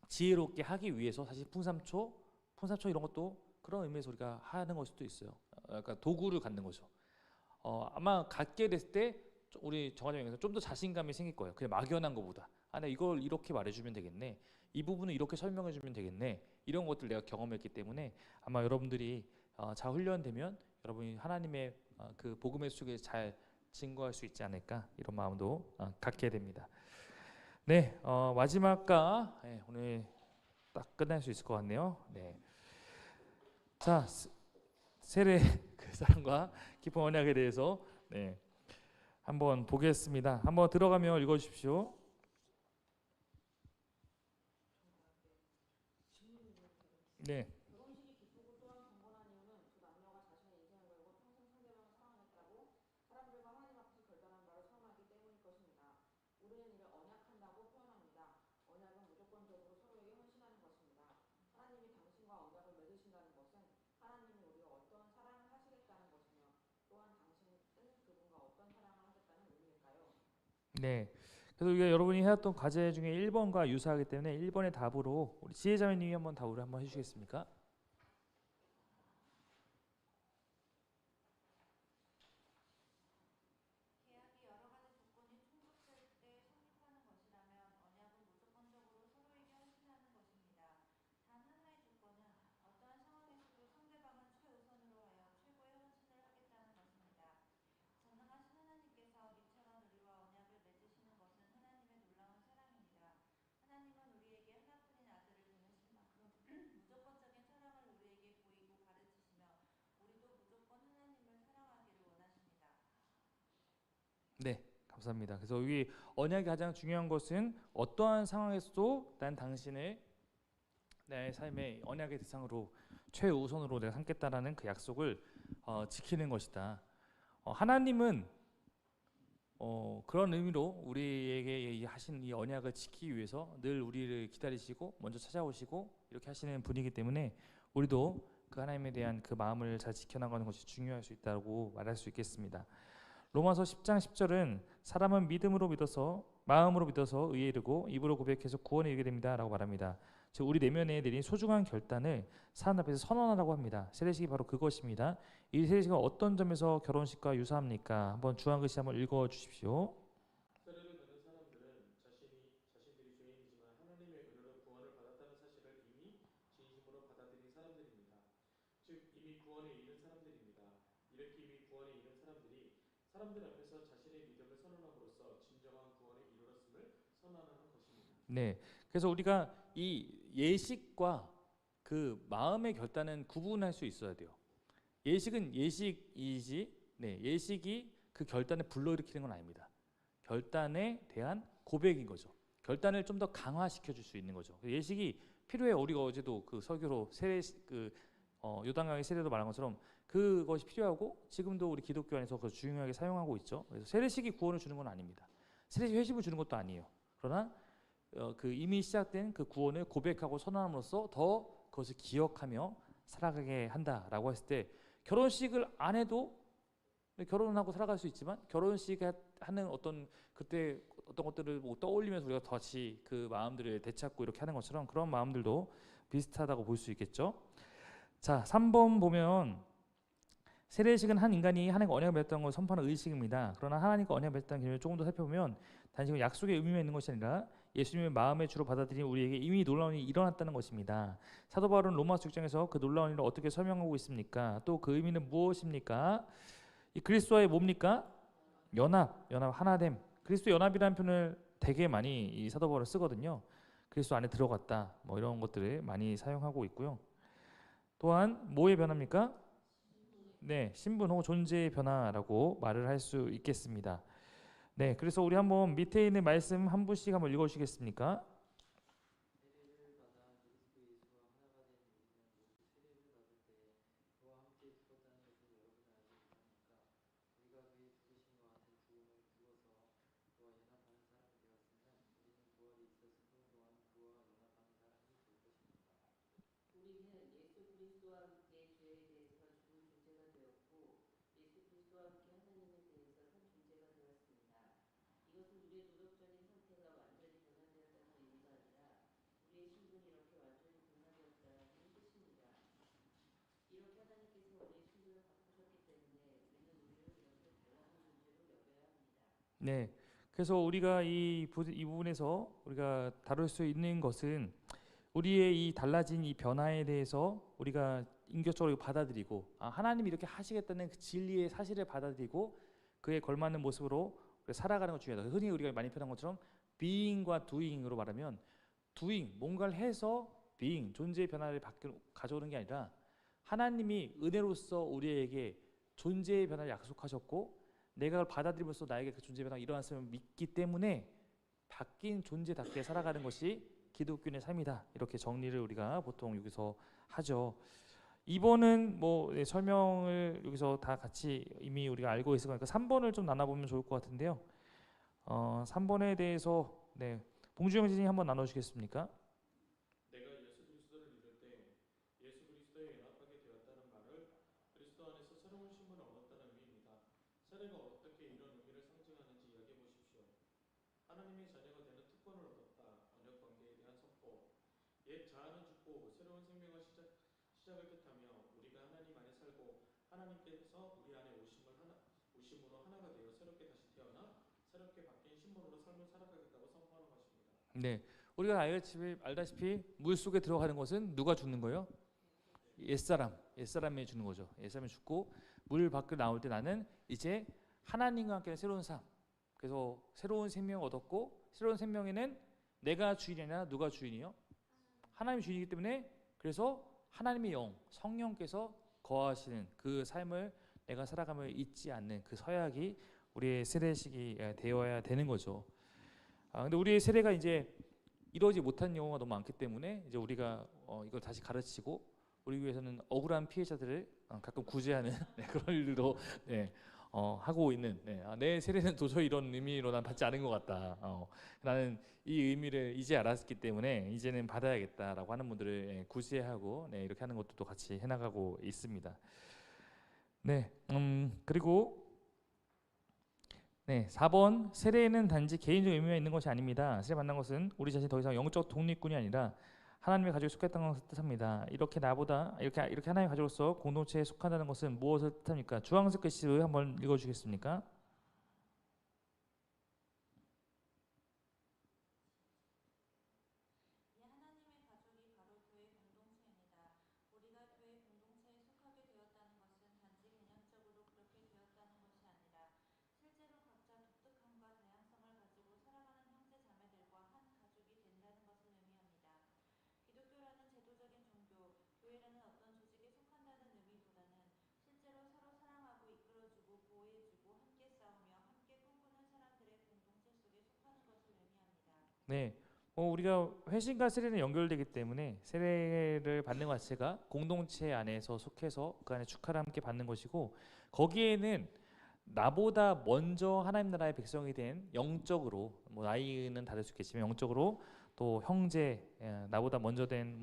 지혜롭게 하기 위해서 사실 풍삼초 이런 것도 그런 의미에서 우리가 하는 걸 수도 있어요. 그러니까 도구를 갖는 거죠. 아마 갖게 됐을 때 우리 정화장에서 좀 더 자신감이 생길 거예요. 그냥 막연한 것보다 내가 이걸 이렇게 말해주면 되겠네. 이 부분을 이렇게 설명해주면 되겠네. 이런 것들 내가 경험했기 때문에 아마 여러분들이 잘 훈련되면 여러분이 하나님의 그 복음의 속에 잘 증거할 수 있지 않을까 이런 마음도 갖게 됩니다. 네, 마지막과 오늘 딱 끝날 수 있을 것 같네요. 네, 자 세례 그 사랑과 깊은 언약에 대해서 네 한번 보겠습니다. 한번 들어가며 읽어주십시오. 네. 결혼식이 기쁘고 또한 경건한 이유는 두 남녀가 자신의 인생을 걸고 평생 상대방을 사랑하겠다고 사람들과 하나님 앞에서 결단한 바를 선언하기 때문일 것입니다. 우리는 이를 언약한다고 표현합니다. 언약은 무조건적으로 서로에게 헌신하는 것입니다. 하나님이 당신과 언약을 맺으신다는 것은 하나님이 우리가 어떤 사랑을 하시겠다는 것이며 또한 당신은 그분과 어떤 사랑을 하겠다는 의미일까요? 네. 그래서 우리가 여러분이 해왔던 과제 중에 1번과 유사하기 때문에 1번의 답으로 우리 지혜자매님이 한번 답을 한번 해주시겠습니까? 계약이 여러 가지 조건이 충족될 때 성립하는 것이라면 언약은 무조건적으로 서로에게 헌신하는 것입니다. 단 하나의 조건은 어떠한 상황에서도 상대방은 최우선으로 하여 최고의 헌신을 하겠다는 것입니다. 전능하신 하나님께서 이처럼 우리와 언약을 맺으시는 것은 하나님의 놀라운 사랑입니다. 하나님은 우리에게 하나뿐인 아들을 보내신 만큼 무조건적인 사랑을 우리에게 보이고 가르치시며 우리도 무조건 하나님을 사랑하기를 원하십니다. 네, 감사합니다. 그래서 여기 언약의 가장 중요한 것은 어떠한 상황에서도 난 당신을 내 삶의 언약의 대상으로 최우선으로 내가 삼겠다라는 그 약속을 지키는 것이다. 하나님은 그런 의미로 우리에게 하신 이 언약을 지키기 위해서 늘 우리를 기다리시고 먼저 찾아오시고 이렇게 하시는 분이기 때문에 우리도 그 하나님에 대한 그 마음을 잘 지켜나가는 것이 중요할 수 있다고 말할 수 있겠습니다. 로마서 10장 10절은 사람은 믿음으로 믿어서 마음으로 믿어서 의에 이르고 입으로 고백해서 구원에 이르게 됩니다라고 말합니다. 즉 우리 내면에 내린 소중한 결단을 사람 앞에서 선언하라고 합니다. 세례식이 바로 그것입니다. 이 세례식은 어떤 점에서 결혼식과 유사합니까? 한번 주한글씨 한번 읽어 주십시오. 세례를 받는 사람들은 자신들이 죄인이지만 하나님의 은혜로 구원을 받았다는 사실을 이미 진심으로 받아들인 사람들입니다. 즉 이미 구원에 이른 사람들입니다. 이렇게 이미 구원에 이른 사람들이 사람들 앞에서 자신의 믿음을 선언함으로써 진정한 구원에 이르렀음을 선언하는 것입니다. 네, 그래서 우리가 이 예식과 그 마음의 결단은 구분할 수 있어야 돼요. 예식은 예식이지, 네, 예식이 그 결단을 불러일으키는 건 아닙니다. 결단에 대한 고백인 거죠. 결단을 좀 더 강화시켜 줄 수 있는 거죠. 예식이 필요해요. 우리가 어제도 그 설교로 요단강의 세례도 말한 것처럼 그것이 필요하고 지금도 우리 기독교 안에서 그걸 중요하게 사용하고 있죠. 그래서 세례식이 구원을 주는 건 아닙니다. 세례식 회심을 주는 것도 아니에요. 그러나 그 이미 시작된 그 구원을 고백하고 선언함으로써 더 그것을 기억하며 살아가게 한다라고 했을 때 결혼식을 안 해도 결혼하고 살아갈 수 있지만 결혼식 하는 그때 어떤 것들을 뭐 떠올리면서 우리가 다시 그 마음들을 되찾고 이렇게 하는 것처럼 그런 마음들도 비슷하다고 볼 수 있겠죠. 자, 3번 보면 세례식은 한 인간이 하나님과 언약을 맺었다는 걸 선포하는 의식입니다. 그러나 하나님과 언약을 맺었다는 개념을 조금 더 살펴보면 단지 약속의 의미만 있는 것이 아니라 예수님의 마음의 주로 받아들인 우리에게 이미 놀라운 일이 일어났다는 것입니다. 사도 바울은 로마서 6장에서 그 놀라운 일을 어떻게 설명하고 있습니까? 또 그 의미는 무엇입니까? 이 그리스도와의 뭡니까? 연합, 하나됨. 그리스도 연합이라는 표현을 되게 많이 이 사도 바울은 쓰거든요. 그리스도 안에 들어갔다. 뭐 이런 것들을 많이 사용하고 있고요. 또한 뭐의 변화입니까? 네, 신분 혹은 존재의 변화라고 말을 할 수 있겠습니다. 네, 그래서 우리 한번 밑에 있는 말씀 한 분씩 한번 읽어주시겠습니까? 세례를 받아 그리스도 예수와 하나가 된 우리는 모두 세례를 받을 때 그와 함께 죽었다는 것을 여러분은 알지 못합니까? 우리가 그의 죽으심과 같은 죽음을 죽어서 그와 연합하는 사람이 되었으면 우리는 부활이 있었으므로 또한 그와 연합하는 사람이 될 것입니다. 우리는 예수 그리스도와 함께 죄에 대해서 죽은 존재가 되었고 예수 그리스도와 함께 하나님에 대해서 산 존재가 되었습니다. 이것은 우리의 도덕적인 상태가 완전히 변화되었다는 의미가 아니라 우리의 신분이 이렇게 완전히 변화되었다는 뜻입니다. 이렇게 하나님께서 우리의 신분을 바꾸셨기 때문에 우리는 우리를 이렇게 달라진 존재로 여겨야 합니다. 네, 그래서 우리가 이 부분에서 우리가 다룰 수 있는 것은 우리의 이 달라진 이 변화에 대해서 우리가 인격적으로 받아들이고 하나님이 이렇게 하시겠다는 그 진리의 사실을 받아들이고 그에 걸맞는 모습으로 살아가는 것 중요하다. 흔히 우리가 많이 표현한 것처럼 being과 doing으로 말하면 doing 뭔가를 해서 being 존재의 변화를 가져오는 게 아니라 하나님이 은혜로서 우리에게 존재의 변화를 약속하셨고 내가 그걸 받아들이면서 나에게 그 존재의 변화가 일어났음을 믿기 때문에 바뀐 존재답게 살아가는 것이 기독교인의 삶이다. 이렇게 정리를 우리가 보통 여기서 하죠. 2번은 뭐 설명을 여기서 다 같이 이미 우리가 알고 있을 거니까 3번을 좀 나눠보면 좋을 것 같은데요. 3번에 대해서 봉주영 선생님 한번 나눠주시겠습니까? 내가 예수 그리스도를 믿을 때 예수 그리스도에 연합하게 되었다는 말을 그리스도 안에서 새로운 신분을 얻었다는 의미입니다. 세례가 어떻게 이런 의미를 상징하는지 이야기해 보십시오. 하나님의 자녀가 되는 특권을 얻었다. 언약 관계에 대한 선포. 옛 자아는 죽고 새로운 생명의 시작을 뜻하며 우리가 하나님 안에 살고 하나님께서 우리 안에 오심으로 하나가 되어 새롭게 다시 태어나 새롭게 바뀐 신분으로 삶을 살아가겠다고 선포하는 것입니다. 네, 우리가 알다시피 물 속에 들어가는 것은 누가 죽는 거예요? 옛사람이 죽는 거죠. 옛사람이 죽고 물 밖으로 나올 때 나는 이제 하나님과 함께 새로운 삶. 그래서 새로운 생명을 얻었고 새로운 생명에는 내가 주인이 아니라 누가 주인이요? 하나님이 주인이기 때문에 그래서 하나님의 영, 성령께서 거하시는 그 삶을 내가 살아감을 잊지 않는 그 서약이 우리의 세례식이 되어야 되는 거죠. 근데 우리의 세례가 이제 이루어지 못한 경우가 너무 많기 때문에 이제 우리가 이걸 다시 가르치고 우리 교회에서는 억울한 피해자들을 가끔 구제하는 그런 일도 하고 있는 내 세례는 도저히 이런 의미로 난 받지 않은 것 같다. 나는 이 의미를 이제 알았기 때문에 이제는 받아야겠다라고 하는 분들을 구제하고 이렇게 하는 것도 같이 해나가고 있습니다. 그리고 4번 세례는 단지 개인적 의미가 있는 것이 아닙니다. 세례 받는 것은 우리 자신이 더 이상 영적 독립군이 아니라 하나님의 가족에 속했다는 것을 뜻합니다. 이렇게 하나님의 가족으로서 공동체에 속한다는 것은 무엇을 뜻합니까? 주황색 글씨를 한번 읽어주겠습니까? 하나님의 가족이 바로 교회 공동체입니다. 우리가 교회 공동체에 속하게 되었다는 것은 단지 개념적으로 그렇게 되었다는 것이 아니라 실제로 각자 독특함과 다양성을 가지고 살아가는 형제 자매들과 한 가족이 된다는 것을 의미합니다. 기독교라는 제도적인 종교, 교회라는 어떤 조직에 속한다는 의미보다는 실제로 서로 사랑하고 이끌어주고 보호해주고 함께 싸우며 함께 꿈꾸는 사람들의 공동체 속에 속하는 것을 의미합니다. 네, 우리가 회심과 세례는 연결되기 때문에 세례를 받는 것 자체가 공동체 안에서 속해서 그 안에 축하를 함께 받는 것이고 거기에는 나보다 먼저 하나님 나라의 백성이 된 영적으로 나이는 다를 수 있겠지만 영적으로 또 형제 나보다 먼저 된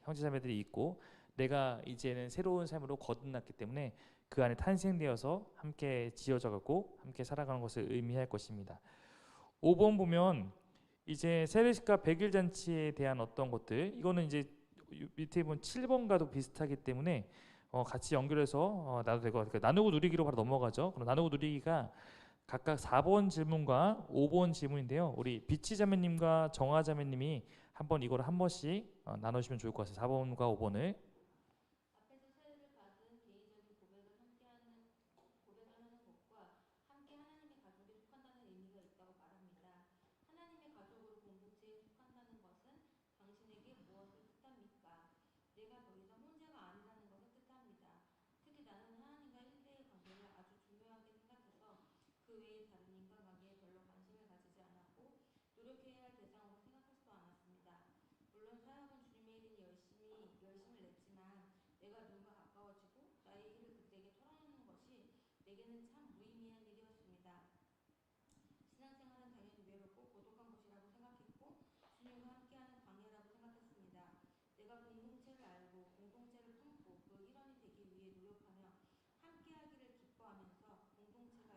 형제자매들이 있고 내가 이제는 새로운 삶으로 거듭났기 때문에 그 안에 탄생되어서 함께 지어져가고 함께 살아가는 것을 의미할 것입니다. 5번 보면 이제 세례식과 백일 잔치에 대한 어떤 것들 이거는 이제 밑에 보면 7번과도 비슷하기 때문에 같이 연결해서 나도 되고 나누고 누리기로 바로 넘어가죠. 그럼 나누고 누리기가 각각 4번 질문과 5번 질문인데요. 우리 비치 자매님과 정화 자매님이 한번 이걸 한 번씩 나누시면 좋을 것 같아요. 4번과 5번을. 앞에서 세례를 받은 개인적인 고백을 하는 것과 함께 하나님의 가족에 속한다는 의미가 있다고 말합니다. 하나님의 가족으로 공동체에 속한다는 것은 당신에게 무엇을 뜻합니까? 내가 더 이상 혼자가 아니라는 것을 뜻합니다. 특히 나는 하나님과 1대1 관계를 아주 중요하게 생각해서 그 외의 다른 인간관계에 별로 관심을 가지지 않았고 노력해야 할 대상으로 생각하지도 않았습니다. 물론 사역은 주님의 일인 열심을 냈지만 내가 누군가 가까워지고 나의 일을 그들에게 털어놓는 것이 내게는 참 무의미한 일이었습니다. 신앙생활은 당연히 외롭고 고독한 것이라고 생각했고 주님과 함께하는 광야라고 생각했습니다. 내가 공동체를 알고 공동체를 품고 그 일원이 되기 위해 노력하며 함께하기를 기뻐하면서 공동체가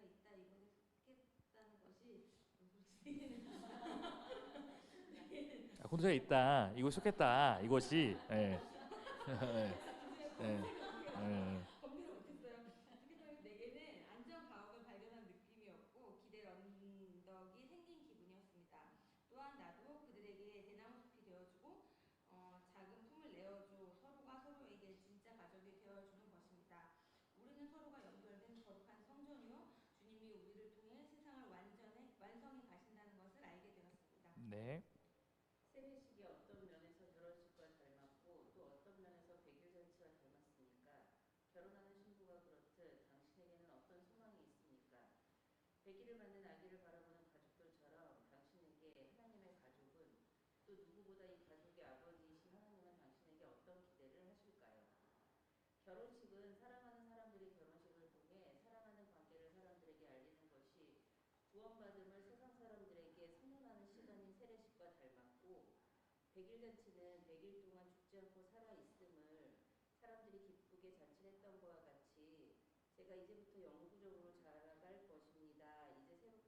있다 이것에 속했다는 것이 공동체가 있다. 이거 속했다. 이것이 검색을 못했어요. 내게는 안전 가옥을 발견한 느낌이었고 기댈 언덕이 생긴 기분이었습니다. 또한 나도 그들에게 대나무 숲이 되어주고 작은 품을 내어줘 서로가 서로에게 진짜 가족이 되어주는 것입니다. 우리는 서로가 연결된 거룩한 성전이요 주님이 우리를 통해 세상을 완성해 가신다는 것을 알게 되었습니다. 네. 세례식이 어떤 면에서 결혼식과 닮았고 또 어떤 면에서 백일잔치와 닮았습니까? 결혼하는 신부가 그렇듯 당신에게는 어떤 소망이 있습니까? 백일을 맞는 아기를 바라보는 가족들처럼 당신에게 하나님의 가족은 또 누구보다 이 가족의 아버지이신 하나님은 당신에게 어떤 기대를 하실까요? 결혼식은 사랑하는 사람들이 결혼식을 통해 사랑하는 관계를 사람들에게 알리는 것이 구원받음을 세상 사람들에게 선언하는 시간인 세례식과 닮았고 백일잔치는 100일 동안 죽지 않고 살아있음을 사람들이 기쁘게 잔치했던 것과 같이 제가 이제부터 영구적으로 자라갈 것입니다. 이제 새롭게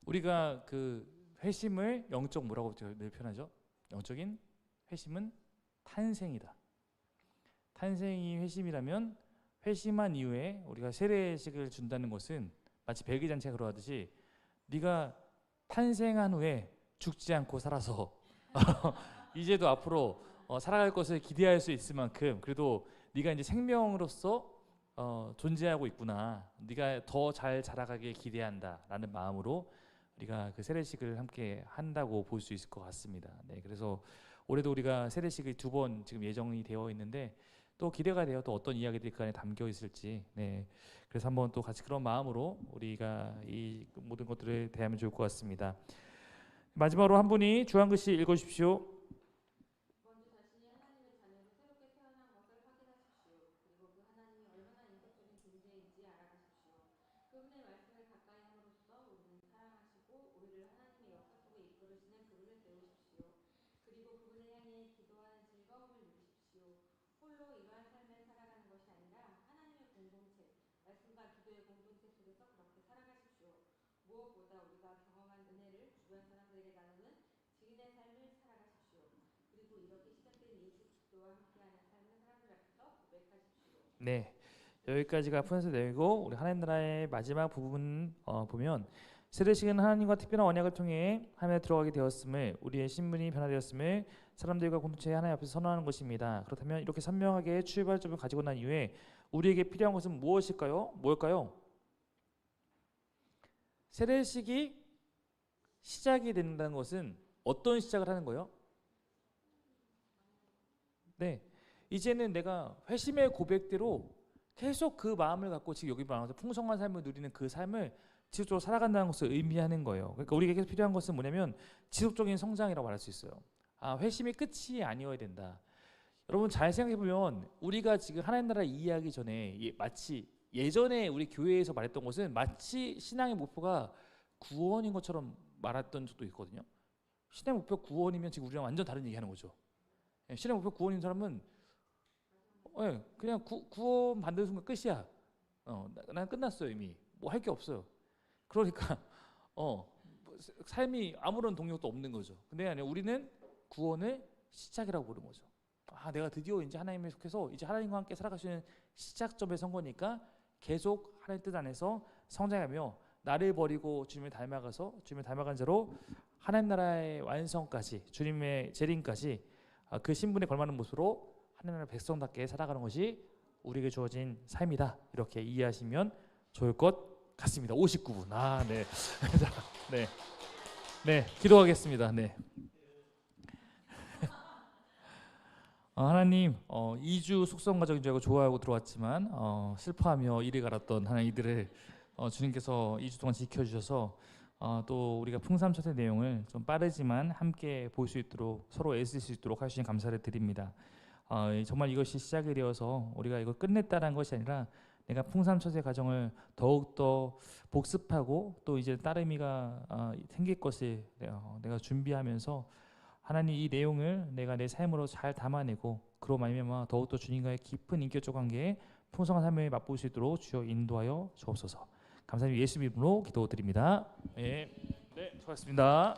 우리가 그 회심을 영적 뭐라고 늘 표현하죠? 영적인 회심은 탄생이다. 탄생이 회심이라면 회심한 이후에 우리가 세례식을 준다는 것은 마치 백의잔치가 그러하듯이 네가 탄생한 후에 죽지 않고 살아서 이제도 앞으로 살아갈 것을 기대할 수 있을 만큼 그래도 네가 이제 생명으로서 존재하고 있구나. 네가 더 잘 자라가길 기대한다라는 마음으로 우리가 그 세례식을 함께 한다고 볼 수 있을 것 같습니다. 네, 그래서 올해도 우리가 세례식이 2번 지금 예정이 되어 있는데 또 기대가 돼요. 또 어떤 이야기들이 그 안에 담겨 있을지. 네, 그래서 한번 또 같이 그런 마음으로 우리가 이 모든 것들을 대하면 좋을 것 같습니다. 마지막으로 한 분이 주한글씨 읽어주십시오. 먼저 자신이 하나님의 자녀로 새롭게 태어난 것을 확인하십시오. 그리고 그 하나님이 얼마나 인격적인 존재인지 알아가십시오. 그분의 말씀을 가까이 함으로써 우리는 사랑하시고 우리를 하나님의 역사 속에 이끌으시는 그분을 배우십시오. 그리고 그분을 향해 기도하는 즐거움을 누리십시오. 홀로 이러한 삶을 살아가는 것이 아니라 하나님의 공동체, 말씀과 기도의 공동체 속에서 그렇게 살아가십시오. 무엇보다 우리가 경험한 은혜를 주변 사람들에게 나누는 증인의 삶을 살아가십시오. 그리고 이렇게 시작된 예수 그리스도와 함께하는 삶을 사람들 앞에서 고백하십시오. 네, 여기까지가 푸른색 내용이고 우리 하나님 나라의 마지막 부분 보면 세례식은 하나님과 특별한 언약을 통해 하나님에 들어가게 되었음을 우리의 신분이 변화되었음을 사람들과 공동체 하나님 앞에서 선언하는 것입니다. 그렇다면 이렇게 선명하게 출발점을 가지고 난 이후에 우리에게 필요한 것은 무엇일까요? 뭘까요? 세례식이 시작이 된다는 것은 어떤 시작을 하는 거예요? 네, 이제는 내가 회심의 고백대로 계속 그 마음을 갖고 지금 여기 말하면서 풍성한 삶을 누리는 그 삶을 지속적으로 살아간다는 것을 의미하는 거예요. 그러니까 우리에게 계속 필요한 것은 뭐냐면 지속적인 성장이라고 말할 수 있어요. 회심이 끝이 아니어야 된다. 여러분 잘 생각해 보면 우리가 지금 하나님 나라 이해하기 전에 마치 예전에 우리 교회에서 말했던 것은 마치 신앙의 목표가 구원인 것처럼 말했던 적도 있거든요. 신앙의 목표 구원이면 지금 우리랑 완전 다른 얘기하는 거죠. 신앙의 목표 구원인 사람은 그냥 구원 받는 순간 끝이야. 난 끝났어요 이미. 뭐 할 게 없어요. 그러니까 삶이 아무런 동력도 없는 거죠. 근데 아니요, 우리는 구원을 시작이라고 부르는 거죠. 내가 드디어 이제 하나님에 속해서 이제 하나님과 함께 살아갈 수 있는 시작점에 선 거니까 계속 하나님 뜻 안에서 성장하며 나를 버리고 주님을 닮아가서 주님을 닮아간 자로 하나님 나라의 완성까지 주님의 재림까지 그 신분에 걸맞는 모습으로 하나님 나라 백성답게 살아가는 것이 우리에게 주어진 삶이다. 이렇게 이해하시면 좋을 것 같습니다. 59분. 네. 네. 네, 기도하겠습니다. 네. 하나님, 2주 속성 가정인 줄 알고 좋아하고 들어왔지만 슬퍼하며 이리 갈았던 하나님 이들을 주님께서 2주 동안 지켜주셔서 또 우리가 풍삼천의 내용을 좀 빠르지만 함께 볼 수 있도록 서로 애쓸 수 있도록 하시니 감사를 드립니다. 정말 이것이 시작이 되어서 우리가 이걸 끝냈다는 것이 아니라 내가 풍삼천의 가정을 더욱더 복습하고 또 이제 따름이가 생길 것을 내가 준비하면서 하나님 이 내용을 내가 내 삶으로 잘 담아내고 그로 말미암아 더욱더 주님과의 깊은 인격적 관계에 풍성한 삶을 맛볼 수 있도록 주여 인도하여 주옵소서. 감사합니다. 예수 이름으로 기도드립니다. 네, 수고하셨습니다.